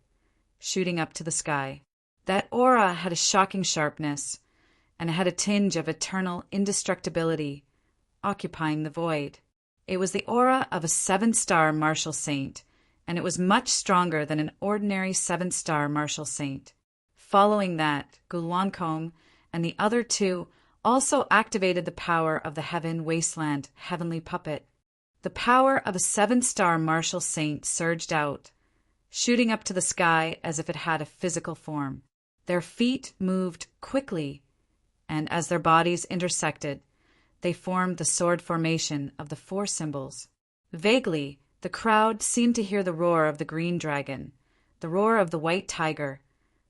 shooting up to the sky. That aura had a shocking sharpness, and had a tinge of eternal indestructibility, occupying the void. It was the aura of a 7-star martial saint, and it was much stronger than an ordinary 7-star martial saint. Following that, Guluankong and the other 2 also activated the power of the Heaven Wasteland heavenly puppet. The power of a 7-star martial saint surged out, shooting up to the sky as if it had a physical form. Their feet moved quickly, and as their bodies intersected, they formed the sword formation of the 4 symbols. Vaguely, the crowd seemed to hear the roar of the green dragon, the roar of the white tiger,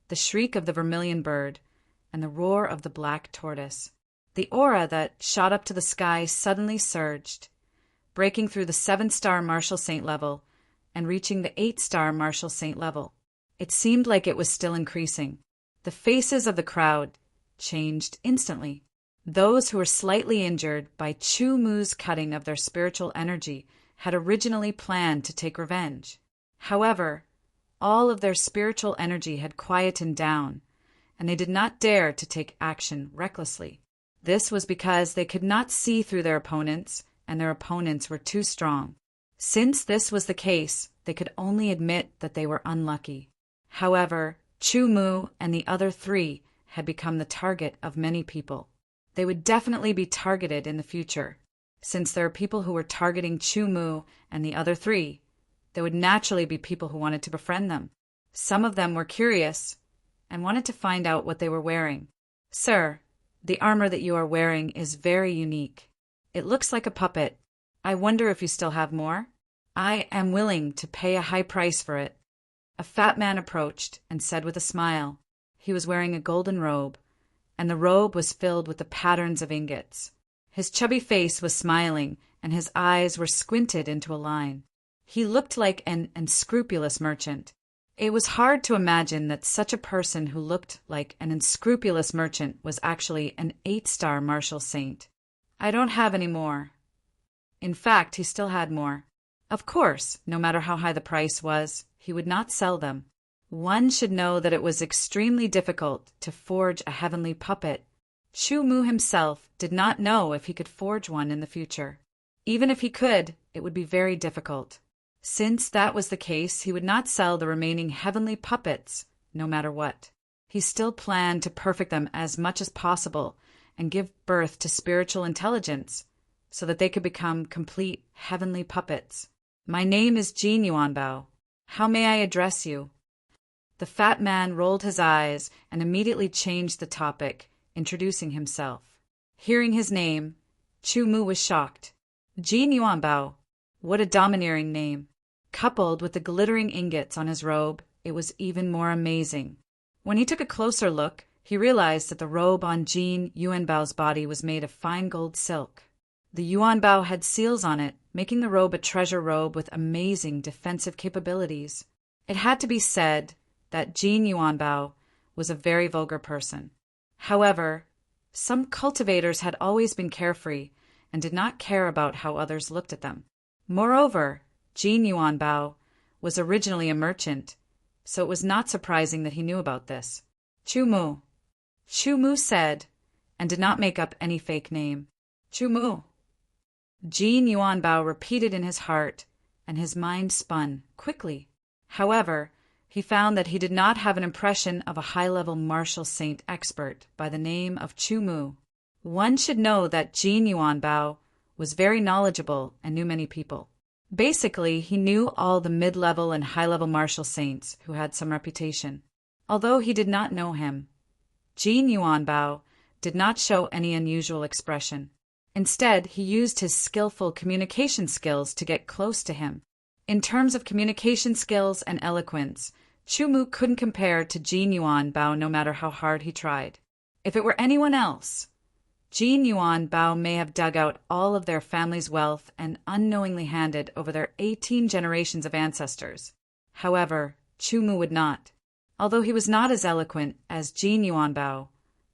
the shriek of the vermilion bird, and the roar of the black tortoise. The aura that shot up to the sky suddenly surged, breaking through the 7-star martial saint level and reaching the 8-star martial saint level. It seemed like it was still increasing. The faces of the crowd changed instantly. Those who were slightly injured by Chu Mu's cutting of their spiritual energy had originally planned to take revenge. However, all of their spiritual energy had quietened down, and they did not dare to take action recklessly. This was because they could not see through their opponents, and their opponents were too strong. Since this was the case, they could only admit that they were unlucky. However, Chu Mu and the other 3 had become the target of many people. They would definitely be targeted in the future. Since there are people who were targeting Chu Mu and the other 3, there would naturally be people who wanted to befriend them. Some of them were curious and wanted to find out what they were wearing. "Sir, the armor that you are wearing is very unique. It looks like a puppet. I wonder if you still have more? I am willing to pay a high price for it." A fat man approached and said with a smile. He was wearing a golden robe, and the robe was filled with the patterns of ingots. His chubby face was smiling, and his eyes were squinted into a line. He looked like an unscrupulous merchant. It was hard to imagine that such a person who looked like an unscrupulous merchant was actually an 8-star martial saint. "I don't have any more." In fact, he still had more. Of course, no matter how high the price was, he would not sell them. One should know that it was extremely difficult to forge a heavenly puppet. Chu Mu himself did not know if he could forge one in the future. Even if he could, it would be very difficult. Since that was the case, he would not sell the remaining heavenly puppets, no matter what. He still planned to perfect them as much as possible and give birth to spiritual intelligence so that they could become complete heavenly puppets. "My name is Jin Yuanbao. How may I address you?" The fat man rolled his eyes and immediately changed the topic, introducing himself. Hearing his name, Chu Mu was shocked. Jin Yuanbao, what a domineering name. Coupled with the glittering ingots on his robe, it was even more amazing. When he took a closer look, he realized that the robe on Jin Yuanbao's body was made of fine gold silk. The Yuanbao had seals on it, making the robe a treasure robe with amazing defensive capabilities. It had to be said that Jin Yuanbao was a very vulgar person. However, some cultivators had always been carefree and did not care about how others looked at them. Moreover, Jin Yuanbao was originally a merchant, so it was not surprising that he knew about this. Chu Mu said, and did not make up any fake name. Chu Mu. Jin Yuanbao repeated in his heart, and his mind spun quickly. However, he found that he did not have an impression of a high-level martial saint expert by the name of Chu Mu. One should know that Jin Yuanbao was very knowledgeable and knew many people. Basically, he knew all the mid-level and high-level martial saints who had some reputation. Although he did not know him, Jin Yuanbao did not show any unusual expression. Instead, he used his skillful communication skills to get close to him. In terms of communication skills and eloquence, Chu Mu couldn't compare to Jin Yuanbao no matter how hard he tried. If it were anyone else, Jin Yuanbao may have dug out all of their family's wealth and unknowingly handed over their 18 generations of ancestors. However, Chu Mu would not. Although he was not as eloquent as Jin Yuanbao,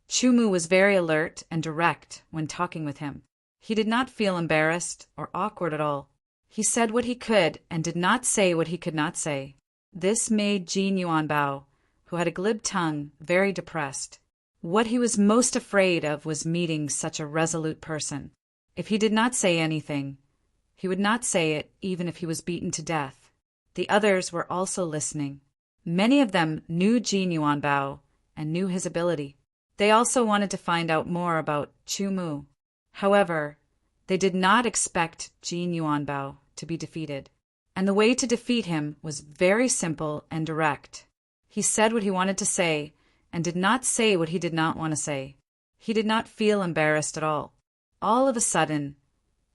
Chu Mu was very alert and direct when talking with him. He did not feel embarrassed or awkward at all. He said what he could and did not say what he could not say. This made Jin Yuanbao, who had a glib tongue, very depressed. What he was most afraid of was meeting such a resolute person. If he did not say anything, he would not say it even if he was beaten to death. The others were also listening. Many of them knew Jin Yuanbao and knew his ability. They also wanted to find out more about Chu Mu. However, they did not expect Jin Yuanbao to be defeated. And the way to defeat him was very simple and direct. He said what he wanted to say and did not say what he did not want to say. He did not feel embarrassed at all. All of a sudden,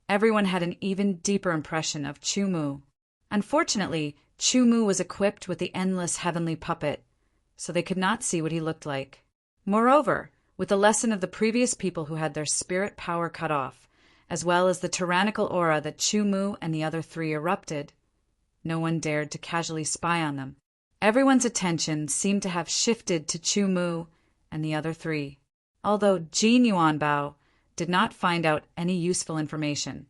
everyone had an even deeper impression of Chu Mu. Unfortunately, Chu Mu was equipped with the endless heavenly puppet, so they could not see what he looked like. Moreover, with the lesson of the previous people who had their spirit power cut off, as well as the tyrannical aura that Chu Mu and the other three erupted, no one dared to casually spy on them. Everyone's attention seemed to have shifted to Chu Mu and the other three. Although Jin Yuanbao did not find out any useful information,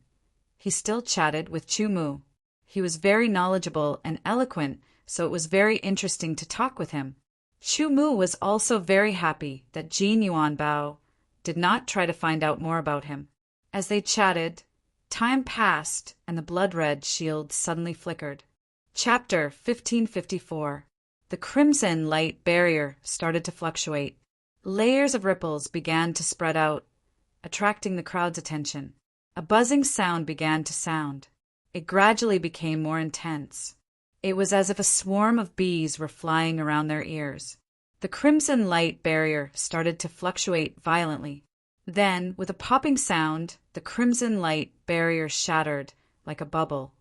he still chatted with Chu Mu. He was very knowledgeable and eloquent, so it was very interesting to talk with him. Chu Mu was also very happy that Jin Yuanbao did not try to find out more about him. As they chatted, time passed and the blood-red shield suddenly flickered. Chapter 1554. The crimson light barrier started to fluctuate. Layers of ripples began to spread out, attracting the crowd's attention. A buzzing sound began to sound. It gradually became more intense. It was as if a swarm of bees were flying around their ears. The crimson light barrier started to fluctuate violently. Then, with a popping sound, the crimson light barrier shattered like a bubble,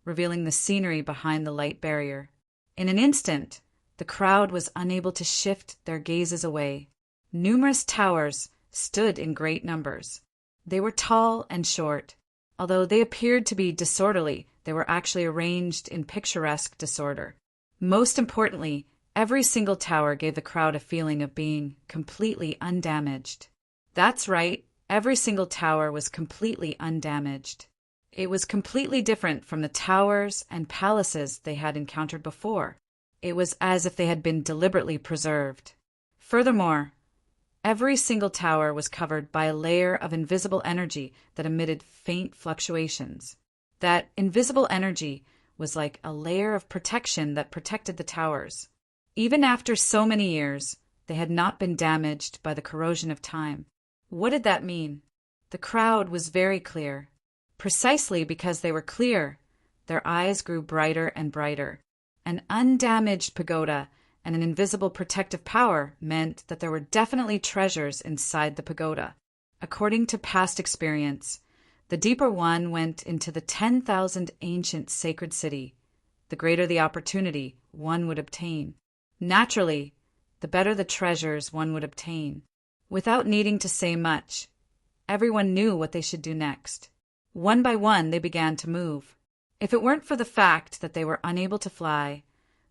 revealing the scenery behind the light barrier. In an instant, the crowd was unable to shift their gazes away. Numerous towers stood in great numbers. They were tall and short. Although they appeared to be disorderly, they were actually arranged in picturesque disorder. Most importantly, every single tower gave the crowd a feeling of being completely undamaged. That's right, every single tower was completely undamaged. It was completely different from the towers and palaces they had encountered before. It was as if they had been deliberately preserved. Furthermore, every single tower was covered by a layer of invisible energy that emitted faint fluctuations. That invisible energy was like a layer of protection that protected the towers. Even after so many years, they had not been damaged by the corrosion of time. What did that mean? The crowd was very clear. Precisely because they were clear, their eyes grew brighter and brighter. An undamaged pagoda and an invisible protective power meant that there were definitely treasures inside the pagoda. According to past experience, the deeper one went into the 10,000 ancient sacred city. The greater the opportunity one would obtain. Naturally, the better the treasures one would obtain. Without needing to say much, everyone knew what they should do next. One by one, they began to move. If it weren't for the fact that they were unable to fly,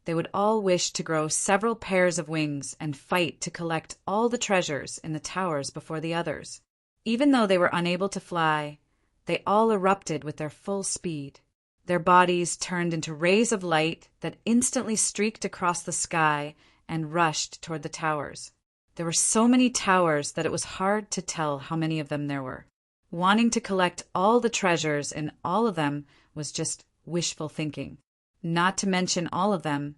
they would all wish to grow several pairs of wings and fight to collect all the treasures in the towers before the others. Even though they were unable to fly, they all erupted with their full speed. Their bodies turned into rays of light that instantly streaked across the sky and rushed toward the towers. There were so many towers that it was hard to tell how many of them there were. Wanting to collect all the treasures in all of them was just wishful thinking. Not to mention all of them,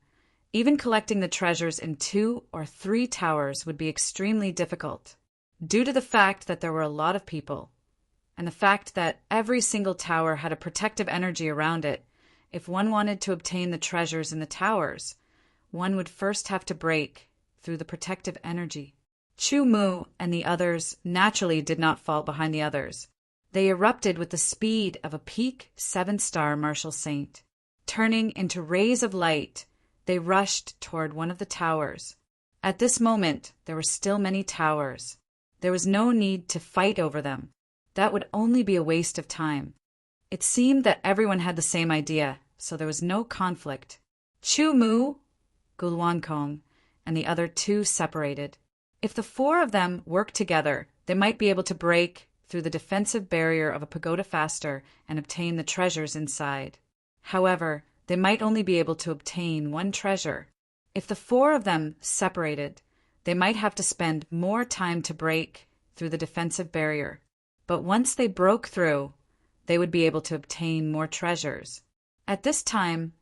even collecting the treasures in 2 or 3 towers would be extremely difficult, due to the fact that there were a lot of people, and the fact that every single tower had a protective energy around it. If one wanted to obtain the treasures in the towers, one would first have to break through the protective energy. Chu Mu and the others naturally did not fall behind the others. They erupted with the speed of a peak 7-star martial saint. Turning into rays of light, they rushed toward one of the towers. At this moment, there were still many towers. There was no need to fight over them. That would only be a waste of time. It seemed that everyone had the same idea, so there was no conflict. Chu Mu, Guluankong, and the other 2 separated. If the 4 of them worked together, they might be able to break through the defensive barrier of a pagoda faster and obtain the treasures inside. However, they might only be able to obtain 1 treasure. If the 4 of them separated, they might have to spend more time to break through the defensive barrier. But once they broke through, they would be able to obtain more treasures. At this time,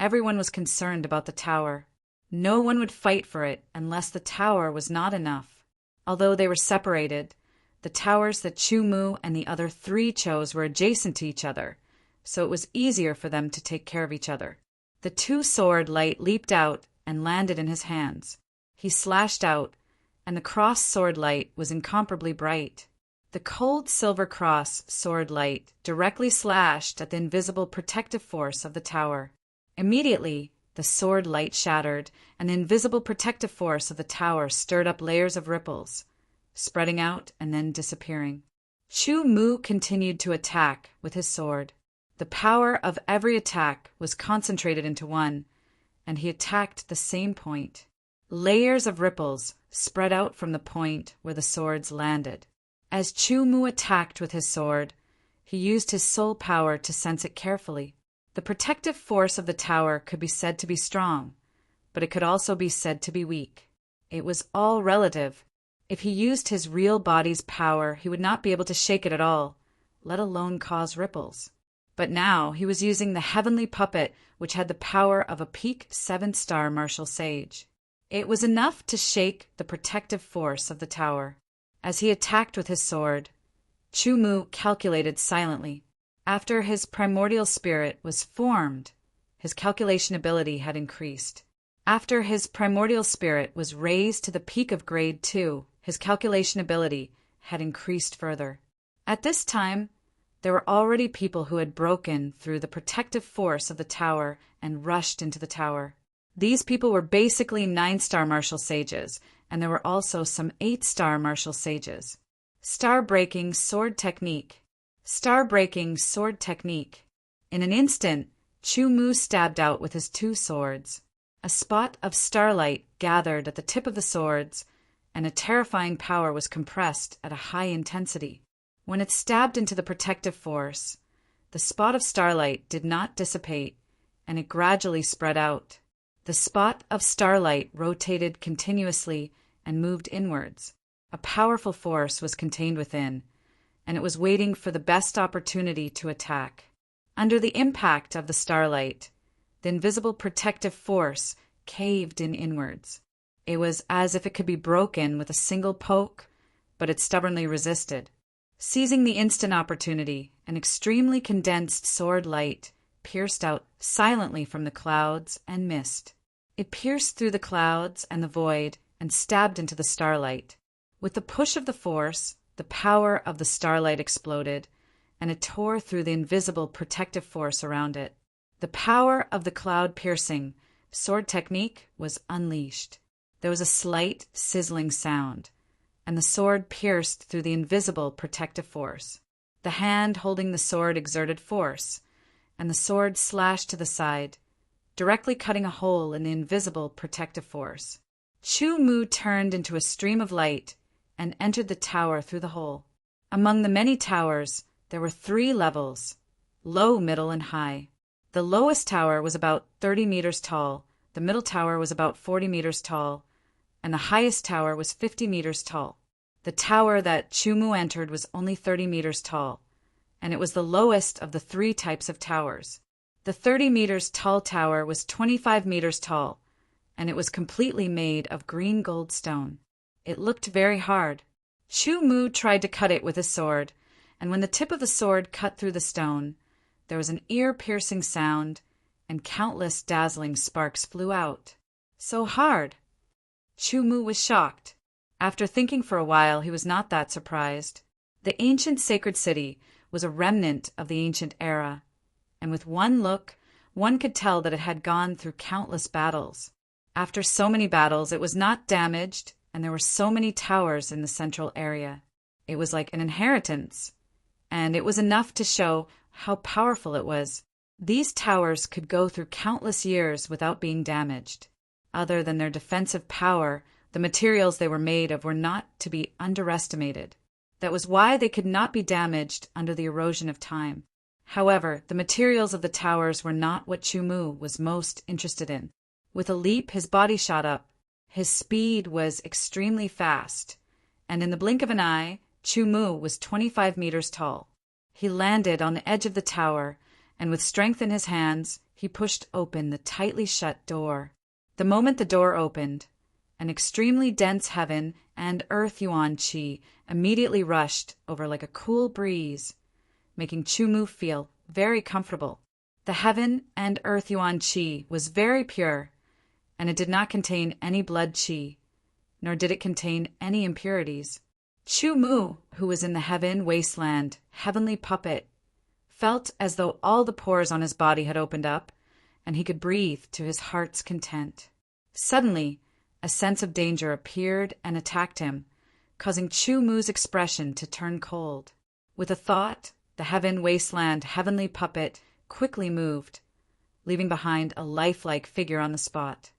everyone was concerned about the tower. No one would fight for it unless the tower was not enough. Although they were separated, the towers that Chu Mu and the other 3 chose were adjacent to each other, so it was easier for them to take care of each other. The 2-sword light leaped out and landed in his hands. He slashed out, and the cross sword light was incomparably bright. The cold silver cross sword light directly slashed at the invisible protective force of the tower. Immediately, the sword light shattered, and the invisible protective force of the tower stirred up layers of ripples, spreading out and then disappearing. Chu Mu continued to attack with his sword. The power of every attack was concentrated into one, and he attacked the same point. Layers of ripples spread out from the point where the swords landed. As Chu Mu attacked with his sword, he used his soul power to sense it carefully. The protective force of the tower could be said to be strong, but it could also be said to be weak. It was all relative. If he used his real body's power, he would not be able to shake it at all, let alone cause ripples. But now he was using the heavenly puppet, which had the power of a peak 7-star martial sage. It was enough to shake the protective force of the tower. As he attacked with his sword, Chu Mu calculated silently. After his primordial spirit was formed, his calculation ability had increased. After his primordial spirit was raised to the peak of grade 2, his calculation ability had increased further. At this time, there were already people who had broken through the protective force of the tower and rushed into the tower. These people were basically 9-star martial sages, and there were also some 8-star martial sages. Star-breaking sword technique. Star-breaking sword technique. In an instant, Chu Mu stabbed out with his 2 swords. A spot of starlight gathered at the tip of the swords, and a terrifying power was compressed at a high intensity. When it stabbed into the protective force, the spot of starlight did not dissipate, and it gradually spread out. The spot of starlight rotated continuously and moved inwards. A powerful force was contained within, and it was waiting for the best opportunity to attack. Under the impact of the starlight, the invisible protective force caved in inwards. It was as if it could be broken with a single poke, but it stubbornly resisted. Seizing the instant opportunity, an extremely condensed sword light pierced out silently from the clouds and mist. It pierced through the clouds and the void and stabbed into the starlight. With the push of the force, the power of the starlight exploded, and it tore through the invisible protective force around it. The power of the cloud-piercing sword technique was unleashed. There was a slight sizzling sound, and the sword pierced through the invisible protective force. The hand holding the sword exerted force, and the sword slashed to the side, directly cutting a hole in the invisible protective force. Chu Mu turned into a stream of light and entered the tower through the hole. Among the many towers, there were 3 levels: low, middle, and high. The lowest tower was about 30 meters tall, the middle tower was about 40 meters tall, and the highest tower was 50 meters tall. The tower that Chu Mu entered was only 30 meters tall, and it was the lowest of the 3 types of towers. The 30 meters tall tower was 25 meters tall, and it was completely made of green gold stone. It looked very hard. Chu Mu tried to cut it with his sword, and when the tip of the sword cut through the stone, there was an ear-piercing sound, and countless dazzling sparks flew out. So hard! Chu Mu was shocked. After thinking for a while, he was not that surprised. The ancient sacred city was a remnant of the ancient era, and with one look, one could tell that it had gone through countless battles. After so many battles, it was not damaged, and there were so many towers in the central area. It was like an inheritance, and it was enough to show how powerful it was. These towers could go through countless years without being damaged. Other than their defensive power, the materials they were made of were not to be underestimated. That was why they could not be damaged under the erosion of time. However, the materials of the towers were not what Chu Mu was most interested in. With a leap, his body shot up. His speed was extremely fast, and in the blink of an eye, Chu Mu was 25 meters tall. He landed on the edge of the tower, and with strength in his hands, he pushed open the tightly shut door. The moment the door opened, an extremely dense heaven and earth yuan qi immediately rushed over like a cool breeze, making Chu Mu feel very comfortable. The heaven and earth yuan qi was very pure, and it did not contain any blood qi, nor did it contain any impurities. Chu Mu, who was in the heaven wasteland, heavenly puppet, felt as though all the pores on his body had opened up, and he could breathe to his heart's content. Suddenly, a sense of danger appeared and attacked him, causing Chu Mu's expression to turn cold. With a thought, the heaven wasteland heavenly puppet quickly moved, leaving behind a lifelike figure on the spot.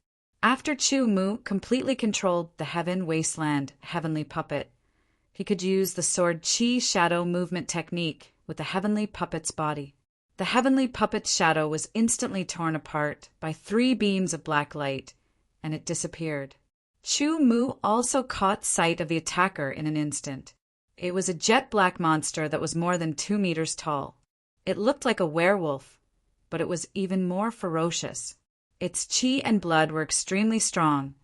After Chu Mu completely controlled the heaven wasteland heavenly puppet, he could use the sword Qi shadow movement technique with the heavenly puppet's body. The heavenly puppet's shadow was instantly torn apart by 3 beams of black light, and it disappeared. Chu Mu also caught sight of the attacker in an instant. It was a jet-black monster that was more than 2 meters tall. It looked like a werewolf, but it was even more ferocious. Its qi and blood were extremely strong,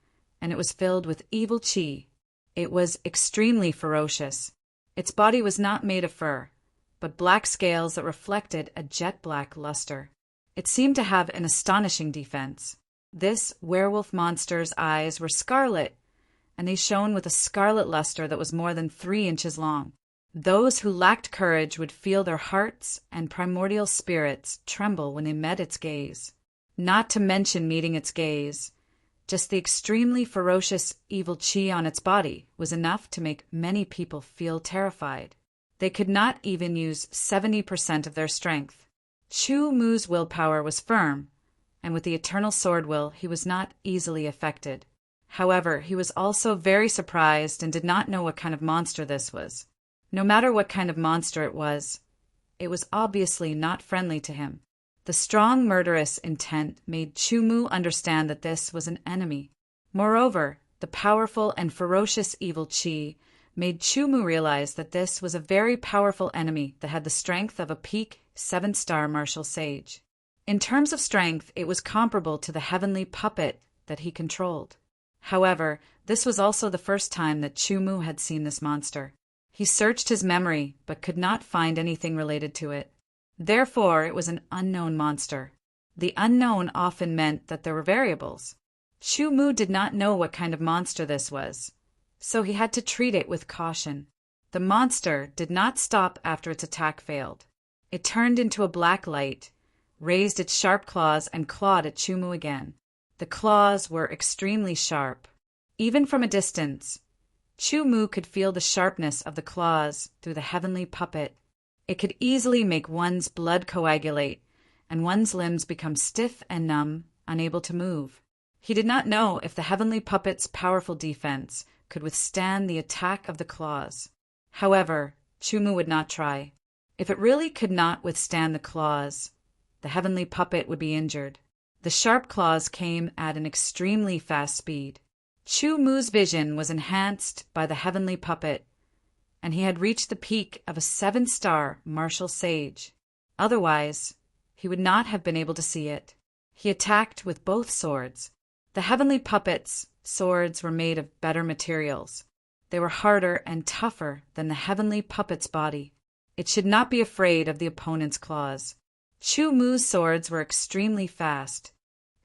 and it was filled with evil qi. It was extremely ferocious. Its body was not made of fur, but black scales that reflected a jet-black luster. It seemed to have an astonishing defense. This werewolf monster's eyes were scarlet, and they shone with a scarlet luster that was more than 3 inches long. Those who lacked courage would feel their hearts and primordial spirits tremble when they met its gaze. Not to mention meeting its gaze, just the extremely ferocious evil qi on its body was enough to make many people feel terrified. They could not even use 70% of their strength. Chu Mu's willpower was firm, and with the eternal sword will, he was not easily affected. However, he was also very surprised and did not know what kind of monster this was. No matter what kind of monster it was obviously not friendly to him. The strong murderous intent made Chu Mu understand that this was an enemy. Moreover, the powerful and ferocious evil qi made Chu Mu realize that this was a very powerful enemy that had the strength of a peak 7-star martial sage. In terms of strength, it was comparable to the heavenly puppet that he controlled. However, this was also the first time that Chu Mu had seen this monster. He searched his memory, but could not find anything related to it. Therefore, it was an unknown monster. The unknown often meant that there were variables. Chu Mu did not know what kind of monster this was, so he had to treat it with caution. The monster did not stop after its attack failed. It turned into a black light, raised its sharp claws, and clawed at Chu Mu again. The claws were extremely sharp. Even from a distance, Chu Mu could feel the sharpness of the claws through the heavenly puppet. It could easily make one's blood coagulate, and one's limbs become stiff and numb, unable to move. He did not know if the heavenly puppet's powerful defense could withstand the attack of the claws. However, Chumu would not try. If it really could not withstand the claws, the heavenly puppet would be injured. The sharp claws came at an extremely fast speed. Chumu's vision was enhanced by the heavenly puppet, and he had reached the peak of a 7-star martial sage. Otherwise, he would not have been able to see it. He attacked with both swords. The heavenly puppet's swords were made of better materials. They were harder and tougher than the heavenly puppet's body. It should not be afraid of the opponent's claws. Chumu's swords were extremely fast.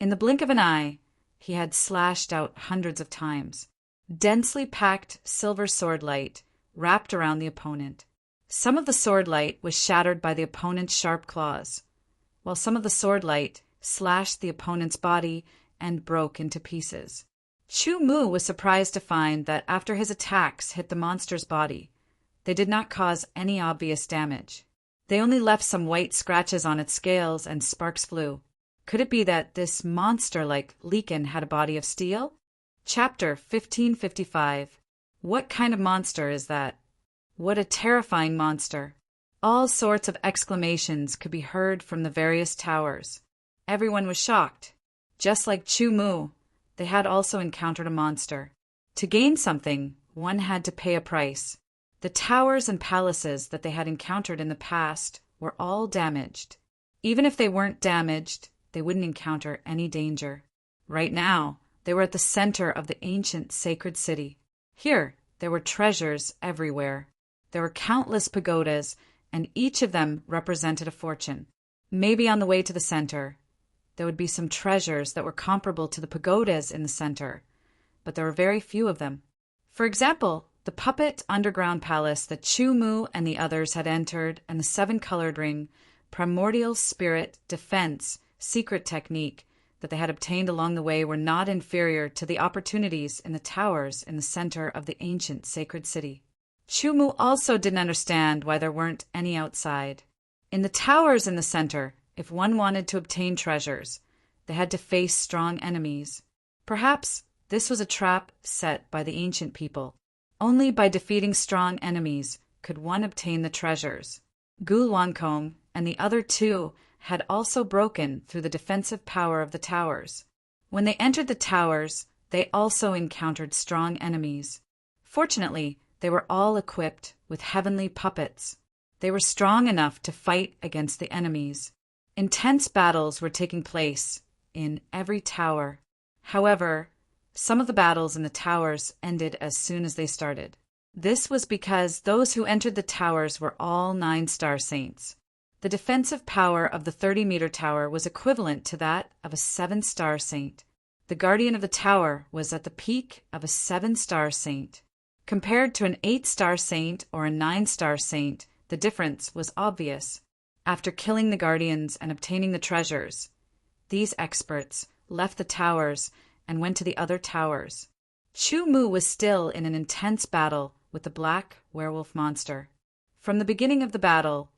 In the blink of an eye, he had slashed out hundreds of times. Densely packed silver sword light wrapped around the opponent. Some of the sword light was shattered by the opponent's sharp claws, while some of the sword light slashed the opponent's body and broke into pieces. Chumu was surprised to find that after his attacks hit the monster's body, they did not cause any obvious damage. They only left some white scratches on its scales and sparks flew. Could it be that this monster like Leakin had a body of steel? Chapter 1555. What kind of monster is that? What a terrifying monster! All sorts of exclamations could be heard from the various towers. Everyone was shocked. Just like Chumu, they had also encountered a monster. To gain something, one had to pay a price. The towers and palaces that they had encountered in the past were all damaged. Even if they weren't damaged, they wouldn't encounter any danger. Right now, they were at the center of the ancient sacred city. Here, there were treasures everywhere. There were countless pagodas, and each of them represented a fortune. Maybe on the way to the center, there would be some treasures that were comparable to the pagodas in the center, but there were very few of them. For example, the puppet underground palace that Chumu and the others had entered, and the 7-colored ring, primordial spirit, defense, secret technique that they had obtained along the way were not inferior to the opportunities in the towers in the center of the ancient sacred city. Chumu also didn't understand why there weren't any outside. In the towers in the center, if one wanted to obtain treasures, they had to face strong enemies. Perhaps this was a trap set by the ancient people. Only by defeating strong enemies could one obtain the treasures. Gulwankong and the other two had also broken through the defensive power of the towers. When they entered the towers, they also encountered strong enemies. Fortunately, they were all equipped with heavenly puppets. They were strong enough to fight against the enemies. Intense battles were taking place in every tower. However, some of the battles in the towers ended as soon as they started. This was because those who entered the towers were all 9-star saints. The defensive power of the 30-meter tower was equivalent to that of a 7-star saint. The guardian of the tower was at the peak of a 7-star saint. Compared to an 8-star saint or a 9-star saint, the difference was obvious. After killing the guardians and obtaining the treasures, these experts left the towers and went to the other towers. Chumu was still in an intense battle with the black werewolf monster. From the beginning of the battle,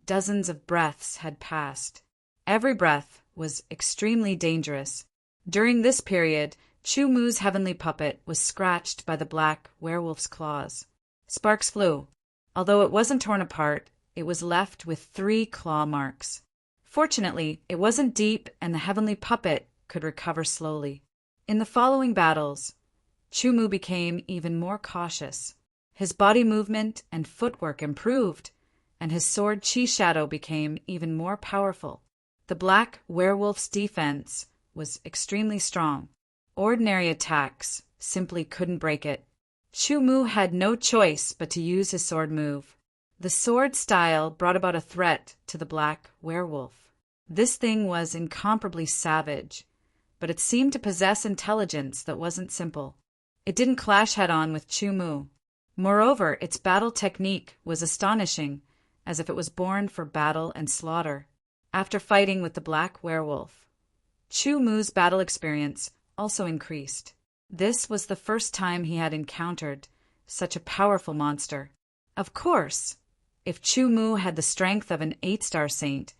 dozens of breaths had passed. Every breath was extremely dangerous. During this period, Chumu's heavenly puppet was scratched by the black werewolf's claws. Sparks flew. Although it wasn't torn apart, it was left with 3 claw marks. Fortunately, it wasn't deep and the heavenly puppet could recover slowly. In the following battles, Chumu became even more cautious. His body movement and footwork improved, and his sword Chi Shadow became even more powerful. The black werewolf's defense was extremely strong. Ordinary attacks simply couldn't break it. Chumu had no choice but to use his sword move. The sword style brought about a threat to the black werewolf. This thing was incomparably savage, but it seemed to possess intelligence that wasn't simple. It didn't clash head-on with Chumu. Moreover, its battle technique was astonishing, as if it was born for battle and slaughter. After fighting with the black werewolf, Chumu's battle experience also increased. This was the first time he had encountered such a powerful monster. Of course, If Chu Mu had the strength of an 8-star saint,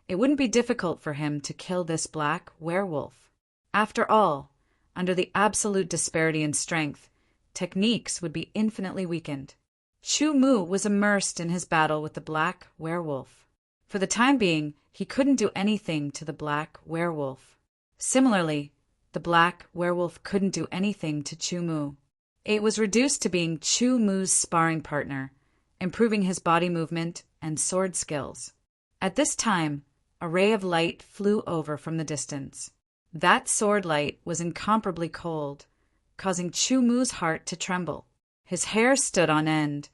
it wouldn't be difficult for him to kill this black werewolf. After all, under the absolute disparity in strength, techniques would be infinitely weakened. Chu Mu was immersed in his battle with the black werewolf. For the time being, he couldn't do anything to the black werewolf. Similarly, the black werewolf couldn't do anything to Chu Mu. It was reduced to being Chu Mu's sparring partner, improving his body movement and sword skills. At this time, a ray of light flew over from the distance. That sword light was incomparably cold, causing Chu Mu's heart to tremble. His hair stood on end,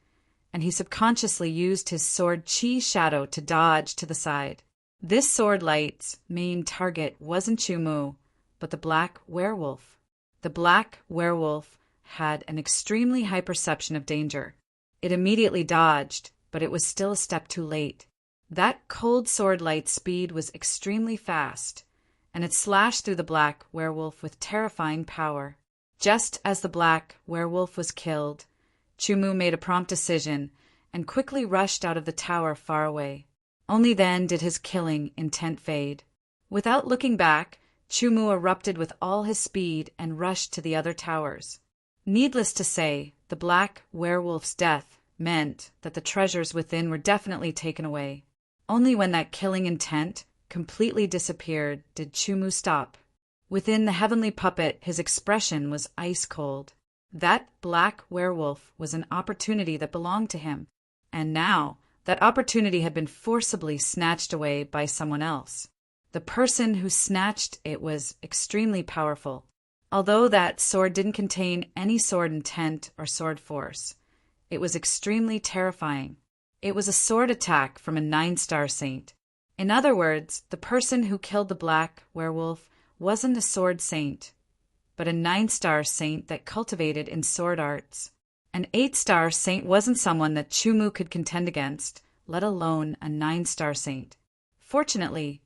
and he subconsciously used his sword chi shadow to dodge to the side. This sword light's main target wasn't Chu Mu, but the black werewolf. The black werewolf had an extremely high perception of danger. It immediately dodged, but it was still a step too late. That cold sword light's speed was extremely fast, and it slashed through the black werewolf with terrifying power. Just as the black werewolf was killed, Chu Mu made a prompt decision and quickly rushed out of the tower far away. Only then did his killing intent fade. Without looking back, Chu Mu erupted with all his speed and rushed to the other towers. Needless to say, the black werewolf's death meant that the treasures within were definitely taken away. Only when that killing intent completely disappeared did Chu Mu stop. Within the heavenly puppet, his expression was ice cold. That black werewolf was an opportunity that belonged to him, and now that opportunity had been forcibly snatched away by someone else. The person who snatched it was extremely powerful. Although that sword didn't contain any sword intent or sword force, it was extremely terrifying. It was a sword attack from a 9-star saint. In other words, the person who killed the black werewolf wasn't a sword saint, but a 9-star saint that cultivated in sword arts. An 8-star saint wasn't someone that Chu Mu could contend against, let alone a 9-star saint. Fortunately,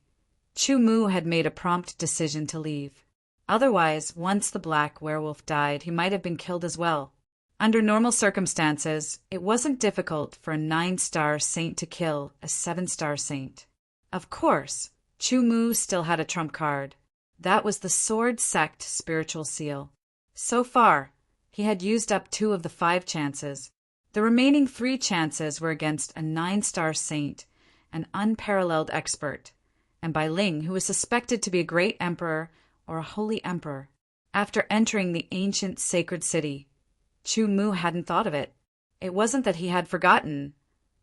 Chu Mu had made a prompt decision to leave. Otherwise, once the black werewolf died, he might have been killed as well. Under normal circumstances, it wasn't difficult for a 9-star saint to kill a 7-star saint. Of course, Chu Mu still had a trump card. That was the Sword Sect spiritual seal. So far, he had used up 2 of the 5 chances. The remaining 3 chances were against a 9-star saint, an unparalleled expert, and Bai Ling, who was suspected to be a great emperor or a holy emperor. After entering the ancient sacred city, Chu Mu hadn't thought of it. It wasn't that he had forgotten,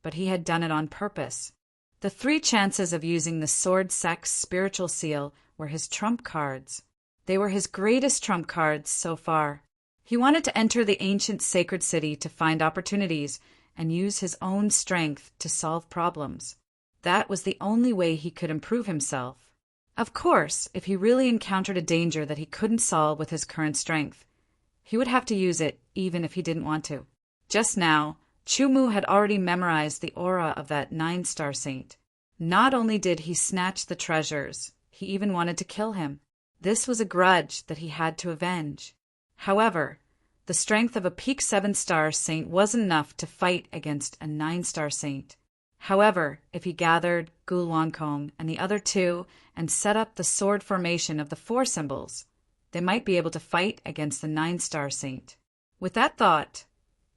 but he had done it on purpose. The 3 chances of using the Sword Sect's spiritual seal were his trump cards. They were his greatest trump cards so far. He wanted to enter the ancient sacred city to find opportunities and use his own strength to solve problems. That was the only way he could improve himself. Of course, if he really encountered a danger that he couldn't solve with his current strength, he would have to use it even if he didn't want to. Just now, Chu Mu had already memorized the aura of that 9-star saint. Not only did he snatch the treasures, he even wanted to kill him. This was a grudge that he had to avenge. However, the strength of a peak 7-star saint wasn't enough to fight against a 9-star saint. However, if he gathered Gu Luankong and the other 2 and set up the sword formation of the 4 symbols, they might be able to fight against the 9-star saint. With that thought,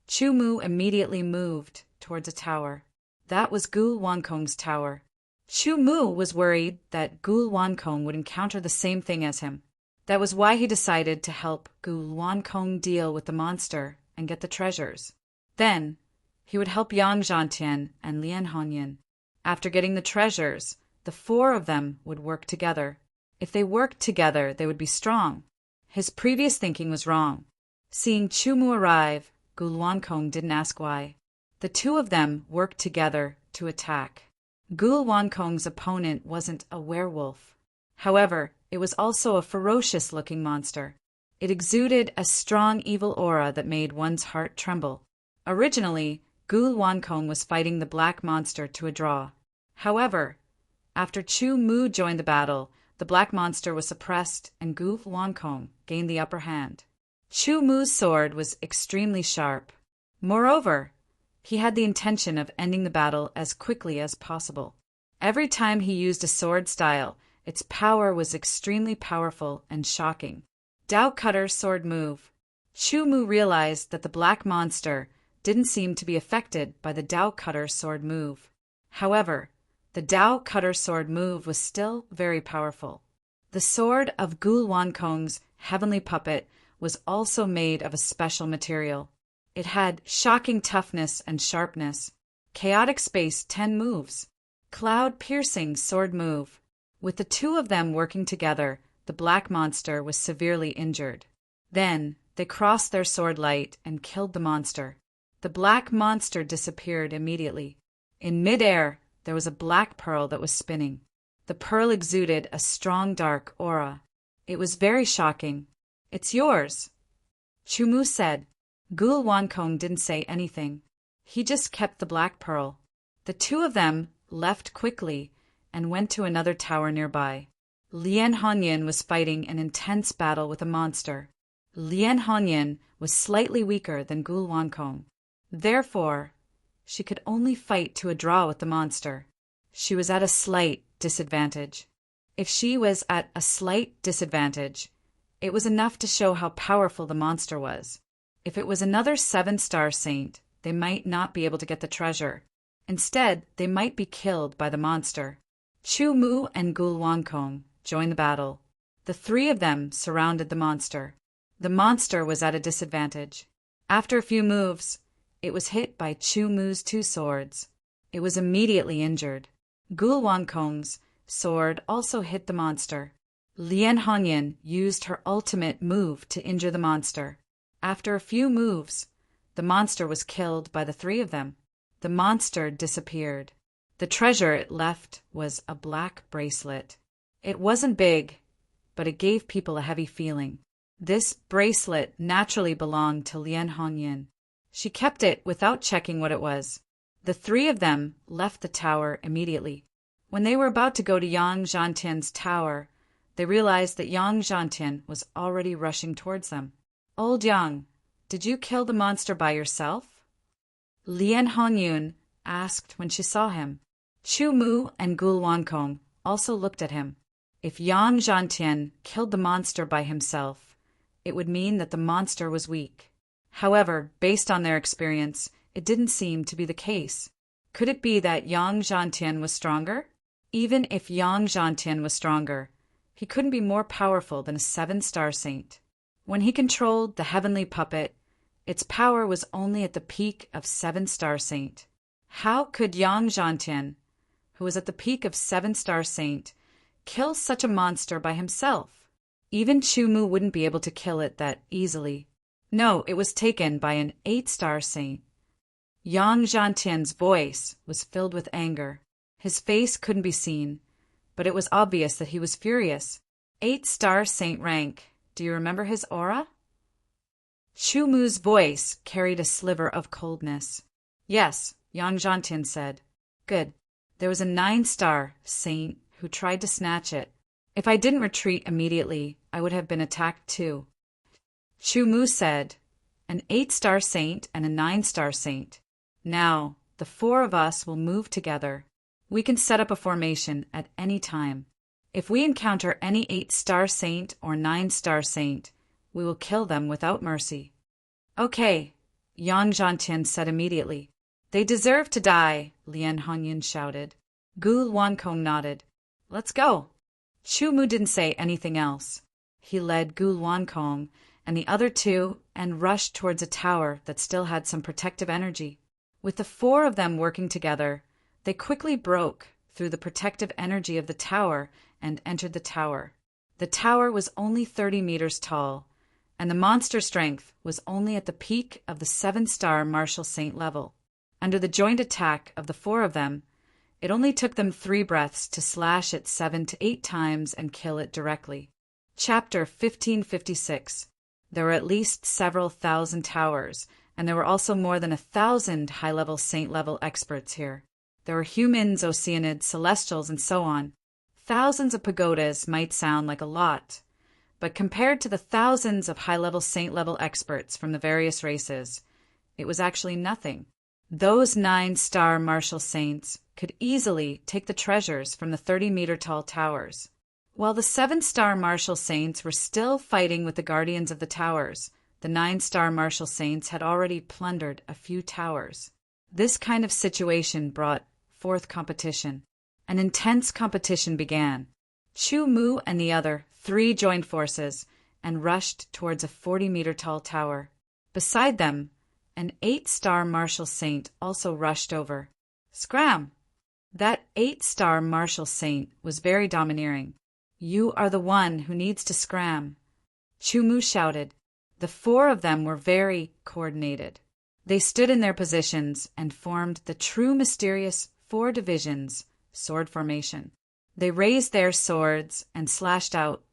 Chu Mu immediately moved towards a tower. That was Gu Luankong's tower. Chu Mu was worried that Gu Luankong would encounter the same thing as him. That was why he decided to help Gu Luankong deal with the monster and get the treasures. Then, he would help Yang Zhantian and Lian Hongyan. After getting the treasures, the 4 of them would work together. If they worked together, they would be strong. His previous thinking was wrong. Seeing Chu Mu arrive, Gu Luankong didn't ask why. The 2 of them worked together to attack. Gu Luankong's opponent wasn't a werewolf. However, it was also a ferocious-looking monster. It exuded a strong evil aura that made one's heart tremble. Originally, Gu Luankong was fighting the black monster to a draw. However, after Chu Mu joined the battle, the black monster was suppressed and Gu Luankong gained the upper hand. Chu Mu's sword was extremely sharp. Moreover, He had the intention of ending the battle as quickly as possible. Every time he used a sword style, its power was extremely powerful and shocking. Dao Cutter Sword Move. Chu Mu realized that the black monster didn't seem to be affected by the Dao Cutter Sword Move. However, the Dao Cutter Sword Move was still very powerful. The sword of Gu Wankong's heavenly puppet was also made of a special material. It had shocking toughness and sharpness. Chaotic Space 10 moves. Cloud-piercing sword move. With the two of them working together, the black monster was severely injured. Then, they crossed their sword light and killed the monster. The black monster disappeared immediately. In mid-air, there was a black pearl that was spinning. The pearl exuded a strong dark aura. It was very shocking. "It's yours," Chu Mu said. Gul Wankong didn't say anything. He just kept the black pearl. The two of them left quickly and went to another tower nearby. Lian Hongyan was fighting an intense battle with a monster. Lian Hongyan was slightly weaker than Gul Wankong. Therefore, she could only fight to a draw with the monster. She was at a slight disadvantage. If she was at a slight disadvantage, it was enough to show how powerful the monster was. If it was another 7-star saint, they might not be able to get the treasure. Instead, they might be killed by the monster. Chu Mu and Gul Wankong joined the battle. The three of them surrounded the monster. The monster was at a disadvantage. After a few moves, it was hit by Chu Mu's 2 swords. It was immediately injured. Gul Wankong's sword also hit the monster. Lian Hongyan used her ultimate move to injure the monster. After a few moves, the monster was killed by the three of them. The monster disappeared. The treasure it left was a black bracelet. It wasn't big, but it gave people a heavy feeling. This bracelet naturally belonged to Lian Hongyan. She kept it without checking what it was. The three of them left the tower immediately. When they were about to go to Yang Zhantian's tower, they realized that Yang Zhantian was already rushing towards them. "Old Yang, did you kill the monster by yourself?" Lian Hongyun asked when she saw him. Chu Mu and Gul Wankong also looked at him. If Yang Zhantian killed the monster by himself, it would mean that the monster was weak. However, based on their experience, it didn't seem to be the case. Could it be that Yang Zhantian was stronger? Even if Yang Zhantian was stronger, he couldn't be more powerful than a 7-star saint. When he controlled the heavenly puppet, its power was only at the peak of 7-star saint. How could Yang Zhantian, who was at the peak of 7-star saint, kill such a monster by himself? Even Chu Mu wouldn't be able to kill it that easily. No, it was taken by an 8-star saint. Yang Zhantian's voice was filled with anger. His face couldn't be seen, but it was obvious that he was furious. 8-star saint rank. Do you remember his aura? Chu Mu's voice carried a sliver of coldness. Yes, Yang Zhantian said. Good. There was a 9-star saint who tried to snatch it. If I didn't retreat immediately, I would have been attacked too. Chu Mu said, an 8-star saint and a 9-star saint. Now, the 4 of us will move together. We can set up a formation at any time. If we encounter any 8-star saint or 9-star saint, we will kill them without mercy. Okay, Yang Zhantian said immediately. They deserve to die, Lian Hongyan shouted. Gul Wankong nodded. Let's go. Chu Mu didn't say anything else. He led Gul Wankong and the other 2 and rushed towards a tower that still had some protective energy. With the 4 of them working together, they quickly broke through the protective energy of the tower and entered the tower. The tower was only 30 meters tall, and the monster strength was only at the peak of the 7-star martial saint level. Under the joint attack of the 4 of them, it only took them 3 breaths to slash it 7 to 8 times and kill it directly. Chapter 1556. There were at least several thousand towers, and there were also more than 1,000 high-level saint-level experts here. There were humans, Oceanids, Celestials, and so on. Thousands of pagodas might sound like a lot, but compared to the thousands of high-level saint-level experts from the various races, it was actually nothing. Those 9-star martial saints could easily take the treasures from the 30-meter-tall towers. While the 7-star martial saints were still fighting with the guardians of the towers, the 9-star martial saints had already plundered a few towers. This kind of situation brought forth competition. An intense competition began. Chu Mu and the other 3 joined forces and rushed towards a 40-meter-tall tower. Beside them, an 8-star martial saint also rushed over. Scram! That 8-star martial saint was very domineering. "You are the one who needs to scram," Chu Mu shouted. The 4 of them were very coordinated. They stood in their positions and formed the true mysterious 4 divisions, sword formation. They raised their swords and slashed out.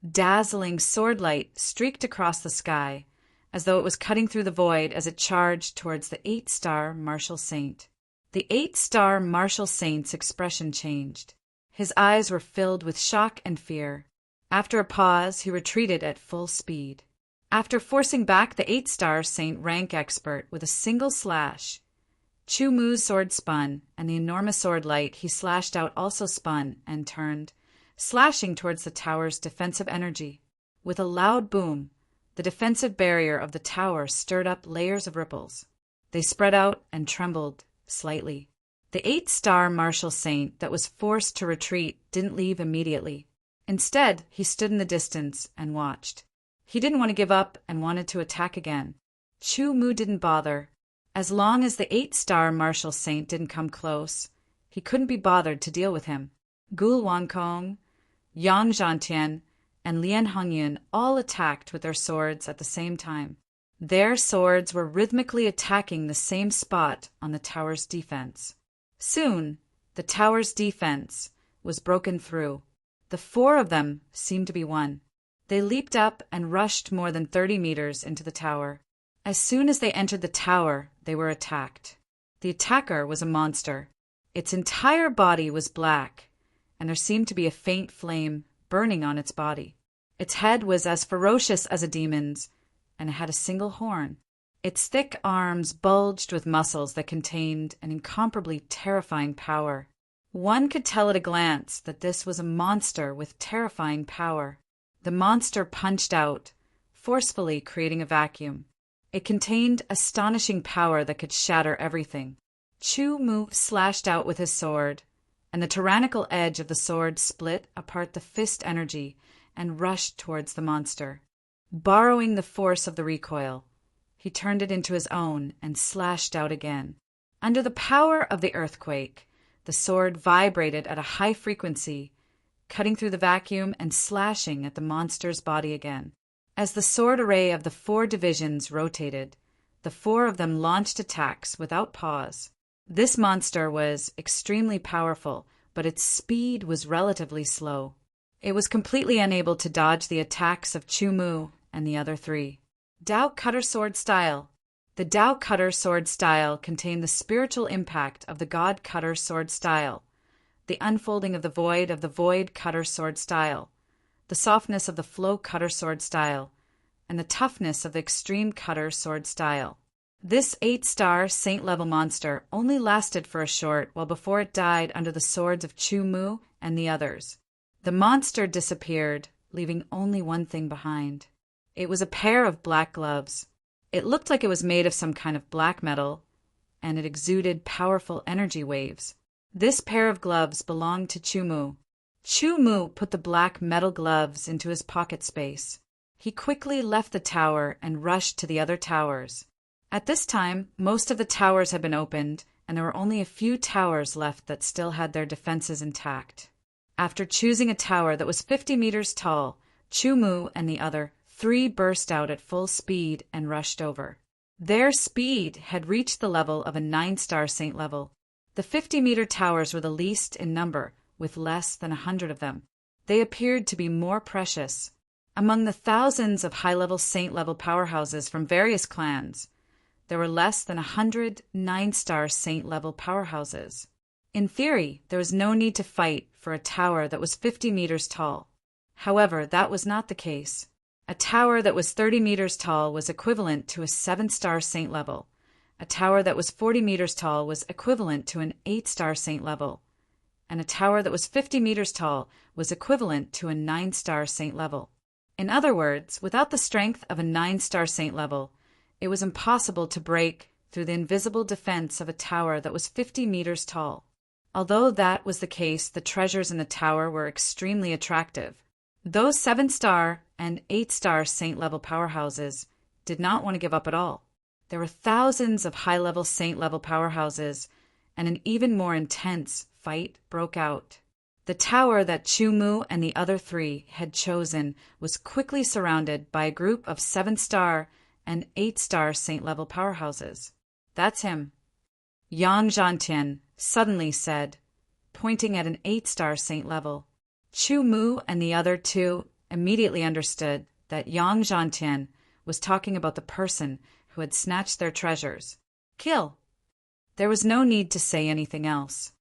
Dazzling sword light streaked across the sky, as though it was cutting through the void as it charged towards the 8-star martial saint. The 8-star martial saint's expression changed. His eyes were filled with shock and fear. After a pause, he retreated at full speed. After forcing back the 8-star saint rank expert with a single slash, Chu Mu's sword spun, and the enormous sword light he slashed out also spun and turned, slashing towards the tower's defensive energy. With a loud boom, the defensive barrier of the tower stirred up layers of ripples. They spread out and trembled slightly. The 8-star martial saint that was forced to retreat didn't leave immediately. Instead, he stood in the distance and watched. He didn't want to give up and wanted to attack again. Chu Mu didn't bother. As long as the 8-star martial saint didn't come close, he couldn't be bothered to deal with him. Gul Wankong, Yang Zhantian, and Lian Hongyun all attacked with their swords at the same time. Their swords were rhythmically attacking the same spot on the tower's defense. Soon, the tower's defense was broken through. The 4 of them seemed to be one. They leaped up and rushed more than 30 meters into the tower. As soon as they entered the tower, they were attacked. The attacker was a monster. Its entire body was black, and there seemed to be a faint flame burning on its body. Its head was as ferocious as a demon's, and it had a single horn. Its thick arms bulged with muscles that contained an incomparably terrifying power. One could tell at a glance that this was a monster with terrifying power. The monster punched out, forcefully creating a vacuum. It contained astonishing power that could shatter everything. Chu Mu slashed out with his sword, and the tyrannical edge of the sword split apart the fist energy and rushed towards the monster. Borrowing the force of the recoil, he turned it into his own and slashed out again. Under the power of the earthquake, the sword vibrated at a high frequency, cutting through the vacuum and slashing at the monster's body again. As the sword array of the 4 divisions rotated, the 4 of them launched attacks without pause. This monster was extremely powerful, but its speed was relatively slow. It was completely unable to dodge the attacks of Chu Mu and the other 3. Dao Cutter Sword Style. The Dao Cutter Sword Style contained the spiritual impact of the God Cutter Sword Style, the unfolding of the Void Cutter Sword Style, the softness of the Flow Cutter Sword Style, and the toughness of the Extreme Cutter Sword Style. This 8-star saint-level monster only lasted for a short while before it died under the swords of Chu Mu and the others. The monster disappeared, leaving only one thing behind. It was a pair of black gloves. It looked like it was made of some kind of black metal, and it exuded powerful energy waves. This pair of gloves belonged to Chu Mu. Chu Mu put the black metal gloves into his pocket space. He quickly left the tower and rushed to the other towers. At this time, most of the towers had been opened, and there were only a few towers left that still had their defenses intact. After choosing a tower that was 50 meters tall, Chu Mu and the other 3 burst out at full speed and rushed over. Their speed had reached the level of a 9-star saint level. The 50-meter towers were the least in number, with less than 100 of them. They appeared to be more precious. Among the thousands of high-level saint-level powerhouses from various clans, there were less than 100 9-star saint-level powerhouses. In theory, there was no need to fight for a tower that was 50 meters tall. However, that was not the case. A tower that was 30 meters tall was equivalent to a 7-star saint level, A tower that was 40 meters tall was equivalent to an 8-star saint level, and a tower that was 50 meters tall was equivalent to a 9-star saint level. In other words, without the strength of a 9-star saint level, it was impossible to break through the invisible defense of a tower that was 50 meters tall. Although that was the case, the treasures in the tower were extremely attractive. Those 7-star and 8-star saint-level powerhouses did not want to give up at all. There were thousands of high-level saint-level powerhouses, and an even more intense fight broke out. The tower that Chu Mu and the other 3 had chosen was quickly surrounded by a group of 7-star and 8-star saint-level powerhouses. "That's him," Yang Zhantian suddenly said, pointing at an 8-star saint level. Chu Mu and the other 2 immediately understood that Yang Zhantian was talking about the person who had snatched their treasures. "Kill!" There was no need to say anything else.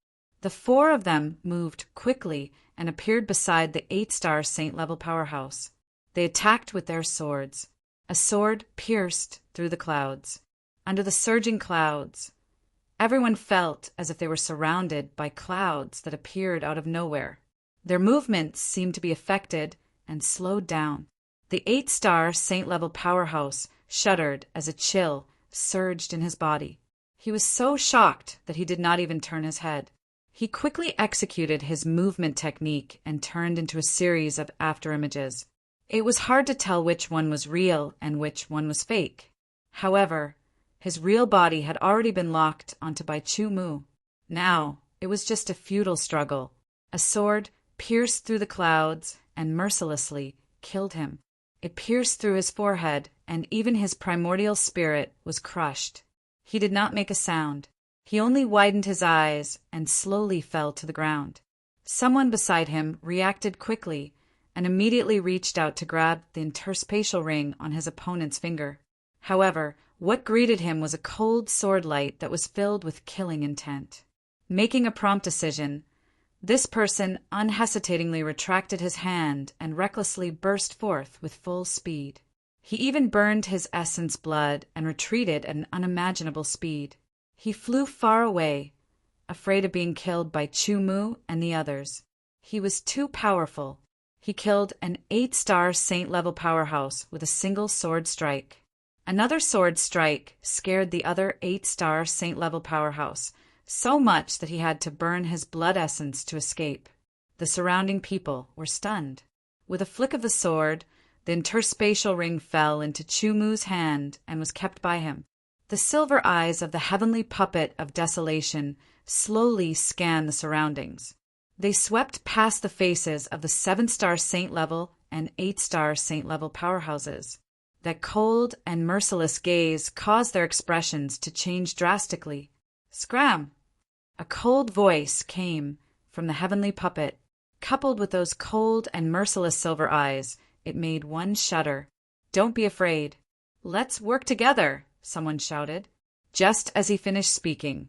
The 4 of them moved quickly and appeared beside the 8-star saint-level powerhouse. They attacked with their swords. A sword pierced through the clouds. Under the surging clouds, everyone felt as if they were surrounded by clouds that appeared out of nowhere. Their movements seemed to be affected and slowed down. The 8-star saint-level powerhouse shuddered as a chill surged in his body. He was so shocked that he did not even turn his head. He quickly executed his movement technique and turned into a series of afterimages. It was hard to tell which one was real and which one was fake. However, his real body had already been locked onto by Chu Mu. Now, it was just a futile struggle. A sword pierced through the clouds and mercilessly killed him. It pierced through his forehead, and even his primordial spirit was crushed. He did not make a sound. He only widened his eyes and slowly fell to the ground. Someone beside him reacted quickly and immediately reached out to grab the interspatial ring on his opponent's finger. However, what greeted him was a cold sword light that was filled with killing intent. Making a prompt decision, this person unhesitatingly retracted his hand and recklessly burst forth with full speed. He even burned his essence blood and retreated at an unimaginable speed. He flew far away, afraid of being killed by Chu Mu and the others. He was too powerful. He killed an 8-star saint-level powerhouse with a single sword strike. Another sword strike scared the other 8-star saint-level powerhouse so much that he had to burn his blood essence to escape. The surrounding people were stunned. With a flick of the sword, the interspatial ring fell into Chu Mu's hand and was kept by him. The silver eyes of the heavenly puppet of desolation slowly scanned the surroundings. They swept past the faces of the 7-star saint-level and 8-star saint-level powerhouses. That cold and merciless gaze caused their expressions to change drastically. "Scram!" A cold voice came from the heavenly puppet. Coupled with those cold and merciless silver eyes, it made one shudder. "Don't be afraid. Let's work together," someone shouted. Just as he finished speaking,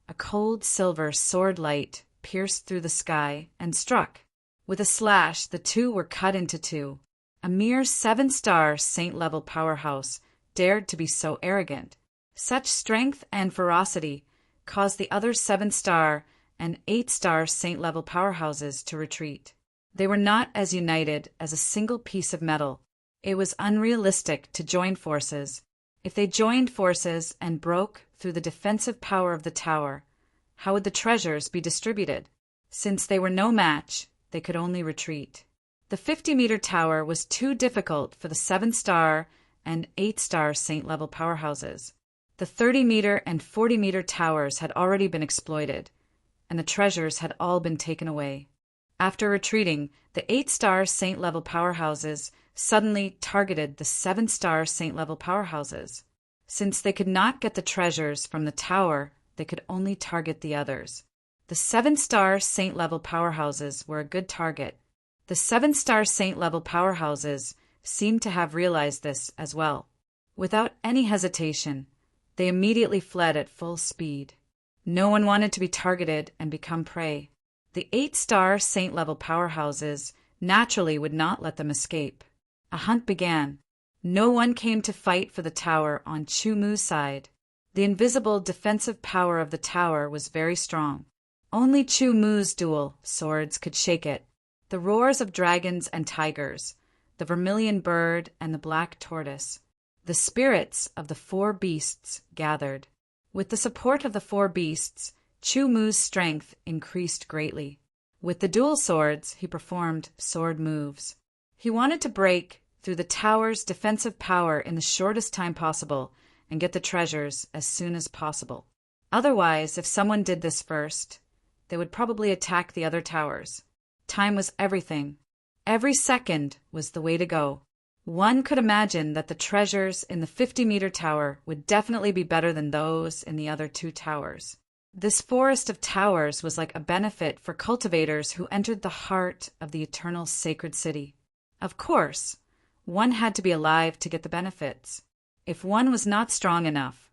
a cold silver sword light pierced through the sky and struck. With a slash, the 2 were cut into 2. A mere 7-star saint-level powerhouse dared to be so arrogant. Such strength and ferocity caused the other 7-star and 8-star saint-level powerhouses to retreat. They were not as united as a single piece of metal. It was unrealistic to join forces. If they joined forces and broke through the defensive power of the tower, how would the treasures be distributed? Since they were no match, they could only retreat. The 50-meter tower was too difficult for the 7-star and 8-star saint-level powerhouses. The 30-meter and 40-meter towers had already been exploited, and the treasures had all been taken away. After retreating, the 8-star saint-level powerhouses suddenly targeted the 7-star saint-level powerhouses. Since they could not get the treasures from the tower, they could only target the others. The 7-star saint-level powerhouses were a good target. The 7-star saint-level powerhouses seemed to have realized this as well. Without any hesitation, they immediately fled at full speed. No one wanted to be targeted and become prey. The 8-star saint-level powerhouses naturally would not let them escape. A hunt began. No one came to fight for the tower on Chu Mu's side. The invisible defensive power of the tower was very strong. Only Chu Mu's dual swords could shake it. The roars of dragons and tigers, the vermilion bird and the black tortoise. The spirits of the four beasts gathered. With the support of the four beasts, Chu Mu's strength increased greatly. With the dual swords, he performed sword moves. He wanted to break through the tower's defensive power in the shortest time possible and get the treasures as soon as possible. Otherwise, if someone did this first, they would probably attack the other towers. Time was everything. Every second was the way to go. One could imagine that the treasures in the 50-meter tower would definitely be better than those in the other two towers. This forest of towers was like a benefit for cultivators who entered the heart of the eternal sacred city. Of course, one had to be alive to get the benefits. If one was not strong enough,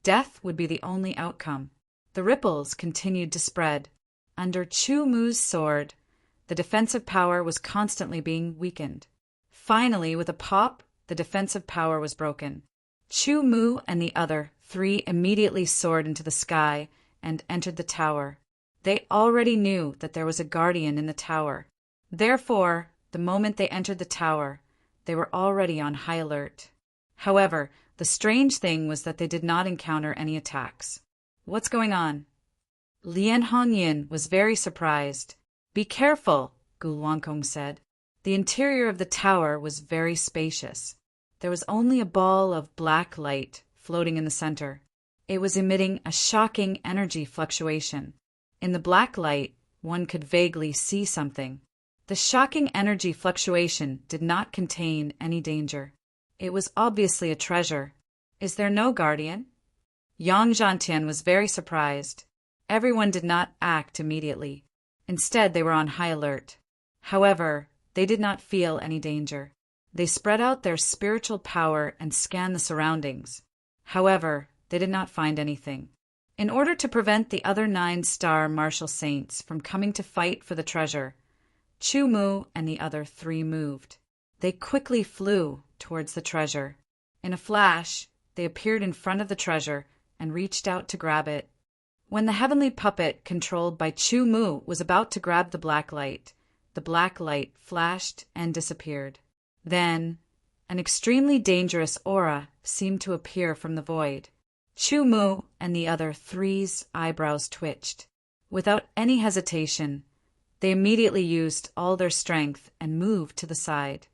death would be the only outcome. The ripples continued to spread. Under Chu Mu's sword, the defensive power was constantly being weakened. Finally, with a pop, the defensive power was broken. Chu Mu and the other three immediately soared into the sky and entered the tower. They already knew that there was a guardian in the tower. Therefore, the moment they entered the tower, they were already on high alert. However, the strange thing was that they did not encounter any attacks. What's going on? Lian Hongyin was very surprised. Be careful, Gu Luankong said. The interior of the tower was very spacious. There was only a ball of black light floating in the center. It was emitting a shocking energy fluctuation. In the black light, one could vaguely see something. The shocking energy fluctuation did not contain any danger. It was obviously a treasure. Is there no guardian? Yang Zhantian was very surprised. Everyone did not act immediately. Instead, they were on high alert. However, they did not feel any danger. They spread out their spiritual power and scanned the surroundings. However, they did not find anything. In order to prevent the other 9-star martial saints from coming to fight for the treasure, Chu Mu and the other three moved. They quickly flew towards the treasure. In a flash, they appeared in front of the treasure and reached out to grab it. When the heavenly puppet controlled by Chu Mu was about to grab the black light flashed and disappeared. Then, an extremely dangerous aura seemed to appear from the void. Chu Mu and the other three's eyebrows twitched. Without any hesitation, they immediately used all their strength and moved to the side.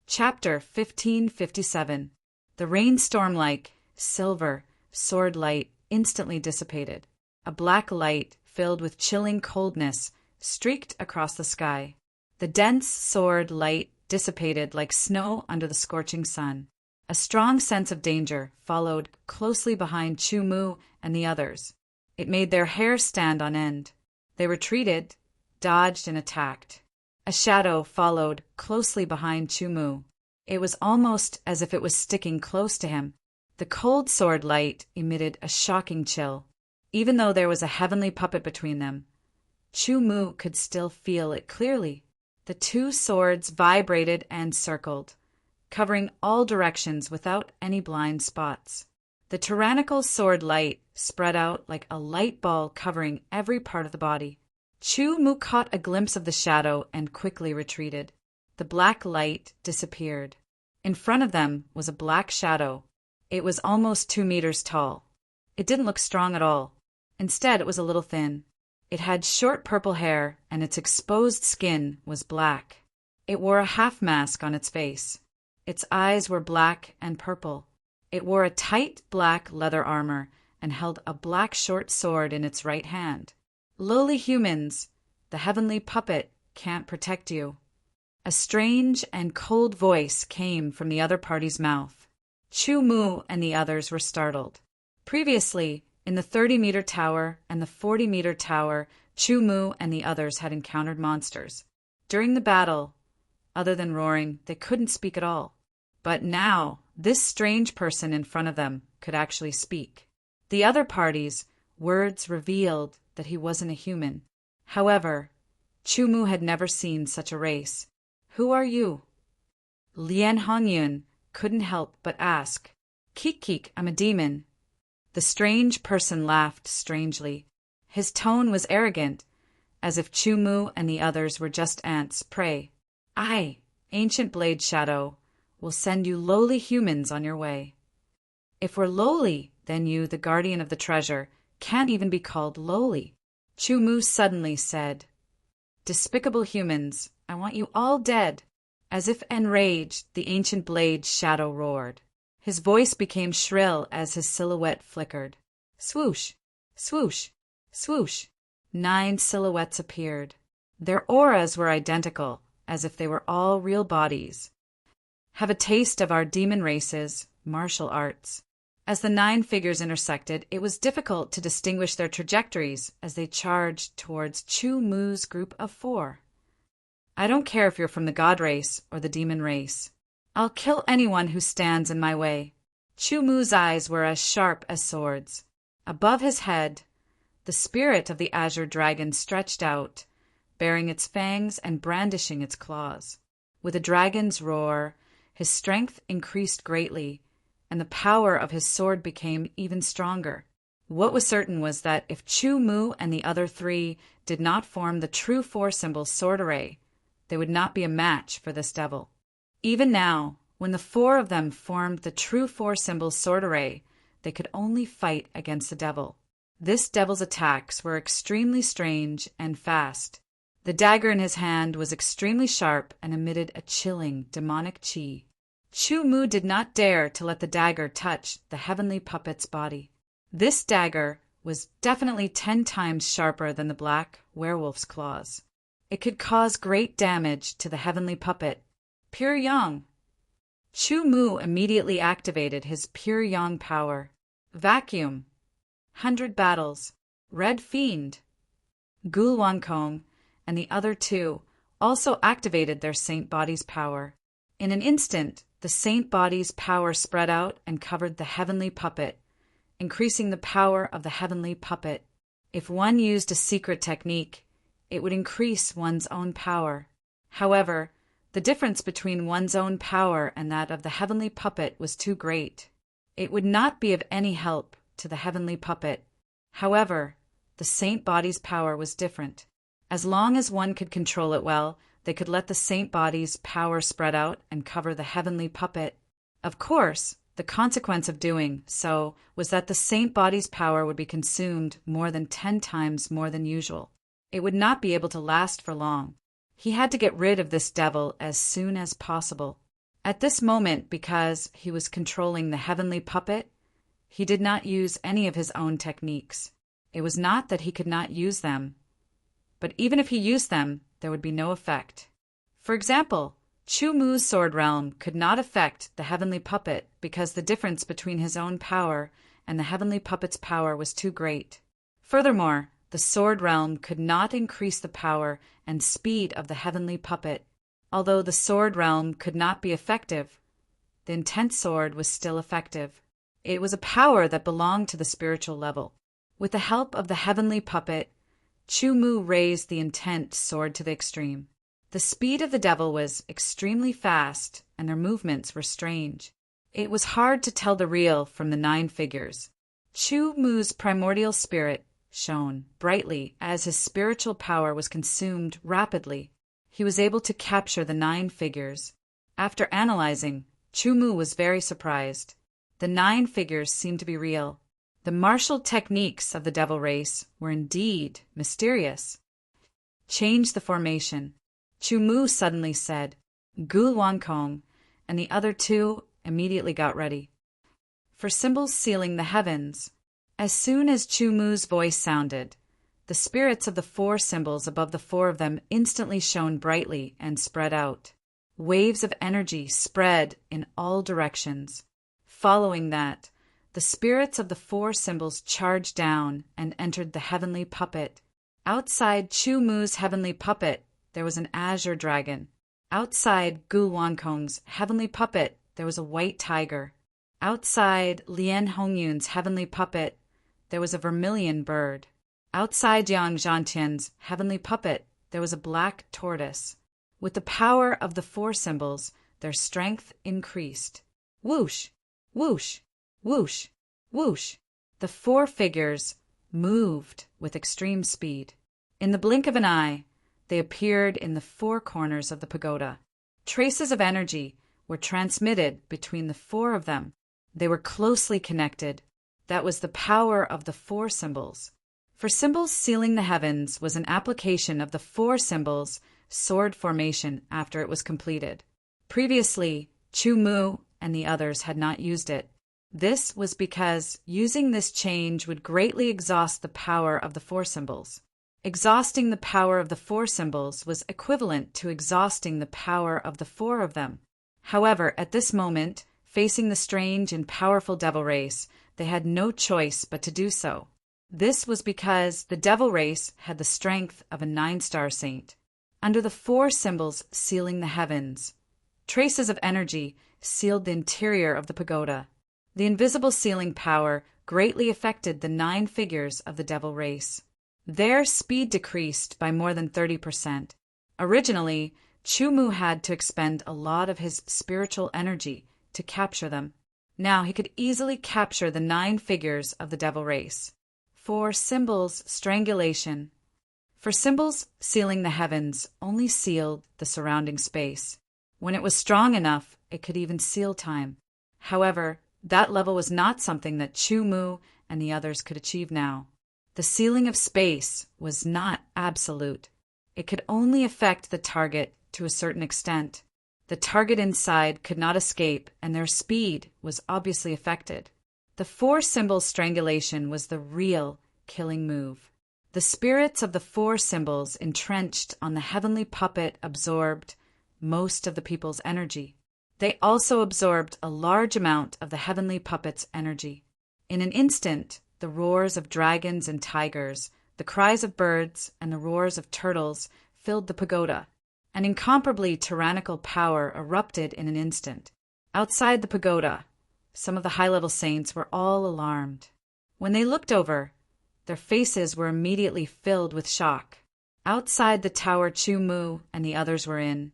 Chapter 1557. The rainstorm-like, silver, sword light instantly dissipated. A black light, filled with chilling coldness, streaked across the sky. The dense sword light dissipated like snow under the scorching sun. A strong sense of danger followed closely behind Chu Mu and the others. It made their hair stand on end. They retreated, dodged, and attacked. A shadow followed closely behind Chu Mu. It was almost as if it was sticking close to him. The cold sword light emitted a shocking chill. Even though there was a heavenly puppet between them, Chu Mu could still feel it clearly. The two swords vibrated and circled, covering all directions without any blind spots. The tyrannical sword light spread out like a light ball covering every part of the body. Chu Mu caught a glimpse of the shadow and quickly retreated. The black light disappeared. In front of them was a black shadow. It was almost 2 meters tall. It didn't look strong at all. Instead, it was a little thin. It had short purple hair, and its exposed skin was black. It wore a half mask on its face. Its eyes were black and purple. It wore a tight black leather armor and held a black short sword in its right hand. Lowly humans, the heavenly puppet can't protect you. A strange and cold voice came from the other party's mouth. Chu Mu and the others were startled. Previously, in the 30-meter tower and the 40-meter tower, Chu Mu and the others had encountered monsters. During the battle, other than roaring, they couldn't speak at all. But now, this strange person in front of them could actually speak. The other party's words revealed that he wasn't a human. However, Chu Mu had never seen such a race. Who are you? Lian Hongyun couldn't help but ask. Kik, I'm a demon. The The strange person laughed strangely. His tone was arrogant, as if Chu-Mu and the others were just ants' prey. I, ancient blade shadow, will send you lowly humans on your way. If we're lowly, then you, the guardian of the treasure, can't even be called lowly. Chu-Mu suddenly said, Despicable humans, I want you all dead. As if enraged, the ancient blade shadow roared. His voice became shrill as his silhouette flickered. Swoosh, swoosh, swoosh. 9 silhouettes appeared. Their auras were identical, as if they were all real bodies. Have a taste of our demon race's martial arts. As the 9 figures intersected, it was difficult to distinguish their trajectories as they charged towards Chu-Mu's group of 4. I don't care if you're from the god race or the demon race. I'll kill anyone who stands in my way. Chu-Mu's eyes were as sharp as swords. Above his head, the spirit of the azure dragon stretched out, baring its fangs and brandishing its claws. With a dragon's roar, his strength increased greatly, and the power of his sword became even stronger. What was certain was that if Chu-Mu and the other 3 did not form the true 4-symbol sword array, they would not be a match for this devil. Even now, when the 4 of them formed the true 4-symbol sword array, they could only fight against the devil. This devil's attacks were extremely strange and fast. The dagger in his hand was extremely sharp and emitted a chilling, demonic chi. Chu-Mu did not dare to let the dagger touch the heavenly puppet's body. This dagger was definitely 10 times sharper than the black werewolf's claws. It could cause great damage to the heavenly puppet. Pure Yang. Chu-Mu immediately activated his Pure Yang power. Vacuum. 100 battles. Red Fiend. Gulwankong and the other 2 also activated their saint body's power. In an instant, the saint body's power spread out and covered the heavenly puppet, increasing the power of the heavenly puppet. If one used a secret technique, it would increase one's own power. However, the difference between one's own power and that of the heavenly puppet was too great. It would not be of any help to the heavenly puppet. However, the saint body's power was different. As long as one could control it well, they could let the saint body's power spread out and cover the heavenly puppet. Of course, the consequence of doing so was that the saint body's power would be consumed more than 10 times more than usual. It would not be able to last for long. He had to get rid of this devil as soon as possible. At this moment, because he was controlling the heavenly puppet, he did not use any of his own techniques. It was not that he could not use them, but even if he used them, there would be no effect. For example, Chu-Mu's sword realm could not affect the heavenly puppet because the difference between his own power and the heavenly puppet's power was too great. Furthermore, the sword realm could not increase the power and speed of the heavenly puppet. Although the sword realm could not be effective, the intense sword was still effective. It was a power that belonged to the spiritual level. With the help of the heavenly puppet, Chu-Mu raised the intent sword to the extreme. The speed of the devil was extremely fast, and their movements were strange. It was hard to tell the real from the 9 figures. Chu-Mu's primordial spirit shone brightly as his spiritual power was consumed rapidly. He was able to capture the 9 figures. After analyzing, Chu-Mu was very surprised. The 9 figures seemed to be real. The martial techniques of the devil race were indeed mysterious. Change the formation. Chu-Mu suddenly said, Gulwankong, and the other 2 immediately got ready. For symbols sealing the heavens. As soon as Chu-Mu's voice sounded, the spirits of the 4 symbols above the 4 of them instantly shone brightly and spread out. Waves of energy spread in all directions. Following that, the spirits of the 4 symbols charged down and entered the heavenly puppet. Outside Chu-Mu's heavenly puppet, there was an azure dragon. Outside Gulwankong's heavenly puppet, there was a white tiger. Outside Lien Hongyun's heavenly puppet, there was a vermilion bird. Outside Yang Zhantian's heavenly puppet, there was a black tortoise. With the power of the 4 symbols, their strength increased. Whoosh! Whoosh! Whoosh! Whoosh! The four figures moved with extreme speed. In the blink of an eye, they appeared in the four corners of the pagoda. Traces of energy were transmitted between the four of them. They were closely connected. That was the power of the four symbols. For symbols sealing the heavens was an application of the four symbols' sword formation after it was completed. Previously, Chu Mu and the others had not used it. This was because using this change would greatly exhaust the power of the four symbols. Exhausting the power of the four symbols was equivalent to exhausting the power of the four of them. However, at this moment, facing the strange and powerful devil race, they had no choice but to do so. This was because the devil race had the strength of a 9-star saint. Under the four symbols sealing the heavens, traces of energy sealed the interior of the pagoda. The invisible sealing power greatly affected the 9 figures of the devil race. Their speed decreased by more than 30%. Originally, Chu Mu had to expend a lot of his spiritual energy to capture them. Now he could easily capture the 9 figures of the devil race. For symbols, strangulation. For symbols, sealing the heavens only sealed the surrounding space. When it was strong enough, it could even seal time. However, that level was not something that Chu Mu and the others could achieve now. The sealing of space was not absolute. It could only affect the target to a certain extent. The target inside could not escape, and their speed was obviously affected. The four symbols strangulation was the real killing move. The spirits of the four symbols entrenched on the heavenly puppet absorbed most of the people's energy. They also absorbed a large amount of the heavenly puppet's energy. In an instant, the roars of dragons and tigers, the cries of birds, and the roars of turtles filled the pagoda. An incomparably tyrannical power erupted in an instant. Outside the pagoda, some of the high-level saints were all alarmed. When they looked over, their faces were immediately filled with shock. Outside the tower Chu Mu and the others were in,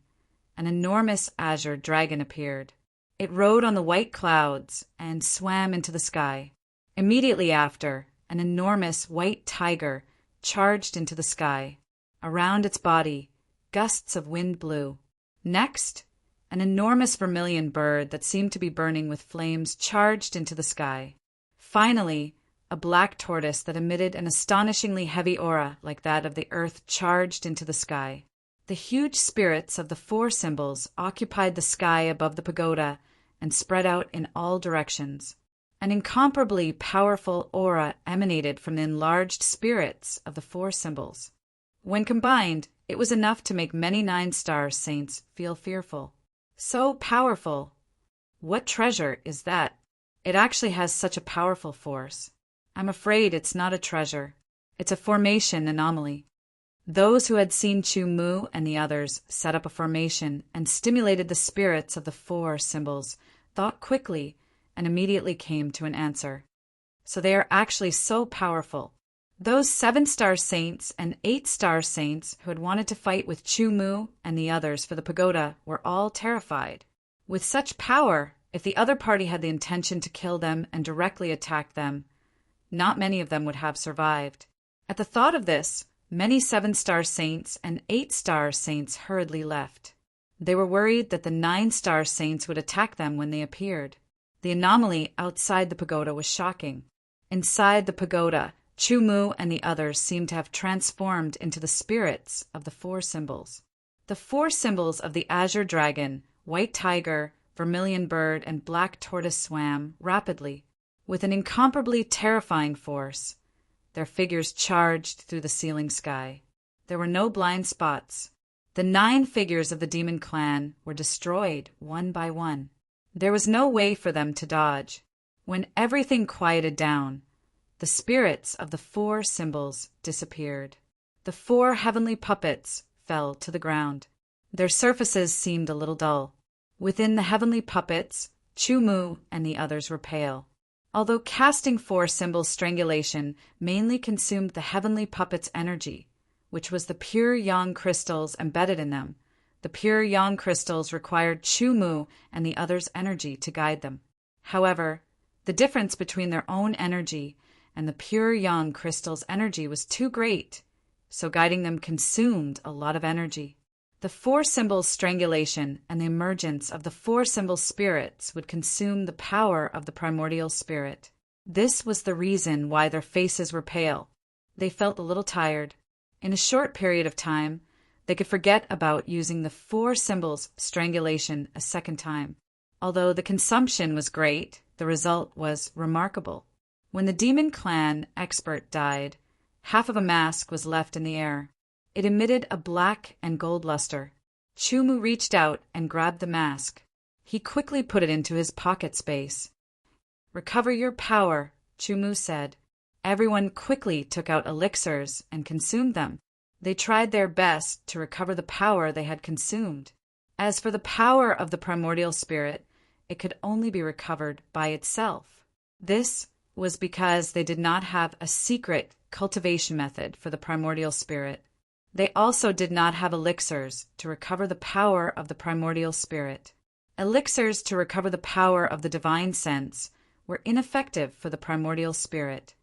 an enormous azure dragon appeared. It rode on the white clouds and swam into the sky. Immediately after, an enormous white tiger charged into the sky. Around its body, gusts of wind blew. Next, an enormous vermilion bird that seemed to be burning with flames charged into the sky. Finally, a black tortoise that emitted an astonishingly heavy aura like that of the earth charged into the sky. The huge spirits of the four symbols occupied the sky above the pagoda and spread out in all directions. An incomparably powerful aura emanated from the enlarged spirits of the four symbols. When combined, it was enough to make many 9-star saints feel fearful. So powerful. What treasure is that? It actually has such a powerful force. I'm afraid it's not a treasure. It's a formation anomaly. Those who had seen Chu Mu and the others set up a formation and stimulated the spirits of the four symbols, thought quickly, and immediately came to an answer. So they are actually so powerful. Those 7-star saints and 8-star saints who had wanted to fight with Chu Mu and the others for the pagoda were all terrified. With such power, if the other party had the intention to kill them and directly attack them, not many of them would have survived. At the thought of this, many 7-star saints and 8-star saints hurriedly left. They were worried that the 9-star saints would attack them when they appeared. The anomaly outside the pagoda was shocking. Inside the pagoda, Chu Mu and the others seemed to have transformed into the spirits of the four symbols. The four symbols of the azure dragon, white tiger, vermilion bird, and black tortoise swam rapidly, with an incomparably terrifying force. Their figures charged through the ceiling sky. There were no blind spots. The 9 figures of the demon clan were destroyed one by one. There was no way for them to dodge. When everything quieted down, the spirits of the four symbols disappeared. The 4 heavenly puppets fell to the ground. Their surfaces seemed a little dull. Within the heavenly puppets, Chu Mu and the others were pale. Although casting 4 symbols strangulation mainly consumed the heavenly puppets' energy, which was the pure yang crystals embedded in them, the pure yang crystals required Chu Mu and the others' energy to guide them. However, the difference between their own energy and the pure yang crystal's energy was too great, so guiding them consumed a lot of energy. The four symbols' strangulation and the emergence of the four symbol spirits would consume the power of the primordial spirit. This was the reason why their faces were pale. They felt a little tired. In a short period of time, they could forget about using the four symbols' strangulation a second time. Although the consumption was great, the result was remarkable. When the demon clan expert died, half of a mask was left in the air. It emitted a black and gold luster. Chumu reached out and grabbed the mask. He quickly put it into his pocket space. "Recover your power," Chumu said. Everyone quickly took out elixirs and consumed them. They tried their best to recover the power they had consumed. As for the power of the primordial spirit, it could only be recovered by itself. This was because they did not have a secret cultivation method for the primordial spirit. They also did not have elixirs to recover the power of the primordial spirit. Elixirs to recover the power of the divine sense were ineffective for the primordial spirit.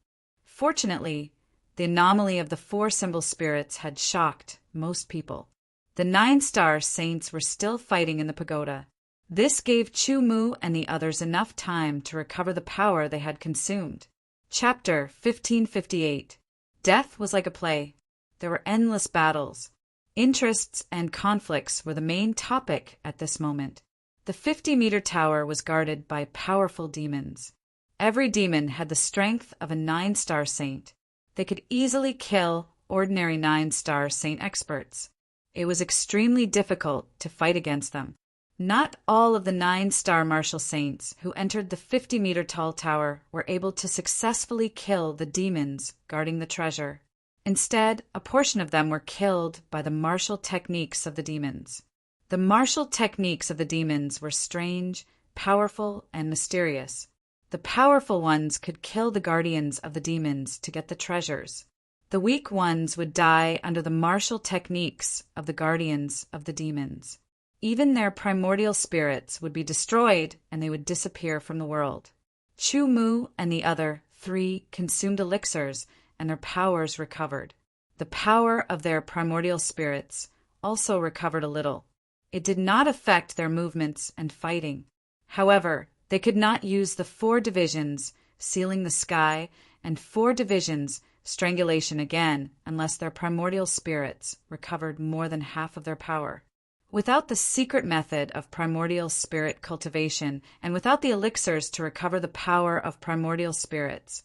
Fortunately, the anomaly of the four symbol spirits had shocked most people. The 9-star saints were still fighting in the pagoda. This gave Chumu and the others enough time to recover the power they had consumed. Chapter 1558. Death was like a play. There were endless battles. Interests and conflicts were the main topic at this moment. The 50-meter tower was guarded by powerful demons. Every demon had the strength of a 9-star saint. They could easily kill ordinary 9-star saint experts. It was extremely difficult to fight against them. Not all of the 9-star martial saints who entered the 50-meter tall tower were able to successfully kill the demons guarding the treasure. Instead, a portion of them were killed by the martial techniques of the demons. The martial techniques of the demons were strange, powerful, and mysterious. The powerful ones could kill the guardians of the demons to get the treasures. The weak ones would die under the martial techniques of the guardians of the demons. Even their primordial spirits would be destroyed and they would disappear from the world. Chumu and the other 3 consumed elixirs and their powers recovered. The power of their primordial spirits also recovered a little. It did not affect their movements and fighting. However, they could not use the 4 divisions, sealing the sky, and 4 divisions, strangulation again, unless their primordial spirits recovered more than half of their power. Without the secret method of primordial spirit cultivation, and without the elixirs to recover the power of primordial spirits,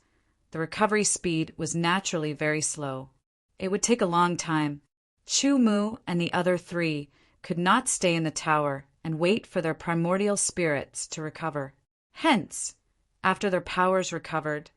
the recovery speed was naturally very slow. It would take a long time. Chumu and the other 3 could not stay in the tower and wait for their primordial spirits to recover. Hence, after their powers recovered,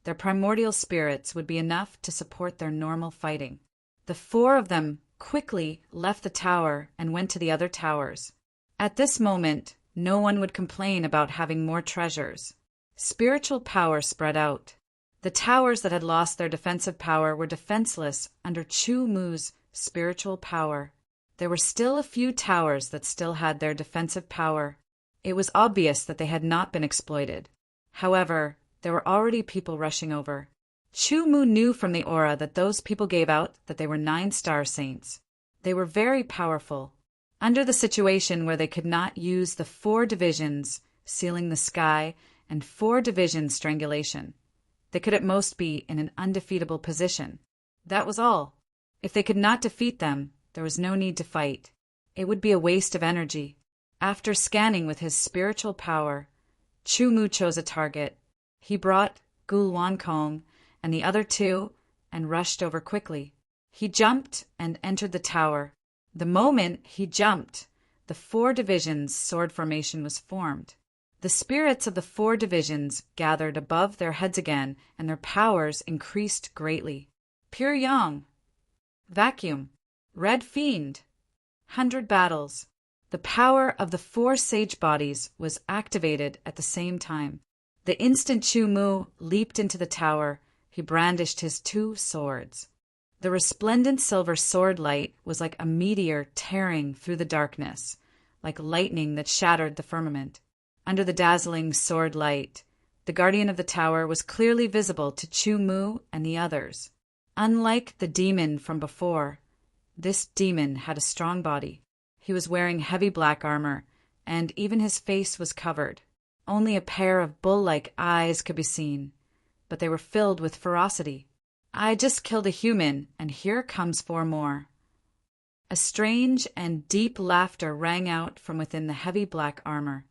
their primordial spirits would be enough to support their normal fighting. The 4 of them quickly left the tower and went to the other towers. At this moment, no one would complain about having more treasures. Spiritual power spread out. The towers that had lost their defensive power were defenseless under Chumu's spiritual power. There were still a few towers that still had their defensive power. It was obvious that they had not been exploited. However, there were already people rushing over. Chumu knew from the aura that those people gave out that they were 9-star saints. They were very powerful. Under the situation where they could not use the 4 divisions, sealing the sky, and 4 divisions strangulation, they could at most be in an undefeatable position. That was all. If they could not defeat them, there was no need to fight. It would be a waste of energy. After scanning with his spiritual power, Chumu chose a target. He brought Gulwankong and the other 2 and rushed over quickly. He jumped and entered the tower. The moment he jumped, the 4 divisions sword formation was formed. The spirits of the 4 divisions gathered above their heads again, and their powers increased greatly. Pure Yang, Vacuum, Red Fiend, 100 battles. The power of the 4 sage bodies was activated at the same time. The instant Chumu leaped into the tower, he brandished his 2 swords. The resplendent silver sword light was like a meteor tearing through the darkness, like lightning that shattered the firmament. Under the dazzling sword light, The guardian of the tower was clearly visible to Chu Mu and the others. Unlike the demon from before, this demon had a strong body. He was wearing heavy black armor, and even his face was covered. Only a pair of bull-like eyes could be seen, but they were filled with ferocity. "I just killed a human, and here comes 4 more." A strange and deep laughter rang out from within the heavy black armor,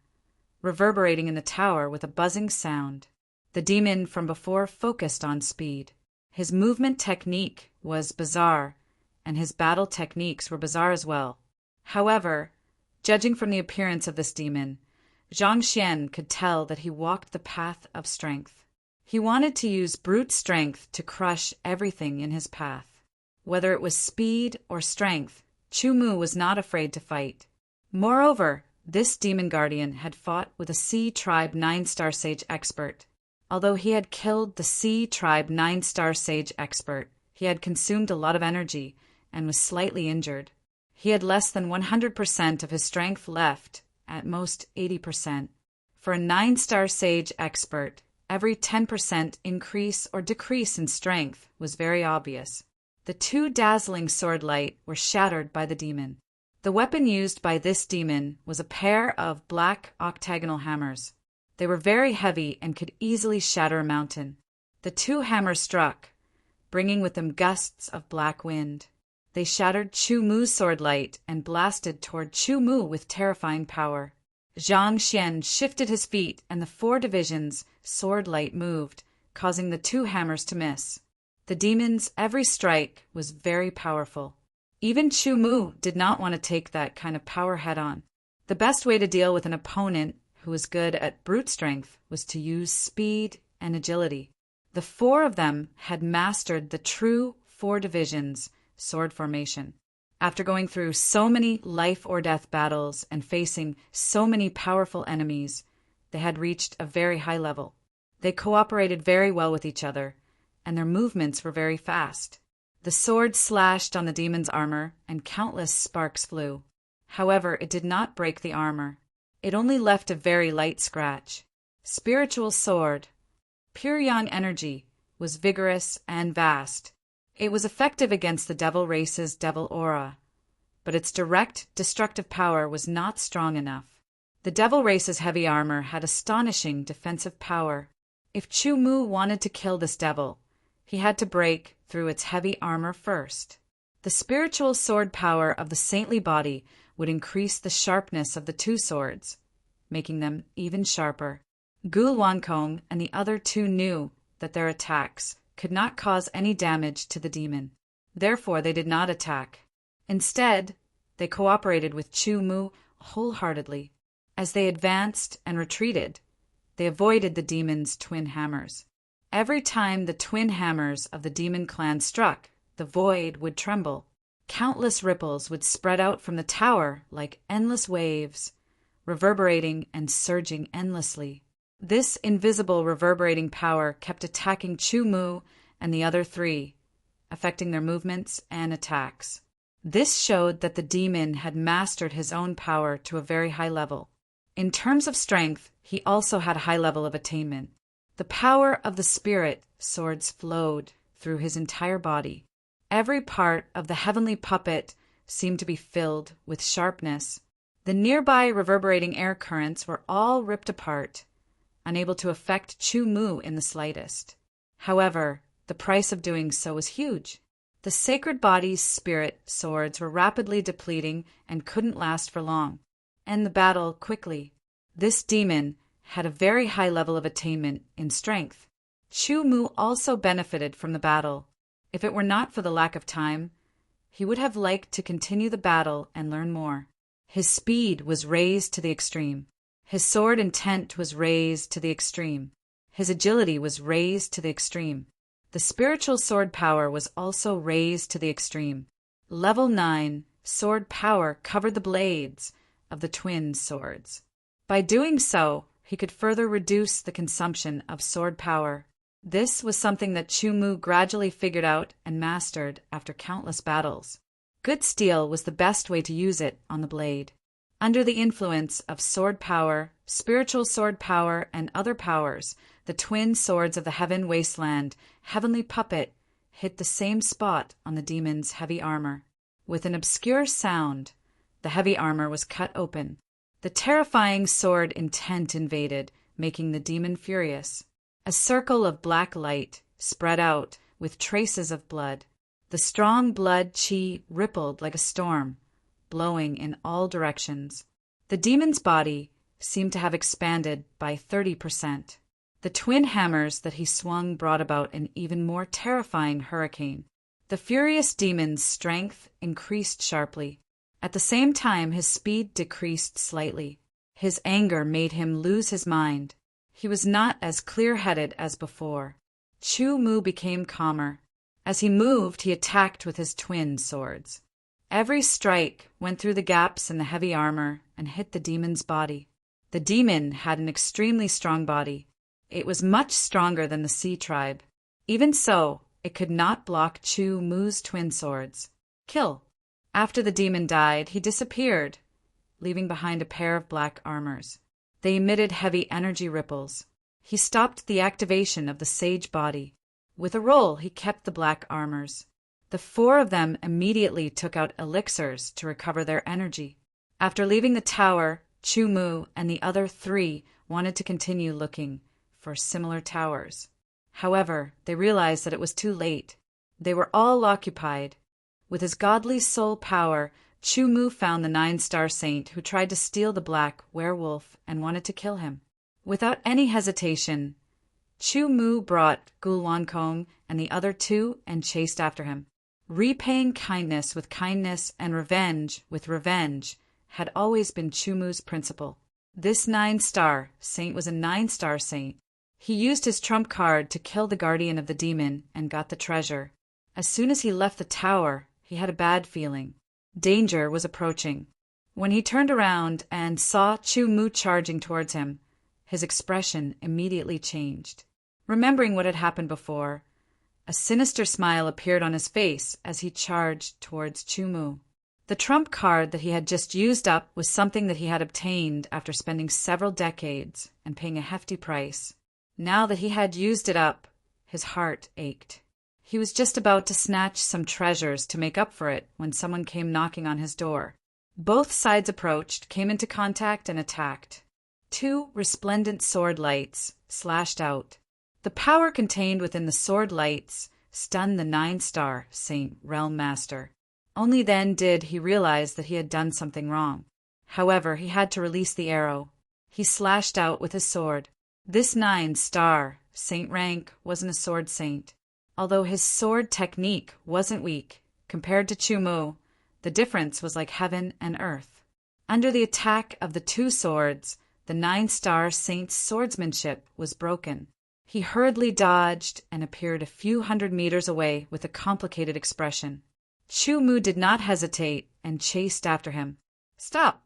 reverberating in the tower with a buzzing sound. The demon from before focused on speed. His movement technique was bizarre, and his battle techniques were bizarre as well. However, judging from the appearance of this demon, Zhang Xian could tell that he walked the path of strength. He wanted to use brute strength to crush everything in his path. Whether it was speed or strength, Chu Mu was not afraid to fight. Moreover, this demon guardian had fought with a Sea Tribe 9-star sage expert. Although he had killed the Sea Tribe 9-star sage expert, he had consumed a lot of energy and was slightly injured. He had less than 100% of his strength left, at most 80%. For a 9-star sage expert, every 10% increase or decrease in strength was very obvious. The 2 dazzling sword light were shattered by the demon. The weapon used by this demon was a pair of black octagonal hammers. They were very heavy and could easily shatter a mountain. The 2 hammers struck, bringing with them gusts of black wind. They shattered Chu Mu's sword light and blasted toward Chu Mu with terrifying power. Zhang Xian shifted his feet, and the 4 divisions' sword light moved, causing the 2 hammers to miss. The demon's every strike was very powerful. Even Chu Mu did not want to take that kind of power head-on. The best way to deal with an opponent who was good at brute strength was to use speed and agility. The 4 of them had mastered the true 4 divisions sword formation. After going through so many life-or-death battles and facing so many powerful enemies, they had reached a very high level. They cooperated very well with each other, and their movements were very fast. The sword slashed on the demon's armor, and countless sparks flew. However, it did not break the armor. It only left a very light scratch. Spiritual sword, pure yang energy, was vigorous and vast. It was effective against the devil race's devil aura, but its direct destructive power was not strong enough. The devil race's heavy armor had astonishing defensive power. If Chu Mu wanted to kill this devil, he had to break through its heavy armor first. The spiritual sword power of the saintly body would increase the sharpness of the 2 swords, making them even sharper. Gu Luankong and the other 2 knew that their attacks could not cause any damage to the demon. Therefore, they did not attack. Instead, they cooperated with Chu Mu wholeheartedly. As they advanced and retreated, they avoided the demon's twin hammers. Every time the twin hammers of the demon clan struck, the void would tremble. Countless ripples would spread out from the tower like endless waves, reverberating and surging endlessly. This invisible reverberating power kept attacking Chu Mu and the other 3, affecting their movements and attacks. This showed that the demon had mastered his own power to a very high level. In terms of strength, he also had a high level of attainment. The power of the spirit swords flowed through his entire body. Every part of the heavenly puppet seemed to be filled with sharpness. The nearby reverberating air currents were all ripped apart, unable to affect Chu Mu in the slightest. However, the price of doing so was huge. The sacred body's spirit swords were rapidly depleting and couldn't last for long. End the battle quickly. This demon had a very high level of attainment in strength. Chu Mu also benefited from the battle. If it were not for the lack of time, he would have liked to continue the battle and learn more. His speed was raised to the extreme. His sword intent was raised to the extreme. His agility was raised to the extreme. The spiritual sword power was also raised to the extreme. Level 9 sword power covered the blades of the twin swords. By doing so, he could further reduce the consumption of sword power. This was something that Chu Mu gradually figured out and mastered after countless battles. Good steel was the best way to use it on the blade. Under the influence of sword power, spiritual sword power, and other powers, The twin swords of the heaven wasteland, heavenly puppet, hit the same spot on the demon's heavy armor. With an obscure sound, the heavy armor was cut open. The terrifying sword intent invaded, making the demon furious. A circle of black light spread out with traces of blood. The strong blood chi rippled like a storm, blowing in all directions. The demon's body seemed to have expanded by 30%. The twin hammers that he swung brought about an even more terrifying hurricane. The furious demon's strength increased sharply. At the same time, his speed decreased slightly. His anger made him lose his mind. He was not as clear-headed as before. Chu Mu became calmer. As he moved, he attacked with his twin swords. Every strike went through the gaps in the heavy armor and hit the demon's body. The demon had an extremely strong body. It was much stronger than the Sea tribe. Even so, it could not block Chu Mu's twin swords. Kill. After the demon died, he disappeared, leaving behind a pair of black armors. They emitted heavy energy ripples. He stopped the activation of the sage body. With a roll, he kept the black armors. The 4 of them immediately took out elixirs to recover their energy. After leaving the tower, Chu Mu and the other 3 wanted to continue looking for similar towers. However, they realized that it was too late. They were all occupied. With his godly soul power, Chu Mu found the 9-star saint who tried to steal the black werewolf and wanted to kill him. Without any hesitation, Chu Mu brought Gulwankong and the other 2 and chased after him. Repaying kindness with kindness and revenge with revenge had always been Chu Mu's principle. This 9-star saint was a 9-star saint. He used his trump card to kill the guardian of the demon and got the treasure. As soon as he left the tower, he had a bad feeling. Danger was approaching. When he turned around and saw Chu Mu charging towards him, his expression immediately changed. Remembering what had happened before, a sinister smile appeared on his face as he charged towards Chu Mu. The trump card that he had just used up was something that he had obtained after spending several decades and paying a hefty price. Now that he had used it up, his heart ached. He was just about to snatch some treasures to make up for it when someone came knocking on his door. Both sides approached, came into contact, and attacked. 2 resplendent sword lights slashed out. The power contained within the sword lights stunned the 9-star Saint Realm Master. Only then did he realize that he had done something wrong. However, he had to release the arrow. He slashed out with his sword. This 9-star saint rank wasn't a sword saint. Although his sword technique wasn't weak, compared to Chu Mu, the difference was like heaven and earth. Under the attack of the 2 swords, the 9-star saint's swordsmanship was broken. He hurriedly dodged and appeared a few hundred meters away with a complicated expression. Chu Mu did not hesitate and chased after him. "Stop!"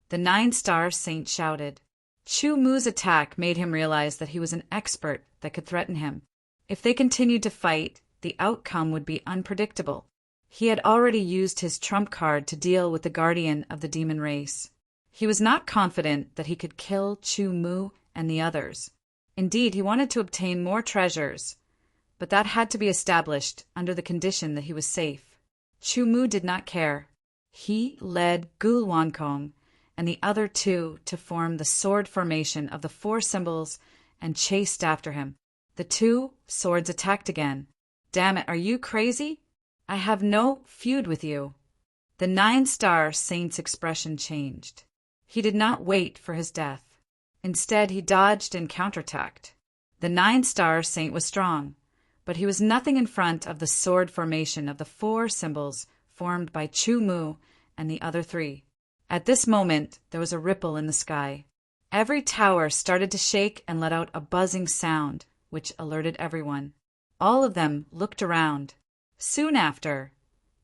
the 9-star saint shouted. Chu Mu's attack made him realize that he was an expert that could threaten him. If they continued to fight, the outcome would be unpredictable. He had already used his trump card to deal with the guardian of the demon race. He was not confident that he could kill Chu Mu and the others. Indeed, he wanted to obtain more treasures, but that had to be established under the condition that he was safe. Chu Mu did not care. He led Gulwankong and the other 2 to form the sword formation of the 4 symbols and chased after him. The 2 swords attacked again. "Damn it, are you crazy? I have no feud with you." The 9-star saint's expression changed. He did not wait for his death. Instead, he dodged and counterattacked. The 9-star saint was strong, but he was nothing in front of the sword formation of the 4 symbols formed by Chu Mu and the other 3. At this moment, there was a ripple in the sky. Every tower started to shake and let out a buzzing sound, which alerted everyone. All of them looked around. Soon after,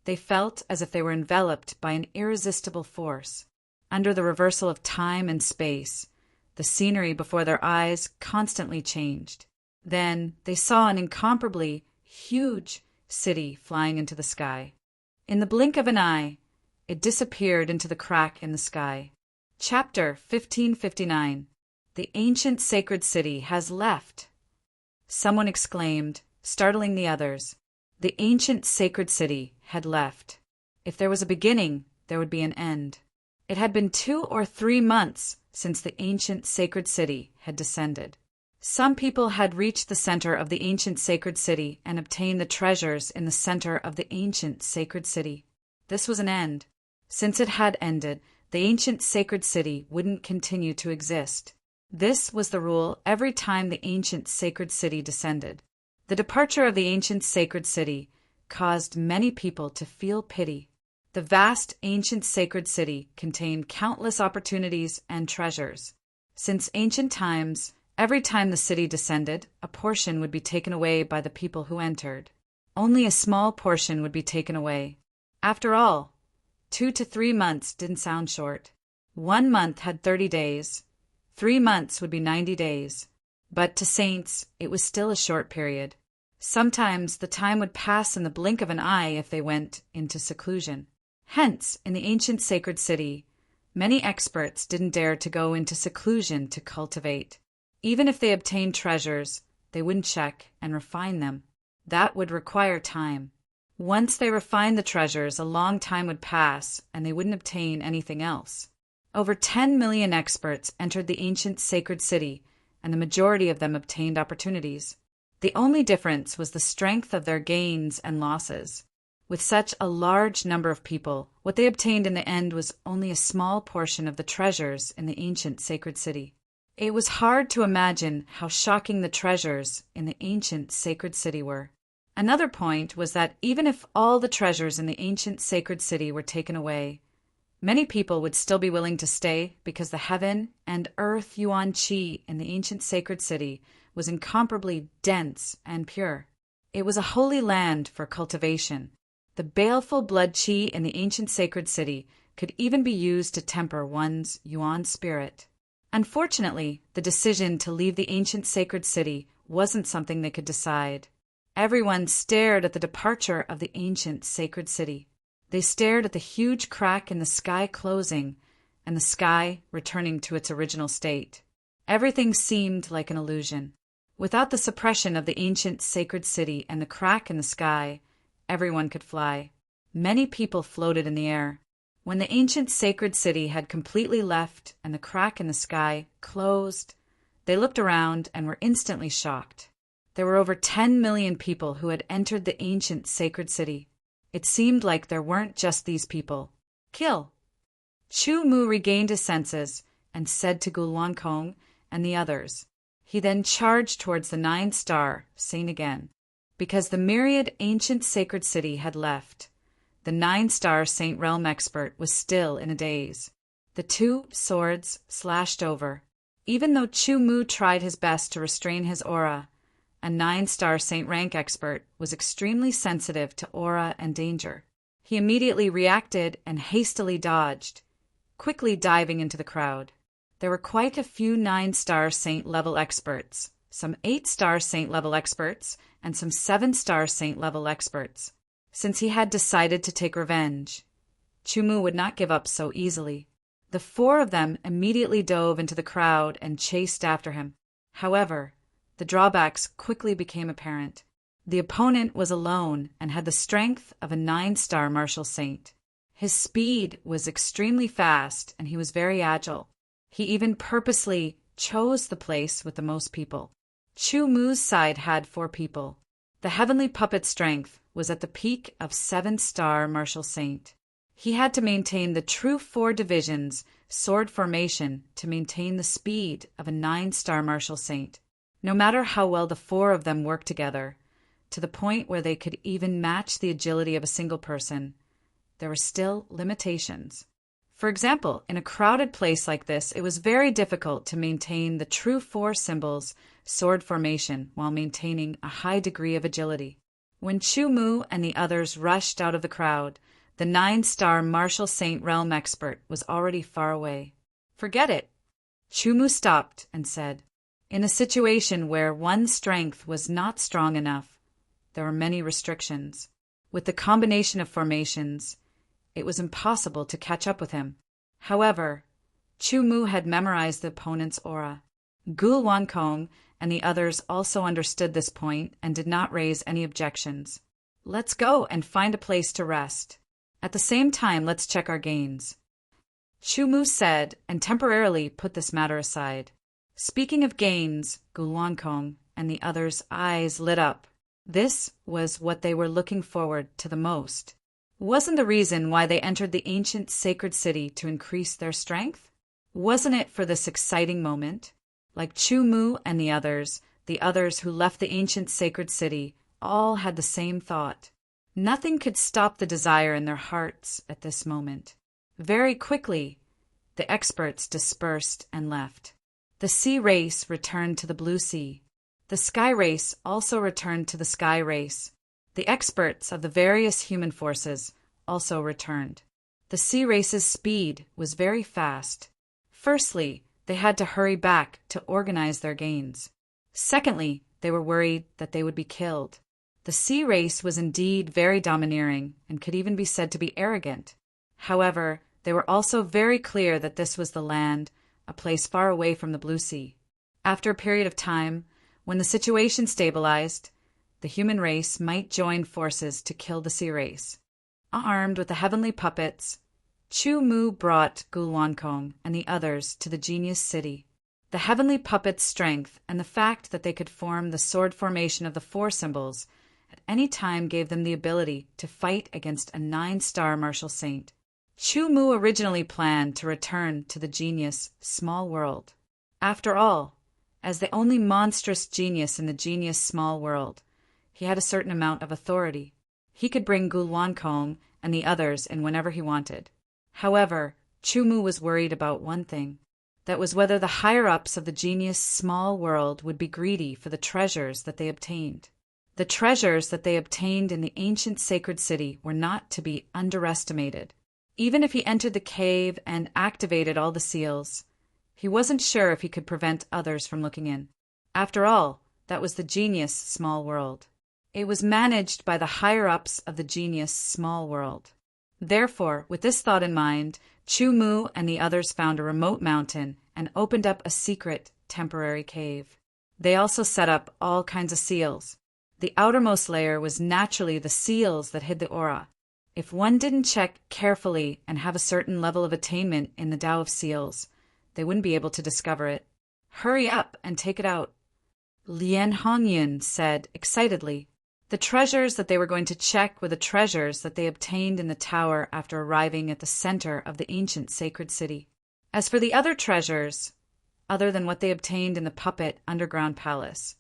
they felt as if they were enveloped by an irresistible force. Under the reversal of time and space, the scenery before their eyes constantly changed. Then they saw an incomparably huge city flying into the sky. In the blink of an eye, it disappeared into the crack in the sky. Chapter 1559. The ancient sacred city has left Someone exclaimed, startling the others. The ancient sacred city had left. If there was a beginning, there would be an end. It had been 2 or 3 months since the ancient sacred city had descended. Some people had reached the center of the ancient sacred city and obtained the treasures in the center of the ancient sacred city. This was an end. Since it had ended, the ancient sacred city wouldn't continue to exist. This was the rule every time the ancient sacred city descended. The departure of the ancient sacred city caused many people to feel pity. The vast ancient sacred city contained countless opportunities and treasures. Since ancient times, every time the city descended, a portion would be taken away by the people who entered. Only a small portion would be taken away. After all, 2 to 3 months didn't sound short. 1 month had 30 days. 3 months would be 90 days. But to saints, it was still a short period. Sometimes the time would pass in the blink of an eye if they went into seclusion. Hence, in the ancient sacred city, many experts didn't dare to go into seclusion to cultivate. Even if they obtained treasures, they wouldn't check and refine them. That would require time. Once they refined the treasures, a long time would pass, and they wouldn't obtain anything else. Over 10 million experts entered the ancient sacred city, and the majority of them obtained opportunities. The only difference was the strength of their gains and losses. With such a large number of people, what they obtained in the end was only a small portion of the treasures in the ancient sacred city. It was hard to imagine how shocking the treasures in the ancient sacred city were. Another point was that even if all the treasures in the ancient sacred city were taken away, many people would still be willing to stay because the heaven and earth yuan qi in the ancient sacred city was incomparably dense and pure. It was a holy land for cultivation. The baleful blood qi in the ancient sacred city could even be used to temper one's yuan spirit. Unfortunately, the decision to leave the ancient sacred city wasn't something they could decide. Everyone stared at the departure of the ancient sacred city. They stared at the huge crack in the sky closing and the sky returning to its original state. Everything seemed like an illusion. Without the suppression of the ancient sacred city and the crack in the sky, everyone could fly. Many people floated in the air. When the ancient sacred city had completely left and the crack in the sky closed, they looked around and were instantly shocked. There were over 10 million people who had entered the ancient sacred city. It seemed like there weren't just these people. Kill! Chu Mu regained his senses and said to Gulwankong and the others. He then charged towards the 9-star, saying again, because the myriad ancient sacred city had left, the 9-star Saint Realm expert was still in a daze. The 2 swords slashed over. Even though Chu Mu tried his best to restrain his aura, a 9-star Saint Rank expert was extremely sensitive to aura and danger. He immediately reacted and hastily dodged, quickly diving into the crowd. There were quite a few 9-star Saint-level experts, some 8-star Saint-level experts, and some 7-star Saint-level experts. Since he had decided to take revenge, Chu Mu would not give up so easily. The 4 of them immediately dove into the crowd and chased after him. However, the drawbacks quickly became apparent. The opponent was alone and had the strength of a 9-star martial saint. His speed was extremely fast and he was very agile. He even purposely chose the place with the most people. Chu Mu's side had 4 people. The heavenly puppet strength was at the peak of 7-star martial saint. He had to maintain the true 4 divisions sword formation to maintain the speed of a 9-star martial saint. No matter how well the 4 of them worked together, to the point where they could even match the agility of a single person, there were still limitations. For example, in a crowded place like this, it was very difficult to maintain the true 4 symbols sword formation while maintaining a high degree of agility. When Chu Mu and the others rushed out of the crowd, the 9-star martial saint realm expert was already far away. Forget it. Chu Mu stopped and said, in a situation where one's strength was not strong enough, there were many restrictions. With the combination of formations, it was impossible to catch up with him. However, Chu Mu had memorized the opponent's aura. Gulwankong and the others also understood this point and did not raise any objections. Let's go and find a place to rest. At the same time, let's check our gains, Chu-mu said, and temporarily put this matter aside. Speaking of gains, Gulwankong and the others' eyes lit up. This was what they were looking forward to the most. Wasn't the reason why they entered the ancient sacred city to increase their strength? Wasn't it for this exciting moment? Like Chu-mu and the others who left the ancient sacred city, all had the same thought. Nothing could stop the desire in their hearts at this moment. Very quickly, the experts dispersed and left. The sea race returned to the blue sea. The sky race also returned to the sky race. The experts of the various human forces also returned. The sea race's speed was very fast. Firstly, they had to hurry back to organize their gains. Secondly, they were worried that they would be killed. The sea race was indeed very domineering and could even be said to be arrogant. However, they were also very clear that this was the land, a place far away from the blue sea. After a period of time, when the situation stabilized, the human race might join forces to kill the sea race. Armed with the heavenly puppets, Chu-mu brought Gulwankong and the others to the genius city. The heavenly puppets' strength and the fact that they could form the sword formation of the four symbols at any time gave them the ability to fight against a 9-star martial saint. Chu-mu originally planned to return to the genius small world. After all, as the only monstrous genius in the genius small world, he had a certain amount of authority. He could bring Gulwankong and the others in whenever he wanted. However, Chu-mu was worried about one thing. That was whether the higher-ups of the genius small world would be greedy for the treasures that they obtained. The treasures that they obtained in the ancient sacred city were not to be underestimated. Even if he entered the cave and activated all the seals, he wasn't sure if he could prevent others from looking in. After all, that was the genius small world. It was managed by the higher-ups of the genius small world. Therefore, with this thought in mind, Chu-mu and the others found a remote mountain and opened up a secret, temporary cave. They also set up all kinds of seals. The outermost layer was naturally the seals that hid the aura. If one didn't check carefully and have a certain level of attainment in the Tao of Seals, they wouldn't be able to discover it. Hurry up and take it out, Lien Hongyan said excitedly. The treasures that they were going to check were the treasures that they obtained in the tower after arriving at the center of the ancient sacred city. As for the other treasures, other than what they obtained in the puppet underground palace,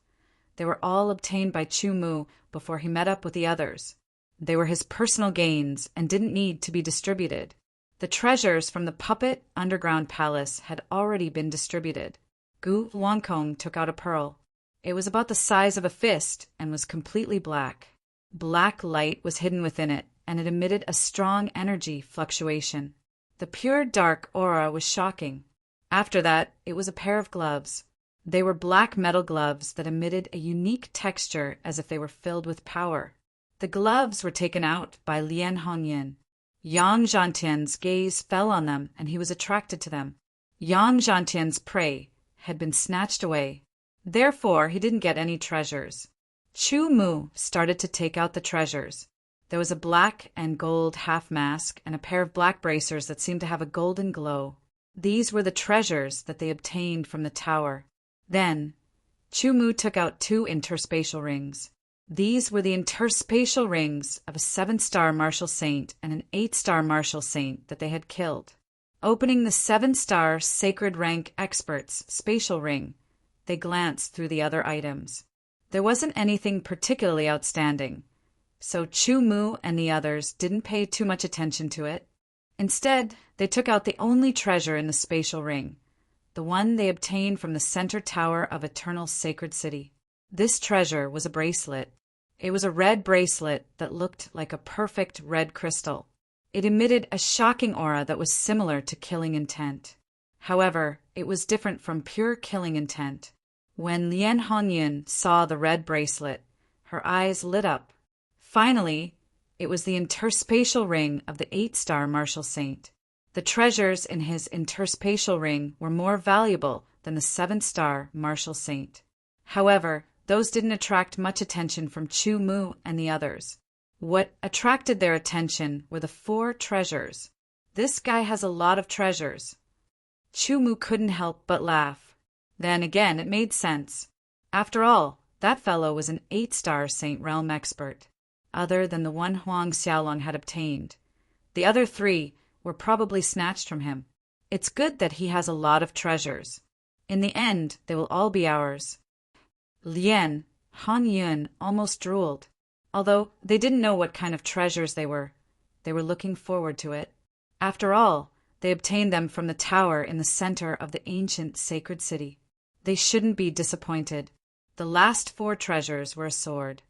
they were all obtained by Chu-mu before he met up with the others. They were his personal gains and didn't need to be distributed. The treasures from the puppet underground palace had already been distributed. Gulwankong took out a pearl. It was about the size of a fist and was completely black. Black light was hidden within it, and it emitted a strong energy fluctuation. The pure dark aura was shocking. After that, it was a pair of gloves. They were black metal gloves that emitted a unique texture as if they were filled with power. The gloves were taken out by Lien Hongyan. Yang Zhantian's gaze fell on them, and he was attracted to them. Yang Zhantian's prey had been snatched away. Therefore, he didn't get any treasures. Chu-mu started to take out the treasures. There was a black and gold half mask and a pair of black bracers that seemed to have a golden glow. These were the treasures that they obtained from the tower. Then, Chu-mu took out 2 interspatial rings. These were the interspatial rings of a 7-star martial saint and an 8-star martial saint that they had killed. Opening the 7-star sacred rank expert's spatial ring, they glanced through the other items. There wasn't anything particularly outstanding, so Chu-mu and the others didn't pay too much attention to it. Instead, they took out the only treasure in the spatial ring, the one they obtained from the center tower of Eternal Sacred City. This treasure was a bracelet. It was a red bracelet that looked like a perfect red crystal. It emitted a shocking aura that was similar to killing intent. However, it was different from pure killing intent. When Lien Hongyan saw the red bracelet, her eyes lit up. Finally, it was the interspatial ring of the 8-star martial saint. The treasures in his interspatial ring were more valuable than the 7-star martial saint. However, those didn't attract much attention from Chu Mu and the others. What attracted their attention were the 4 treasures. This guy has a lot of treasures. Chu Mu couldn't help but laugh. Then again, it made sense. After all, that fellow was an 8-star Saint Realm expert, other than the one Huang Xiaolong had obtained. The other 3 were probably snatched from him. It's good that he has a lot of treasures. In the end, they will all be ours. Lien, Han Yun almost drooled. Although they didn't know what kind of treasures they were looking forward to it. After all, they obtained them from the tower in the center of the ancient sacred city. They shouldn't be disappointed. The last 4 treasures were a sword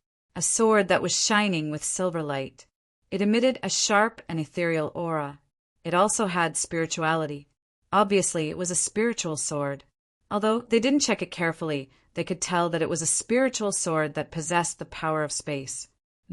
that was shining with silver light. It emitted a sharp and ethereal aura. It also had spirituality. Obviously, it was a spiritual sword. Although they didn't check it carefully, they could tell that it was a spiritual sword that possessed the power of space.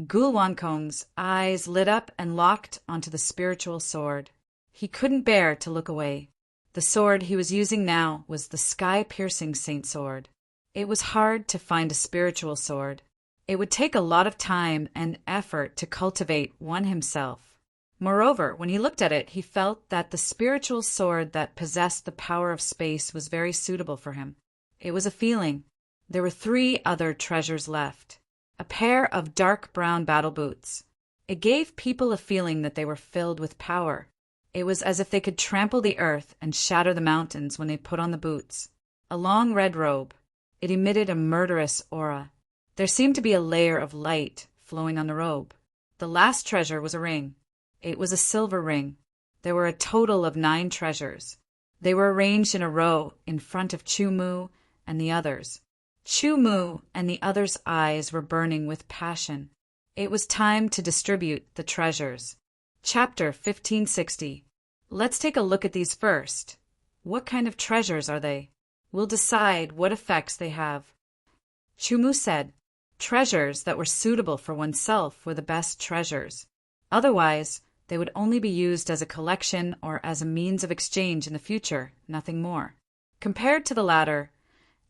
Gu Wankong's eyes lit up and locked onto the spiritual sword. He couldn't bear to look away. The sword he was using now was the sky-piercing saint sword. It was hard to find a spiritual sword. It would take a lot of time and effort to cultivate one himself. Moreover, when he looked at it, he felt that the spiritual sword that possessed the power of space was very suitable for him. It was a feeling. There were 3 other treasures left. A pair of dark brown battle boots. It gave people a feeling that they were filled with power. It was as if they could trample the earth and shatter the mountains when they put on the boots. A long red robe. It emitted a murderous aura. There seemed to be a layer of light flowing on the robe. The last treasure was a ring. It was a silver ring. There were a total of 9 treasures. They were arranged in a row in front of Chu Mu and the others. Chu Mu and the others' eyes were burning with passion. It was time to distribute the treasures. Chapter 1560. Let's take a look at these first. What kind of treasures are they? We'll decide what effects they have. Chu Mu said, treasures that were suitable for oneself were the best treasures. Otherwise, they would only be used as a collection or as a means of exchange in the future, nothing more. Compared to the latter,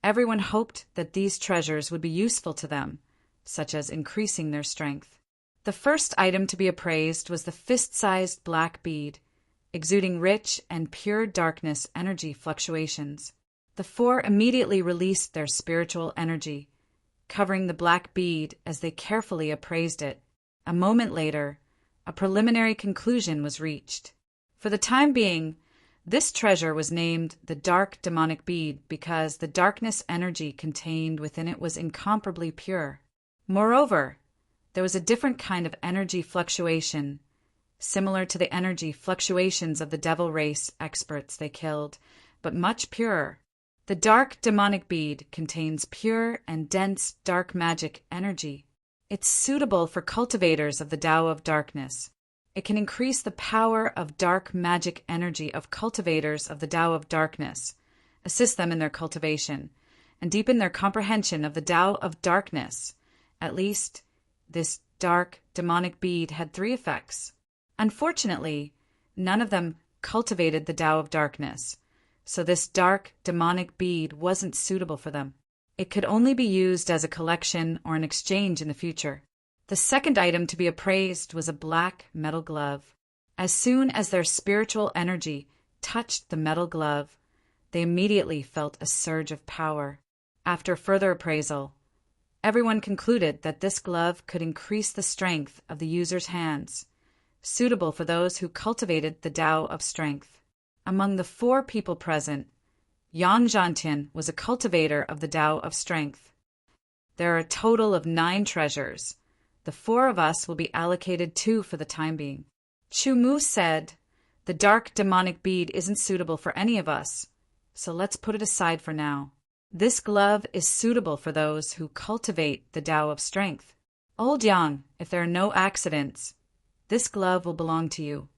everyone hoped that these treasures would be useful to them, such as increasing their strength. The first item to be appraised was the fist-sized black bead, exuding rich and pure darkness energy fluctuations. The 4 immediately released their spiritual energy, covering the black bead as they carefully appraised it. A moment later, a preliminary conclusion was reached. For the time being, this treasure was named the Dark Demonic Bead because the darkness energy contained within it was incomparably pure. Moreover, there was a different kind of energy fluctuation, similar to the energy fluctuations of the devil race experts they killed, but much purer. The Dark Demonic Bead contains pure and dense dark magic energy. It's suitable for cultivators of the Tao of Darkness. It can increase the power of dark magic energy of cultivators of the Tao of Darkness, assist them in their cultivation, and deepen their comprehension of the Tao of Darkness. At least, this dark demonic bead had 3 effects. Unfortunately, none of them cultivated the Tao of Darkness, so this dark demonic bead wasn't suitable for them. It could only be used as a collection or an exchange in the future. The second item to be appraised was a black metal glove. As soon as their spiritual energy touched the metal glove, they immediately felt a surge of power. After further appraisal, everyone concluded that this glove could increase the strength of the user's hands, suitable for those who cultivated the Tao of Strength. Among the 4 people present, Yang Zhantian was a cultivator of the Tao of Strength. There are a total of 9 treasures. The 4 of us will be allocated 2 for the time being. Chu Mu said, the dark demonic bead isn't suitable for any of us, so let's put it aside for now. This glove is suitable for those who cultivate the Tao of Strength. Old Yang, if there are no accidents, this glove will belong to you.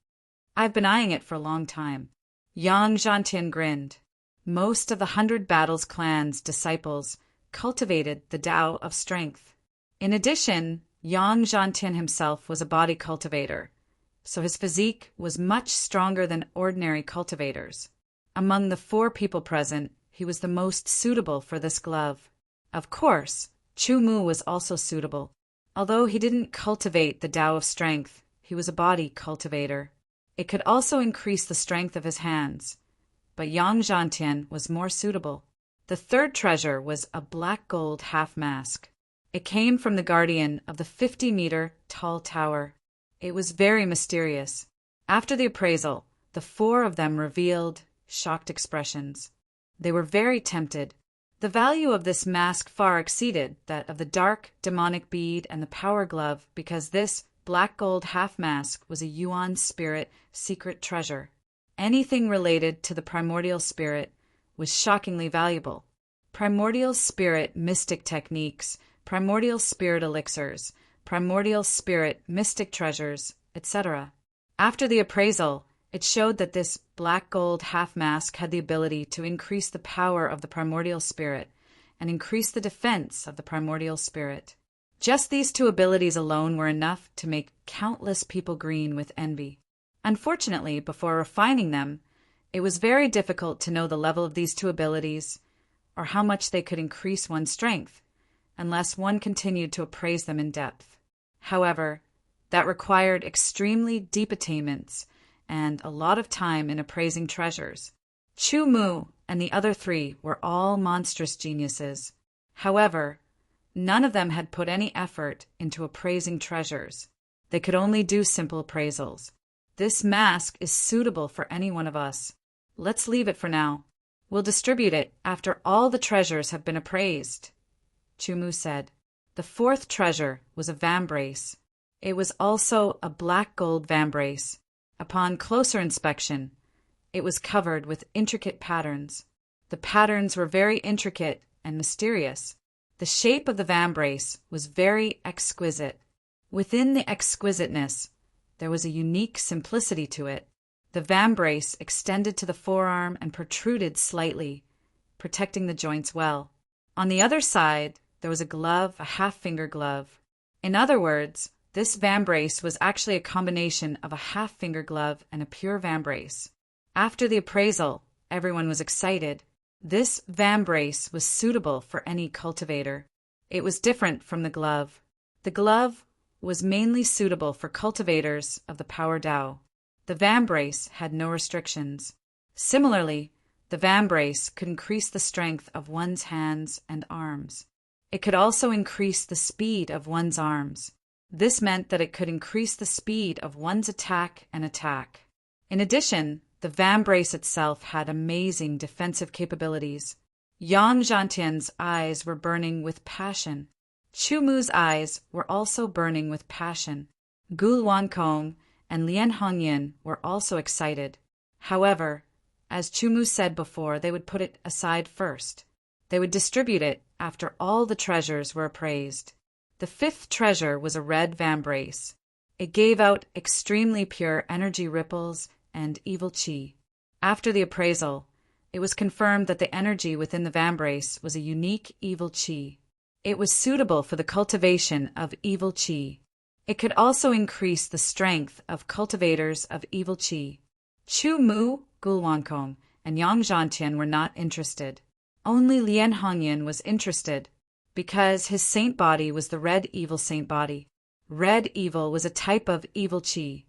I've been eyeing it for a long time. Yang Zhantian grinned. Most of the 100 Battles clan's disciples cultivated the Tao of Strength. In addition, Yang Zhantian himself was a body cultivator, so his physique was much stronger than ordinary cultivators. Among the 4 people present, he was the most suitable for this glove. Of course, Chu Mu was also suitable. Although he didn't cultivate the Tao of strength, he was a body cultivator. It could also increase the strength of his hands. But Yang Zhantian was more suitable. The third treasure was a black gold half mask. It came from the guardian of the 50-meter tall tower. It was very mysterious. After the appraisal, the four of them revealed shocked expressions. They were very tempted. The value of this mask far exceeded that of the dark, demonic bead and the power glove because this black gold half mask was a Yuan spirit secret treasure. Anything related to the primordial spirit was shockingly valuable. Primordial spirit mystic techniques, primordial spirit elixirs, primordial spirit mystic treasures, etc. After the appraisal, it showed that this black gold half mask had the ability to increase the power of the primordial spirit and increase the defense of the primordial spirit. Just these two abilities alone were enough to make countless people green with envy. Unfortunately, before refining them, it was very difficult to know the level of these two abilities or how much they could increase one's strength, unless one continued to appraise them in depth. However, that required extremely deep attainments and a lot of time in appraising treasures. Chu Mu and the other three were all monstrous geniuses. However, none of them had put any effort into appraising treasures. They could only do simple appraisals. This mask is suitable for any one of us. Let's leave it for now. We'll distribute it after all the treasures have been appraised, Chu Mu said. The fourth treasure was a vambrace. It was also a black gold vambrace. Upon closer inspection, it was covered with intricate patterns. The patterns were very intricate and mysterious. The shape of the vambrace was very exquisite. Within the exquisiteness, there was a unique simplicity to it. The vambrace extended to the forearm and protruded slightly, protecting the joints well. On the other side, there was a glove, a half-finger glove. In other words, this vambrace was actually a combination of a half-finger glove and a pure vambrace. After the appraisal, everyone was excited. This vambrace was suitable for any cultivator. It was different from the glove. The glove was mainly suitable for cultivators of the Power Tao. The vambrace had no restrictions. Similarly, the vambrace could increase the strength of one's hands and arms. It could also increase the speed of one's arms. This meant that it could increase the speed of one's attack and attack. In addition, the vambrace itself had amazing defensive capabilities. Yang Zhantian's eyes were burning with passion. Chu Mu's eyes were also burning with passion. Gu Luankong and Lian Hongyan were also excited. However, as Chu Mu said before, they would put it aside first. They would distribute it after all the treasures were appraised. The fifth treasure was a red vambrace. It gave out extremely pure energy ripples and evil qi. After the appraisal, it was confirmed that the energy within the vambrace was a unique evil qi. It was suitable for the cultivation of evil qi. It could also increase the strength of cultivators of evil qi. Chu Mu, Gulwankong, and Yang Zhantian were not interested. Only Lian Hongyan was interested, because his saint body was the red evil saint body. Red evil was a type of evil qi.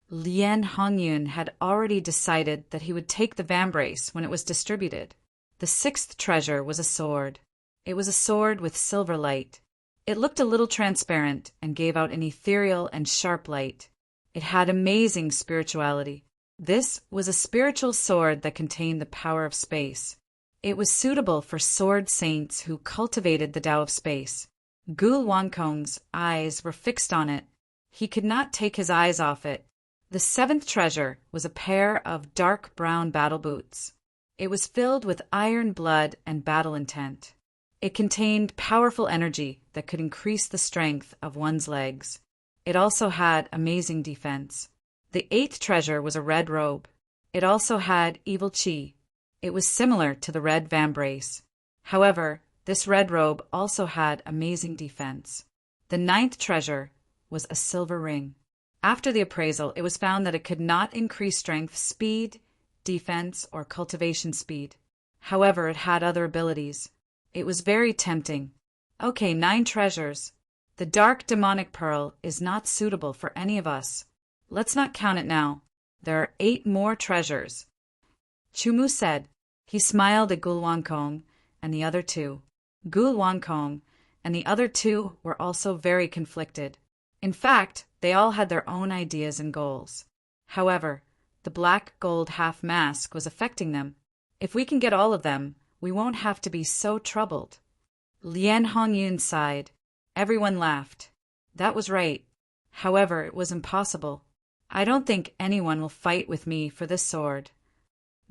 Lian Hongyan had already decided that he would take the vambrace when it was distributed. The sixth treasure was a sword. It was a sword with silver light. It looked a little transparent and gave out an ethereal and sharp light. It had amazing spirituality. This was a spiritual sword that contained the power of space. It was suitable for sword saints who cultivated the Tao of space. Gu Wankong's eyes were fixed on it. He could not take his eyes off it. The seventh treasure was a pair of dark brown battle boots. It was filled with iron blood and battle intent. It contained powerful energy that could increase the strength of one's legs. It also had amazing defense. The eighth treasure was a red robe. It also had evil qi. It was similar to the red vambrace. However, this red robe also had amazing defense. The ninth treasure was a silver ring. After the appraisal, it was found that it could not increase strength, speed, defense, or cultivation speed. However, it had other abilities. It was very tempting. Okay, 9 treasures. The dark demonic pearl is not suitable for any of us. Let's not count it now. There are 8 more treasures. Chumu said. He smiled at Gulwankong and the other 2. Gulwankong and the other 2 were also very conflicted. In fact, they all had their own ideas and goals. However, the black gold half mask was affecting them. If we can get all of them, we won't have to be so troubled. Lien Hongyun sighed. Everyone laughed. That was right. However, it was impossible. I don't think anyone will fight with me for this sword.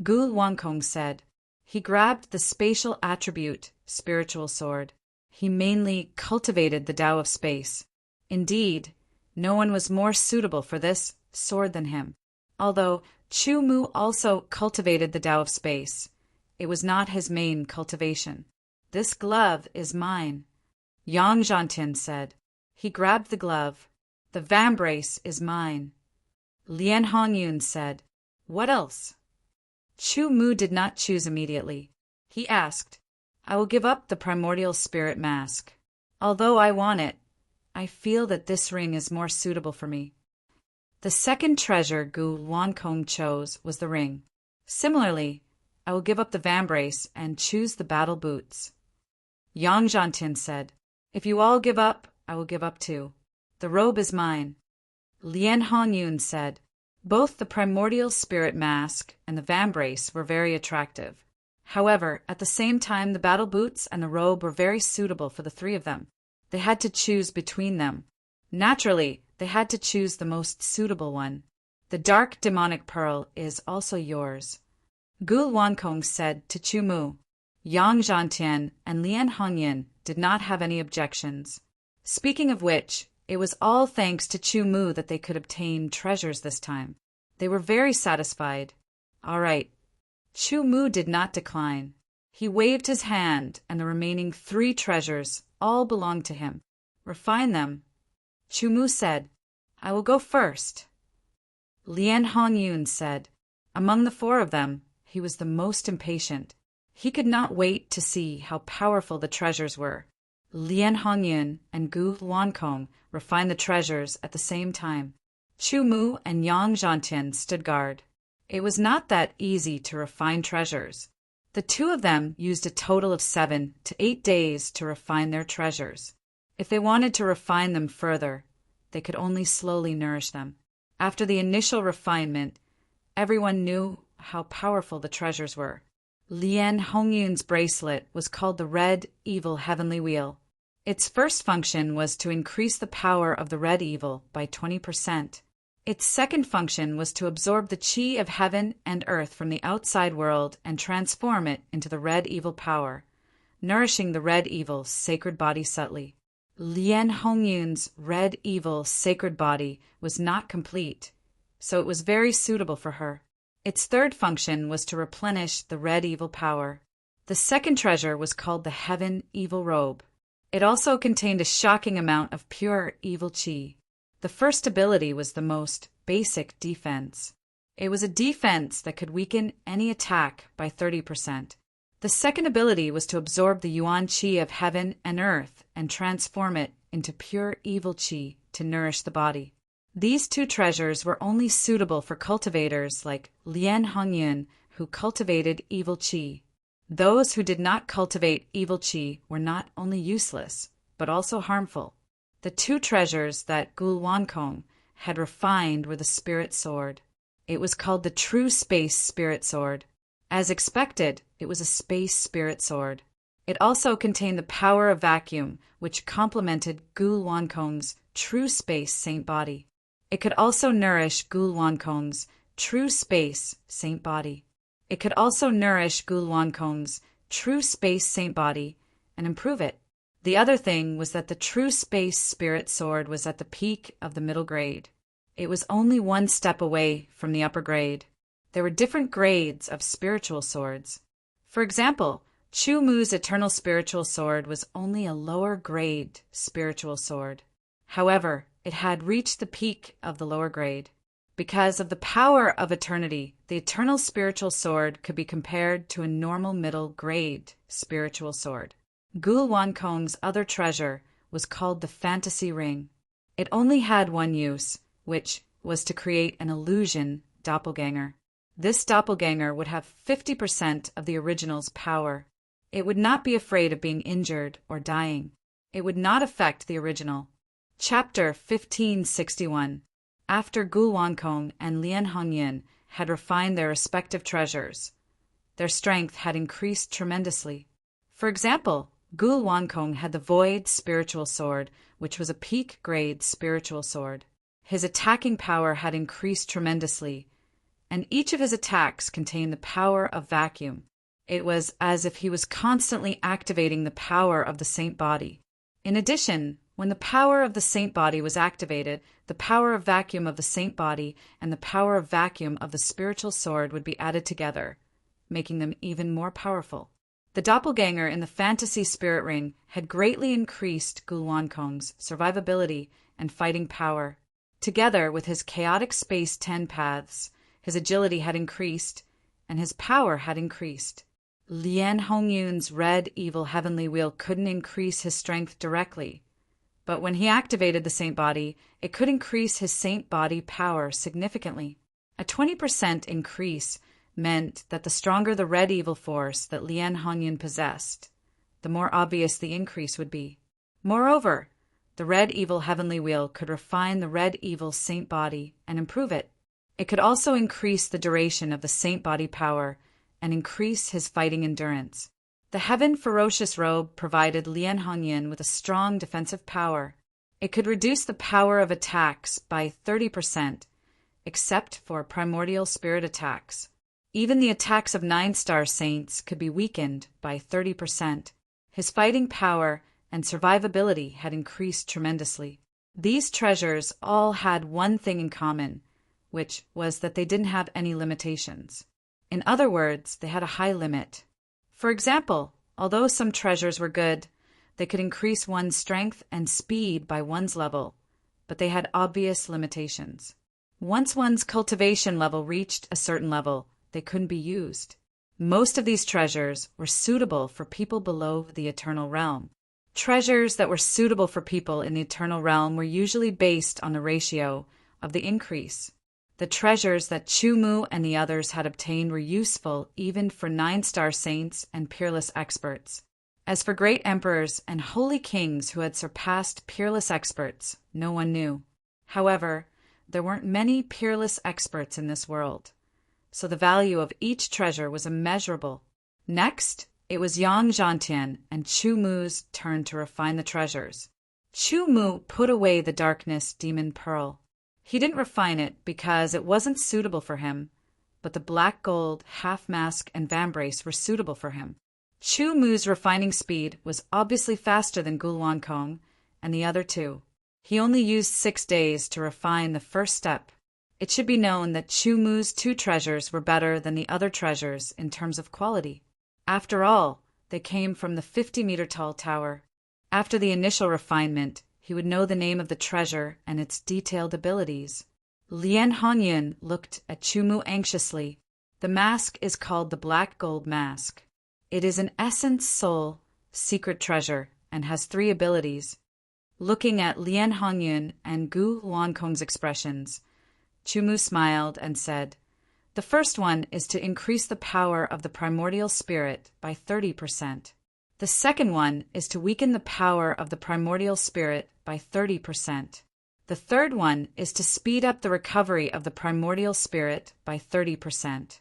Gulwankong said. He grabbed the spatial attribute, spiritual sword. He mainly cultivated the Tao of space. Indeed, no one was more suitable for this sword than him. Although Chu Mu also cultivated the Tao of space, it was not his main cultivation. This glove is mine, Yang Zhantian said. He grabbed the glove. The vambrace is mine. Lien Hongyun said. What else? Chu Mu did not choose immediately. He asked, I will give up the primordial spirit mask. Although I want it, I feel that this ring is more suitable for me. The second treasure Gulwankong chose was the ring. Similarly, I will give up the vambrace and choose the battle boots. Yang Zhantian said, If you all give up, I will give up too. The robe is mine. Lien Hongyun said, Both the primordial spirit mask and the vambrace were very attractive. However, at the same time, the battle boots and the robe were very suitable for the 3 of them. They had to choose between them. Naturally, they had to choose the most suitable one. The dark demonic pearl is also yours. Gulwankong said to Chu Mu. Yang Zhantian and Lien Hongyun did not have any objections. Speaking of which, it was all thanks to Chu Mu that they could obtain treasures this time. They were very satisfied. All right. Chu Mu did not decline. He waved his hand, and the remaining 3 treasures all belonged to him. Refine them. Chu Mu said, I will go first. Lien Hongyun said. Among the 4 of them, he was the most impatient. He could not wait to see how powerful the treasures were. Lien Hongyun and Gulwankong refined the treasures at the same time. Chu Mu and Yang Zhantian stood guard. It was not that easy to refine treasures. The 2 of them used a total of 7 to 8 days to refine their treasures. If they wanted to refine them further, they could only slowly nourish them. After the initial refinement, everyone knew how powerful the treasures were. Lien Hongyun's bracelet was called the Red Evil Heavenly Wheel. Its first function was to increase the power of the red evil by 20%. Its second function was to absorb the chi of heaven and earth from the outside world and transform it into the red evil power, nourishing the red evil sacred body subtly. Lien Hongyun's red evil sacred body was not complete, so it was very suitable for her. Its third function was to replenish the red evil power. The second treasure was called the Heaven Evil Robe. It also contained a shocking amount of pure evil chi. The first ability was the most basic defense. It was a defense that could weaken any attack by 30%. The second ability was to absorb the yuan chi of heaven and earth and transform it into pure evil chi to nourish the body. These 2 treasures were only suitable for cultivators like Lien Hongyun, who cultivated evil chi. Those who did not cultivate evil chi were not only useless, but also harmful. The 2 treasures that Gulwankong had refined were the spirit sword. It was called the True Space Spirit Sword. As expected, it was a space spirit sword. It also contained the power of vacuum, which complemented Gulwankong's True Space Saint Body. It could also nourish Gulwankong's True Space Saint Body. It could also nourish Gulwankong's True Space Saint Body and improve it. The other thing was that the True Space Spirit Sword was at the peak of the middle grade. It was only 1 step away from the upper grade. There were different grades of spiritual swords. For example, Chu Mu's Eternal Spiritual Sword was only a lower grade spiritual sword. However, it had reached the peak of the lower grade. Because of the power of eternity, the Eternal Spiritual Sword could be compared to a normal middle grade spiritual sword. Gulwankong's other treasure was called the Fantasy Ring. It only had one use, which was to create an illusion doppelganger. This doppelganger would have 50% of the original's power. It would not be afraid of being injured or dying. It would not affect the original. Chapter 1561. After Gulwankong and Lien Hongyan had refined their respective treasures, their strength had increased tremendously. For example, Gulwankong had the Void Spiritual Sword, which was a peak-grade spiritual sword. His attacking power had increased tremendously, and each of his attacks contained the power of vacuum. It was as if he was constantly activating the power of the saint body. In addition, when the power of the saint body was activated, the power of vacuum of the saint body and the power of vacuum of the spiritual sword would be added together, making them even more powerful. The doppelganger in the fantasy spirit ring had greatly increased Gulwankong's survivability and fighting power. Together with his chaotic space 10 paths, his agility had increased, and his power had increased. Lien Hongyun's red evil heavenly wheel couldn't increase his strength directly, but when he activated the saint body, it could increase his saint body power significantly. A 20% increase meant that the stronger the red evil force that Lien Hongyun possessed, the more obvious the increase would be. Moreover, the red evil heavenly wheel could refine the red evil saint body and improve it. It could also increase the duration of the saint body power and increase his fighting endurance. The heaven ferocious robe provided Lien Hongyan with a strong defensive power. It could reduce the power of attacks by 30%, except for primordial spirit attacks. Even the attacks of 9-star saints could be weakened by 30%. His fighting power and survivability had increased tremendously. These treasures all had one thing in common, which was that they didn't have any limitations. In other words, they had a high limit. For example, although some treasures were good, they could increase one's strength and speed by one's level, but they had obvious limitations. Once one's cultivation level reached a certain level, they couldn't be used. Most of these treasures were suitable for people below the eternal realm. Treasures that were suitable for people in the eternal realm were usually based on the ratio of the increase. The treasures that Chumu and the others had obtained were useful even for 9-star saints and peerless experts. As for great emperors and holy kings who had surpassed peerless experts, no one knew. However, there weren't many peerless experts in this world, so the value of each treasure was immeasurable. Next, it was Yang Zhantian and Chumu's turn to refine the treasures. Chumu put away the darkness demon pearl. He didn't refine it because it wasn't suitable for him, but the black gold, half mask, and vambrace were suitable for him. Chumu's refining speed was obviously faster than Gulwankong and the other two. He only used 6 days to refine the first step. It should be known that Chumu's 2 treasures were better than the other treasures in terms of quality. After all, they came from the 50-meter-tall tower. After the initial refinement, he would know the name of the treasure and its detailed abilities. Lien Hongyan looked at Chumu anxiously. The mask is called the Black Gold Mask. It is an essence soul, secret treasure, and has 3 abilities. Looking at Lien Hongyan and Gulwankong's expressions, Chumu smiled and said, "The first one is to increase the power of the primordial spirit by 30%. The second one is to weaken the power of the primordial spirit by 30%. The third one is to speed up the recovery of the primordial spirit by 30%.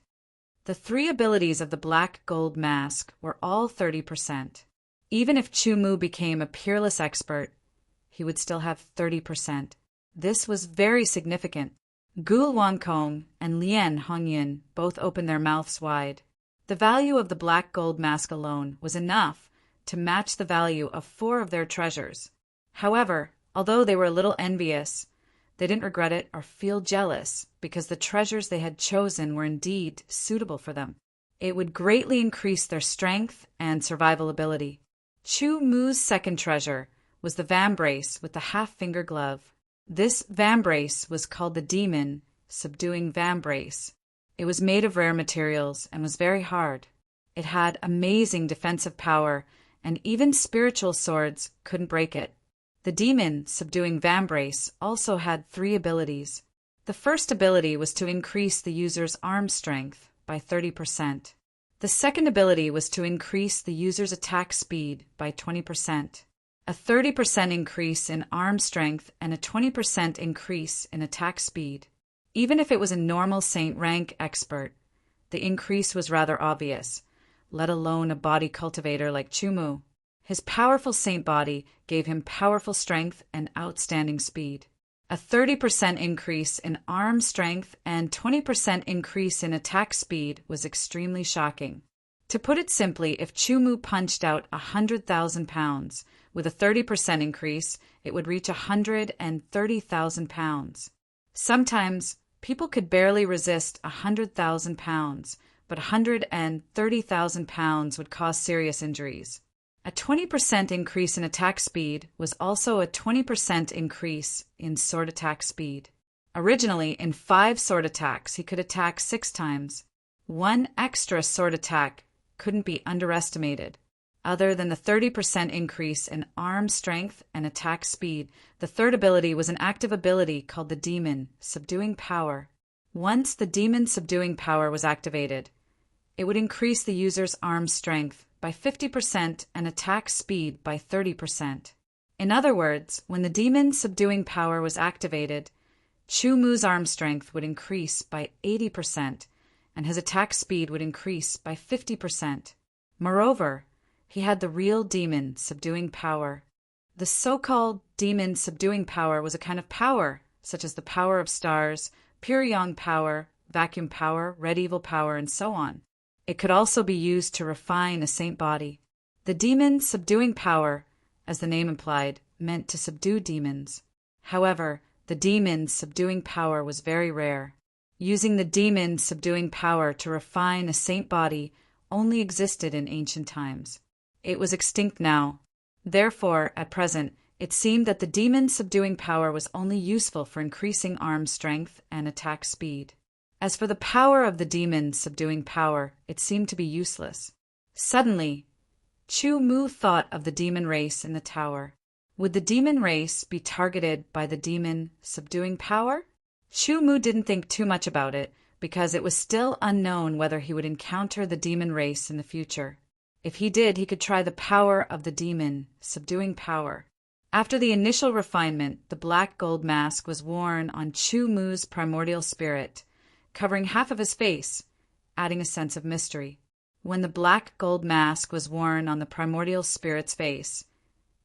The 3 abilities of the Black Gold Mask were all 30%. Even if Chumu became a peerless expert, he would still have 30%. This was very significant. Gulwankong and Lien Hongyan both opened their mouths wide. The value of the Black Gold Mask alone was enough to match the value of 4 of their treasures. However, although they were a little envious, they didn't regret it or feel jealous because the treasures they had chosen were indeed suitable for them. It would greatly increase their strength and survival ability. Chumu's second treasure was the vambrace with the half-finger glove. This vambrace was called the Demon Subduing Vambrace. It was made of rare materials and was very hard. It had amazing defensive power and even spiritual swords couldn't break it. The demon subduing vambrace also had 3 abilities. The first ability was to increase the user's arm strength by 30%. The second ability was to increase the user's attack speed by 20%. A 30% increase in arm strength and a 20% increase in attack speed. Even if it was a normal saint rank expert, the increase was rather obvious, let alone a body cultivator like Chumu. His powerful saint body gave him powerful strength and outstanding speed. A 30% increase in arm strength and 20% increase in attack speed was extremely shocking. To put it simply, if Chumu punched out 100,000 pounds, with a 30% increase, it would reach 130,000 pounds. Sometimes, people could barely resist 100,000 pounds, but 130,000 pounds would cause serious injuries. A 20% increase in attack speed was also a 20% increase in sword attack speed. Originally, in 5 sword attacks, he could attack 6 times. 1 extra sword attack couldn't be underestimated. Other than the 30% increase in arm strength and attack speed, the third ability was an active ability called the Demon Subduing Power. Once the Demon Subduing Power was activated, it would increase the user's arm strength by 50% and attack speed by 30%. In other words, when the Demon Subduing Power was activated, Chumu's arm strength would increase by 80% and his attack speed would increase by 50%. Moreover, he had the real demon subduing power. The so-called demon subduing power was a kind of power, such as the power of stars, pure yang power, vacuum power, red evil power, and so on. It could also be used to refine a saint body. The demon subduing power, as the name implied, meant to subdue demons. However, the demon subduing power was very rare. Using the demon subduing power to refine a saint body only existed in ancient times. It was extinct now. Therefore, at present, it seemed that the demon subduing power was only useful for increasing arm strength and attack speed. As for the power of the demon subduing power, it seemed to be useless. Suddenly, Chu-Mu thought of the demon race in the tower. Would the demon race be targeted by the demon subduing power? Chu-Mu didn't think too much about it, because it was still unknown whether he would encounter the demon race in the future. If he did, he could try the power of the demon subduing power. After the initial refinement, the black gold mask was worn on Chu-Mu's primordial spirit, covering half of his face, adding a sense of mystery. When the black gold mask was worn on the primordial spirit's face,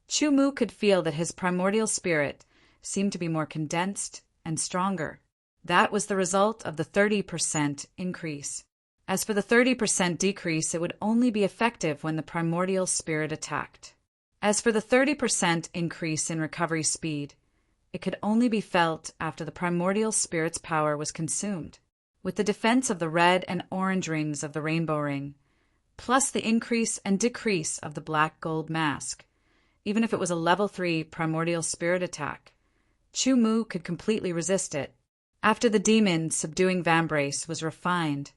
Chu-Mu could feel that his primordial spirit seemed to be more condensed and stronger. That was the result of the 30% increase. As for the 30% decrease, it would only be effective when the primordial spirit attacked. As for the 30% increase in recovery speed, it could only be felt after the primordial spirit's power was consumed. With the defense of the red and orange rings of the rainbow ring, plus the increase and decrease of the black gold mask, even if it was a level 3 primordial spirit attack, Chu-Mu could completely resist it. After the demon subduing vambrace was refined,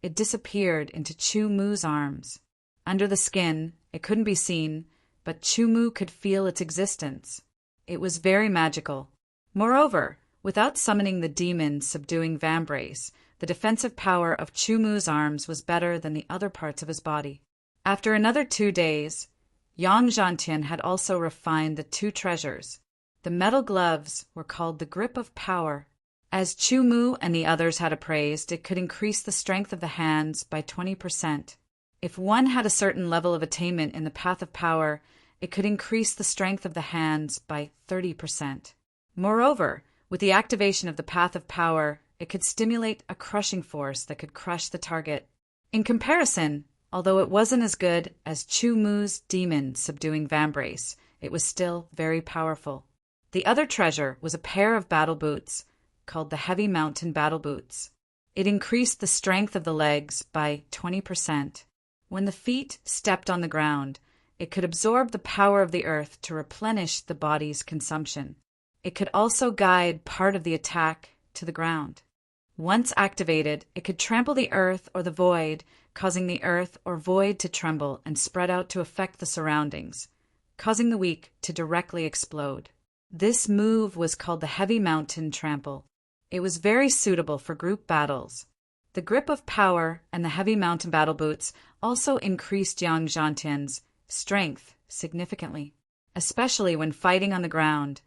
it disappeared into Chu-Mu's arms. Under the skin, it couldn't be seen, but Chu-Mu could feel its existence. It was very magical. Moreover, without summoning the demon subduing vambrace, the defensive power of Chu-Mu's arms was better than the other parts of his body. After another 2 days, Yang Zhantian had also refined the 2 treasures. The metal gloves were called the Grip of Power. As Chu-Mu and the others had appraised, it could increase the strength of the hands by 20%. If one had a certain level of attainment in the path of power, it could increase the strength of the hands by 30%. Moreover, with the activation of the path of power, it could stimulate a crushing force that could crush the target. In comparison, although it wasn't as good as Chu-Mu's demon subduing vambrace, it was still very powerful. The other treasure was a pair of battle boots, called the Heavy Mountain Battle Boots. It increased the strength of the legs by 20%. When the feet stepped on the ground, it could absorb the power of the earth to replenish the body's consumption. It could also guide part of the attack to the ground. Once activated, it could trample the earth or the void, causing the earth or void to tremble and spread out to affect the surroundings, causing the weak to directly explode. This move was called the Heavy Mountain Trample. It was very suitable for group battles. The grip of power and the Heavy Mountain battle boots also increased Yang Zhantian's strength significantly, especially when fighting on the ground.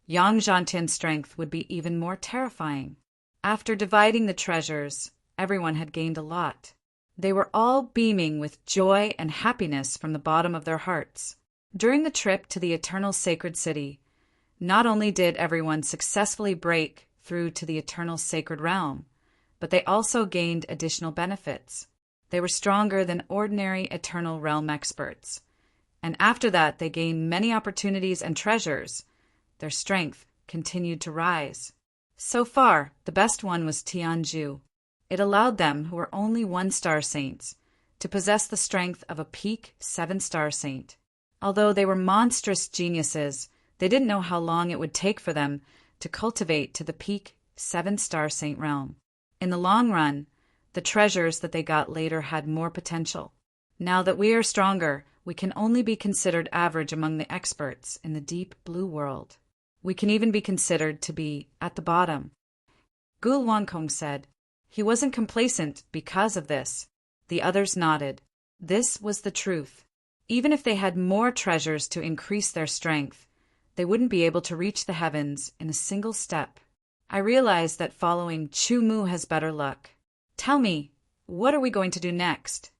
Yang Zhantian's strength would be even more terrifying. After dividing the treasures, everyone had gained a lot. They were all beaming with joy and happiness from the bottom of their hearts. During the trip to the Eternal Sacred City, not only did everyone successfully break through to the Eternal Sacred Realm, but they also gained additional benefits. They were stronger than ordinary Eternal Realm experts. And after that, they gained many opportunities and treasures. Their strength continued to rise. So far, the best one was Tianzhu. It allowed them, who were only 1-star saints, to possess the strength of a peak 7-star saint. Although they were monstrous geniuses, they didn't know how long it would take for them to cultivate to the peak 7-star saint realm. In the long run, the treasures that they got later had more potential. Now that we are stronger, we can only be considered average among the experts in the deep blue world. We can even be considered to be at the bottom. Gul Wankong said. He wasn't complacent because of this. The others nodded. This was the truth. Even if they had more treasures to increase their strength, they wouldn't be able to reach the heavens in a single step. I realize that following Chu Mu has better luck. Tell me, what are we going to do next?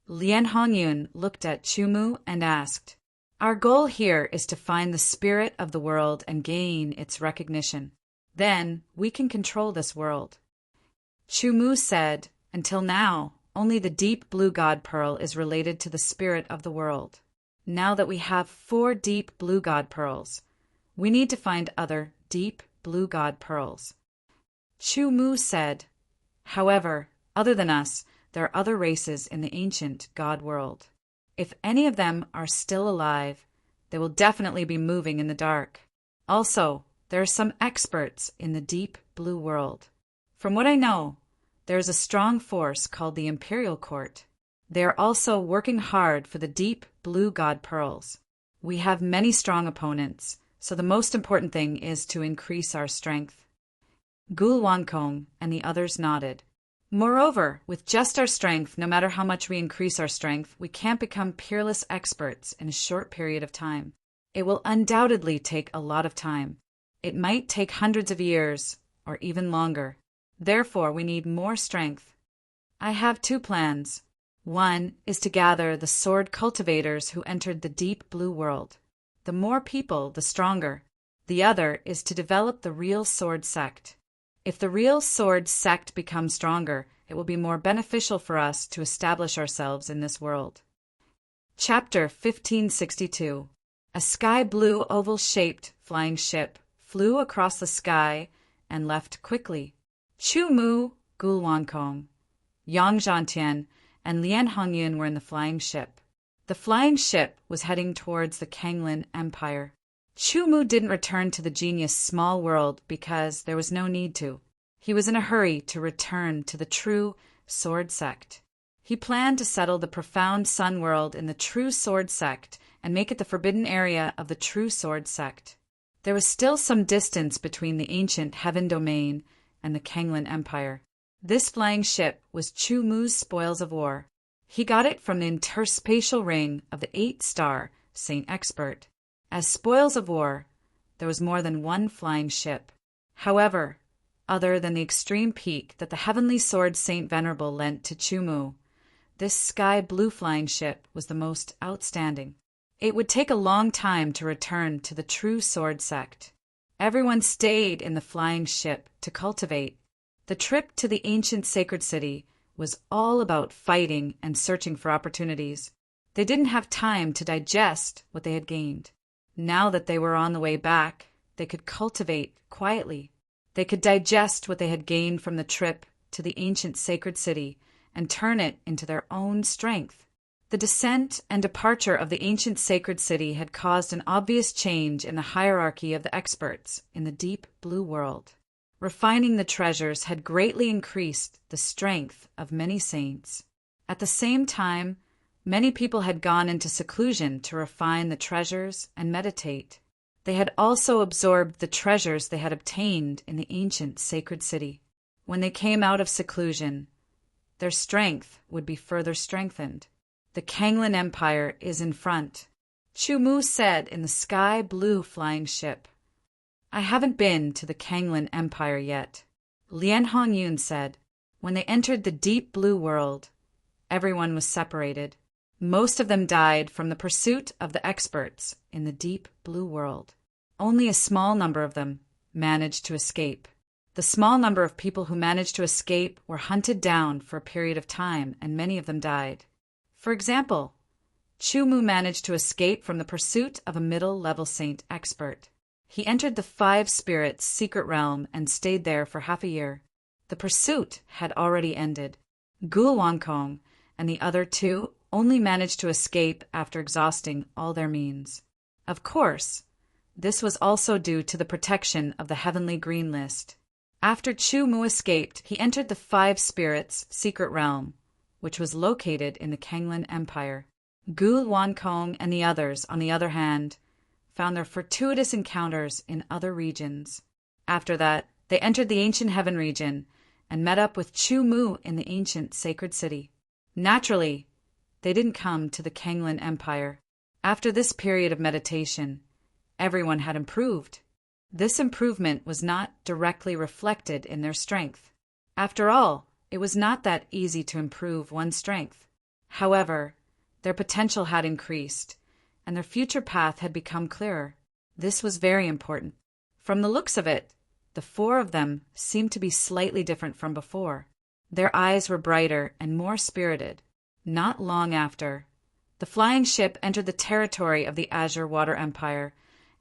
Lian Hongyun looked at Chu Mu and asked, Our goal here is to find the spirit of the world and gain its recognition. Then we can control this world. Chu Mu said, Until now, only the deep blue God pearl is related to the spirit of the world. Now that we have 4 deep blue God pearls, we need to find other deep blue God pearls. Chu Mu said, However, other than us, there are other races in the ancient God world. If any of them are still alive, they will definitely be moving in the dark. Also, there are some experts in the deep blue world. From what I know, there is a strong force called the Imperial Court. They are also working hard for the deep blue God pearls. We have many strong opponents, so the most important thing is to increase our strength. Gul Wankong and the others nodded. Moreover, with just our strength, no matter how much we increase our strength, we can't become peerless experts in a short period of time. It will undoubtedly take a lot of time. It might take hundreds of years, or even longer. Therefore, we need more strength. I have 2 plans. One is to gather the sword cultivators who entered the deep blue world. The more people, the stronger. The other is to develop the real sword sect. If the real sword sect becomes stronger, it will be more beneficial for us to establish ourselves in this world. Chapter 1562. A sky blue oval-shaped flying ship flew across the sky and left quickly. Chu Mu, Gul Wankong, Yang Zhantian, and Lian Hongyun were in the flying ship. The flying ship was heading towards the Kanglin Empire. Chu Mu didn't return to the genius small world because there was no need to. He was in a hurry to return to the true sword sect. He planned to settle the profound sun world in the true sword sect and make it the forbidden area of the true sword sect. There was still some distance between the ancient heaven domain and the Kanglin Empire. This flying ship was Chu Mu's spoils of war. He got it from the interspatial ring of the 8-star Saint Expert. As spoils of war, there was more than one flying ship. However, other than the extreme peak that the heavenly sword Saint Venerable lent to Chu Mu, this sky blue flying ship was the most outstanding. It would take a long time to return to the true sword sect. Everyone stayed in the flying ship to cultivate. The trip to the ancient sacred city was all about fighting and searching for opportunities. They didn't have time to digest what they had gained. Now that they were on the way back, they could cultivate quietly. They could digest what they had gained from the trip to the ancient sacred city and turn it into their own strength. The descent and departure of the ancient sacred city had caused an obvious change in the hierarchy of the experts in the deep blue world. Refining the treasures had greatly increased the strength of many saints. At the same time, many people had gone into seclusion to refine the treasures and meditate. They had also absorbed the treasures they had obtained in the ancient sacred city. When they came out of seclusion, their strength would be further strengthened. The Kanglin Empire is in front, Chu Mu said in the sky-blue flying ship. I haven't been to the Kanglin Empire yet, Lian Hongyun said. When they entered the deep blue world, everyone was separated. Most of them died from the pursuit of the experts in the deep blue world. Only a small number of them managed to escape. The small number of people who managed to escape were hunted down for a period of time, and many of them died. For example, Chu Mu managed to escape from the pursuit of a middle-level saint expert. He entered the Five Spirits' secret realm and stayed there for half a year. The pursuit had already ended. Gu Wangkong and the other two only managed to escape after exhausting all their means. Of course, this was also due to the protection of the Heavenly Green List. After Chu Mu escaped, he entered the Five Spirits' secret realm, which was located in the Kanglin Empire. Gu Wangkong and the others, on the other hand, found their fortuitous encounters in other regions. After that, they entered the ancient heaven region and met up with Chu Mu in the ancient sacred city. Naturally, they didn't come to the Kanglin Empire. After this period of meditation, everyone had improved. This improvement was not directly reflected in their strength. After all, it was not that easy to improve one's strength. However, their potential had increased, and their future path had become clearer. This was very important. From the looks of it, the four of them seemed to be slightly different from before. Their eyes were brighter and more spirited. Not long after, the flying ship entered the territory of the Azure Water Empire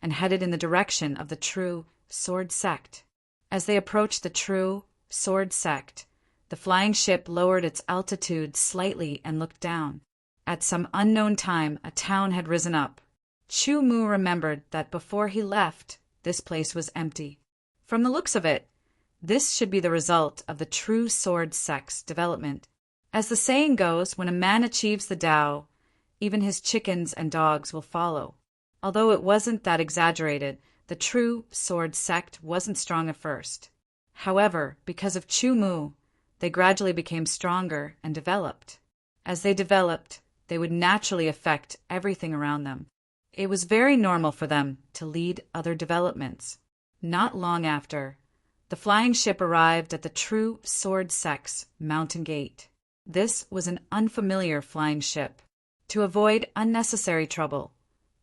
and headed in the direction of the True Sword Sect. As they approached the True Sword Sect, the flying ship lowered its altitude slightly and looked down. At some unknown time, a town had risen up. Chu Mu remembered that before he left, this place was empty. From the looks of it, this should be the result of the True Sword Sect's development. As the saying goes, when a man achieves the Tao, even his chickens and dogs will follow. Although it wasn't that exaggerated, the True Sword Sect wasn't strong at first. However, because of Chu Mu, they gradually became stronger and developed. As they developed, they would naturally affect everything around them. It was very normal for them to lead other developments. Not long after, the flying ship arrived at the True Sword Sect's mountain gate. This was an unfamiliar flying ship. To avoid unnecessary trouble,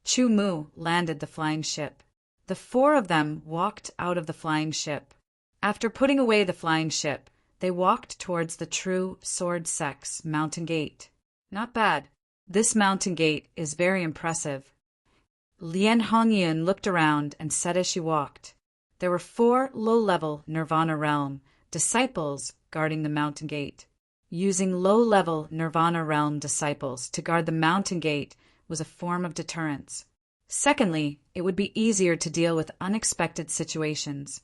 Chu Mu landed the flying ship. The four of them walked out of the flying ship. After putting away the flying ship, they walked towards the True Sword Sect's mountain gate. Not bad. This mountain gate is very impressive. Lian Hongyun looked around and said as she walked, there were 4 low-level Nirvana Realm disciples guarding the mountain gate. Using low-level Nirvana Realm disciples to guard the mountain gate was a form of deterrence. Secondly, it would be easier to deal with unexpected situations.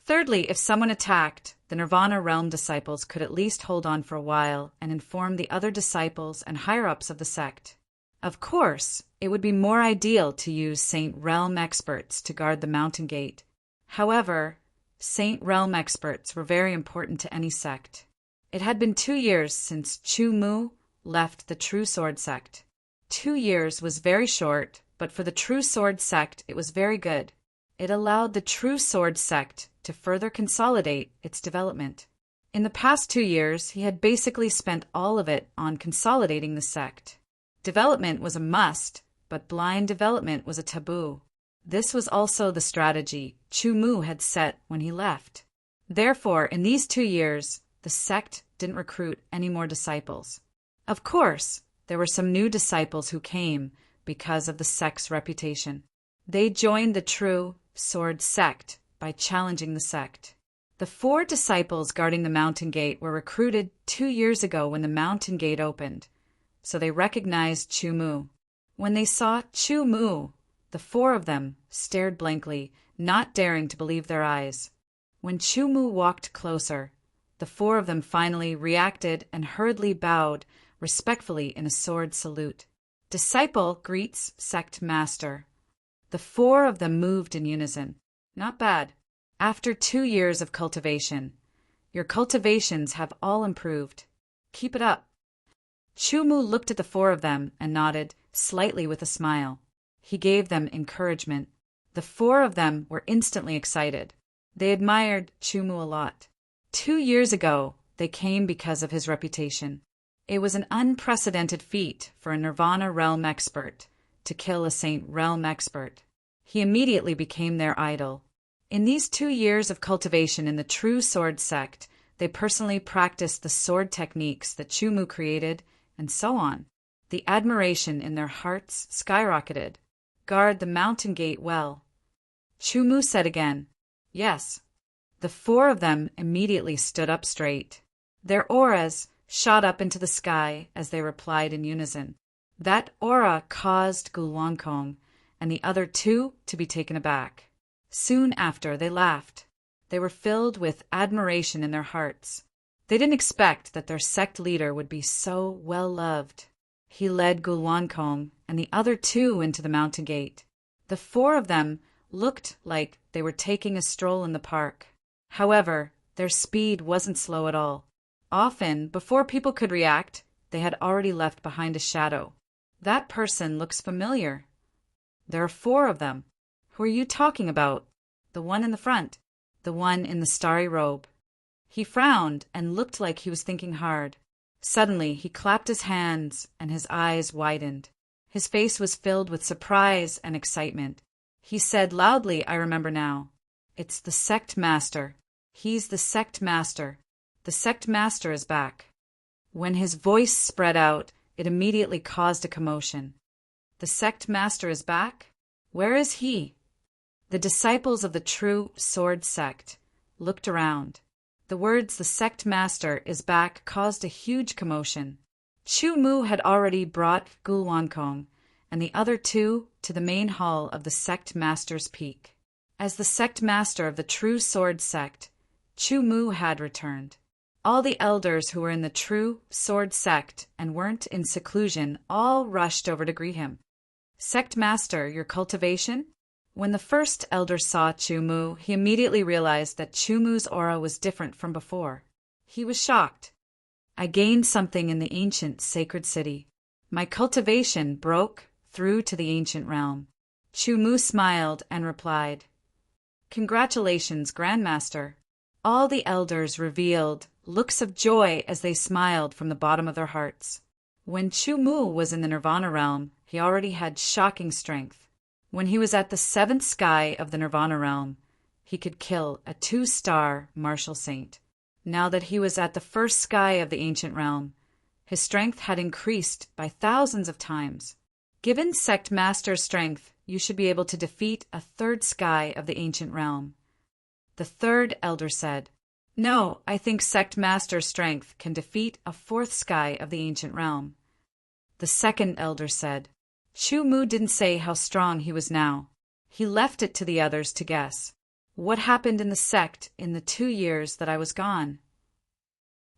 Thirdly, if someone attacked, the Nirvana Realm disciples could at least hold on for a while and inform the other disciples and higher-ups of the sect. Of course, it would be more ideal to use Saint Realm experts to guard the mountain gate. However, Saint Realm experts were very important to any sect. It had been 2 years since Chu Mu left the True Sword Sect. 2 years was very short, but for the True Sword Sect it was very good. It allowed the True Sword Sect to further consolidate its development. In the past 2 years, he had basically spent all of it on consolidating the sect. Development was a must, but blind development was a taboo. This was also the strategy Chu Mu had set when he left. Therefore, in these 2 years, the sect didn't recruit any more disciples. Of course, there were some new disciples who came because of the sect's reputation. They joined the True Sword Sect by challenging the sect. The 4 disciples guarding the mountain gate were recruited 2 years ago when the mountain gate opened, so they recognized Chu Mu. When they saw Chu Mu, the 4 of them stared blankly, not daring to believe their eyes. When Chumu walked closer, the four of them finally reacted and hurriedly bowed respectfully in a sword salute. Disciple greets sect master. The four of them moved in unison. Not bad. After 2 years of cultivation, your cultivations have all improved. Keep it up. Chumu looked at the four of them and nodded, slightly with a smile. He gave them encouragement. The four of them were instantly excited. They admired Chumu a lot. 2 years ago, they came because of his reputation. It was an unprecedented feat for a Nirvana realm expert to kill a Saint realm expert. He immediately became their idol. In these 2 years of cultivation in the True Sword sect, they personally practiced the sword techniques that Chumu created, and so on. The admiration in their hearts skyrocketed. Guard the mountain gate well. Chumu said again, yes. The four of them immediately stood up straight. Their auras shot up into the sky as they replied in unison. That aura caused Gulwankong and the other two to be taken aback. Soon after, they laughed. They were filled with admiration in their hearts. They didn't expect that their sect leader would be so well-loved. He led Gulwankong and the other two into the mountain gate. The four of them looked like they were taking a stroll in the park. However, their speed wasn't slow at all. Often, before people could react, they had already left behind a shadow. That person looks familiar. There are 4 of them. Who are you talking about? The one in the front. The one in the starry robe. He frowned and looked like he was thinking hard. Suddenly, he clapped his hands and his eyes widened. His face was filled with surprise and excitement. He said loudly, I remember now. It's the sect master. He's the sect master. The sect master is back. When his voice spread out, it immediately caused a commotion. The sect master is back? Where is he? The disciples of the True Sword sect looked around. The words the sect master is back caused a huge commotion. Chumu had already brought Gulwankong and the other two to the main hall of the sect master's peak. As the sect master of the True Sword sect, Chumu had returned. All the elders who were in the True Sword sect and weren't in seclusion all rushed over to greet him. Sect master, your cultivation? When the first elder saw Chumu, he immediately realized that Chumu's aura was different from before. He was shocked. I gained something in the ancient sacred city. My cultivation broke through to the ancient realm. Chumu smiled and replied, Congratulations, Grandmaster. All the elders revealed looks of joy as they smiled from the bottom of their hearts. When Chumu was in the Nirvana realm, he already had shocking strength. When he was at the 7th sky of the Nirvana realm, he could kill a 2-star martial saint. Now that he was at the 1st sky of the ancient realm, his strength had increased by thousands of times. Given sect master's strength, you should be able to defeat a 3rd sky of the ancient realm. The 3rd elder said, No, I think sect master's strength can defeat a 4th sky of the ancient realm. The 2nd elder said, Chumu didn't say how strong he was now. He left it to the others to guess. What happened in the sect in the 2 years that I was gone?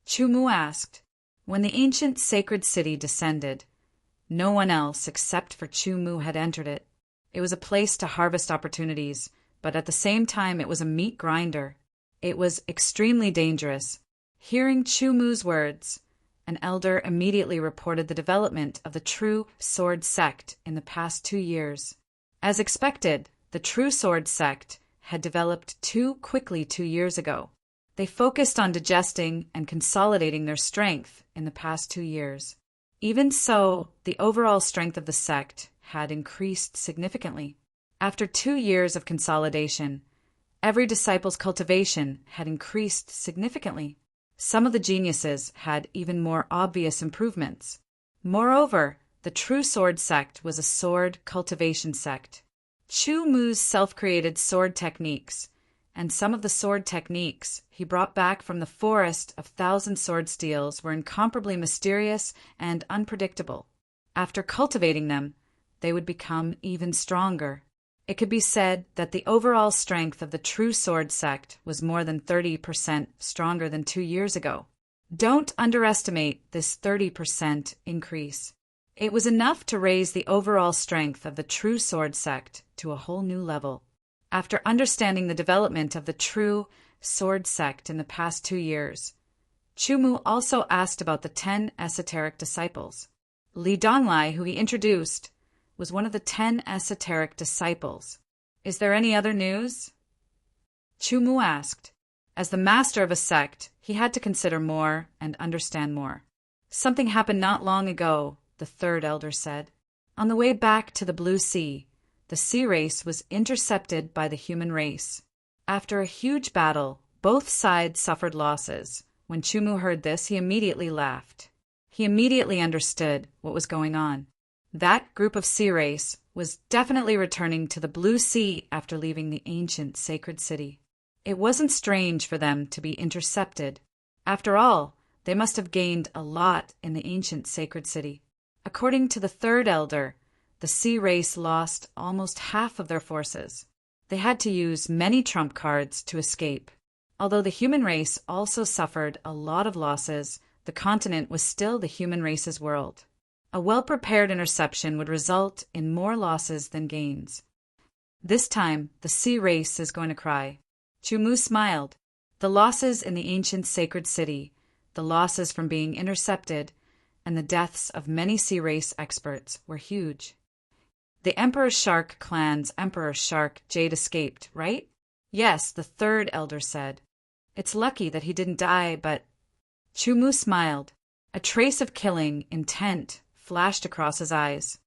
Chumu asked. When the ancient sacred city descended, no one else except for Chumu had entered it. It was a place to harvest opportunities, but at the same time it was a meat grinder. It was extremely dangerous. Hearing Chumu's words, an elder immediately reported the development of the True Sword sect in the past 2 years. As expected, the True Sword sect had developed too quickly 2 years ago. They focused on digesting and consolidating their strength in the past 2 years. Even so, the overall strength of the sect had increased significantly. After 2 years of consolidation, every disciple's cultivation had increased significantly. Some of the geniuses had even more obvious improvements. Moreover, the True Sword sect was a sword cultivation sect. Chumu's self-created sword techniques, and some of the sword techniques he brought back from the forest of 1,000 sword steels were incomparably mysterious and unpredictable. After cultivating them, they would become even stronger. It could be said that the overall strength of the true sword sect was more than 30% stronger than 2 years ago. Don't underestimate this 30% increase. It was enough to raise the overall strength of the true sword sect to a whole new level. After understanding the development of the true sword sect in the past 2 years, Chumu also asked about the 10 esoteric disciples. Li Donglai, who he introduced, was one of the 10 esoteric disciples. Is there any other news? Chumu asked. As the master of a sect, he had to consider more and understand more. Something happened not long ago, the third elder said. On the way back to the Blue Sea, the sea race was intercepted by the human race. After a huge battle, both sides suffered losses. When Chumu heard this, he immediately laughed. He immediately understood what was going on. That group of sea race was definitely returning to the Blue Sea after leaving the ancient sacred city. It wasn't strange for them to be intercepted. After all, they must have gained a lot in the ancient sacred city. According to the third elder, the sea race lost almost half of their forces. They had to use many trump cards to escape. Although the human race also suffered a lot of losses, the continent was still the human race's world. A well-prepared interception would result in more losses than gains. This time, the sea race is going to cry. Chumu smiled. The losses in the ancient sacred city, the losses from being intercepted, and the deaths of many sea race experts were huge. The Emperor Shark clan's Emperor Shark Jade escaped, right? Yes, the third elder said. It's lucky that he didn't die, but... Chumu smiled. A trace of killing intent flashed across his eyes.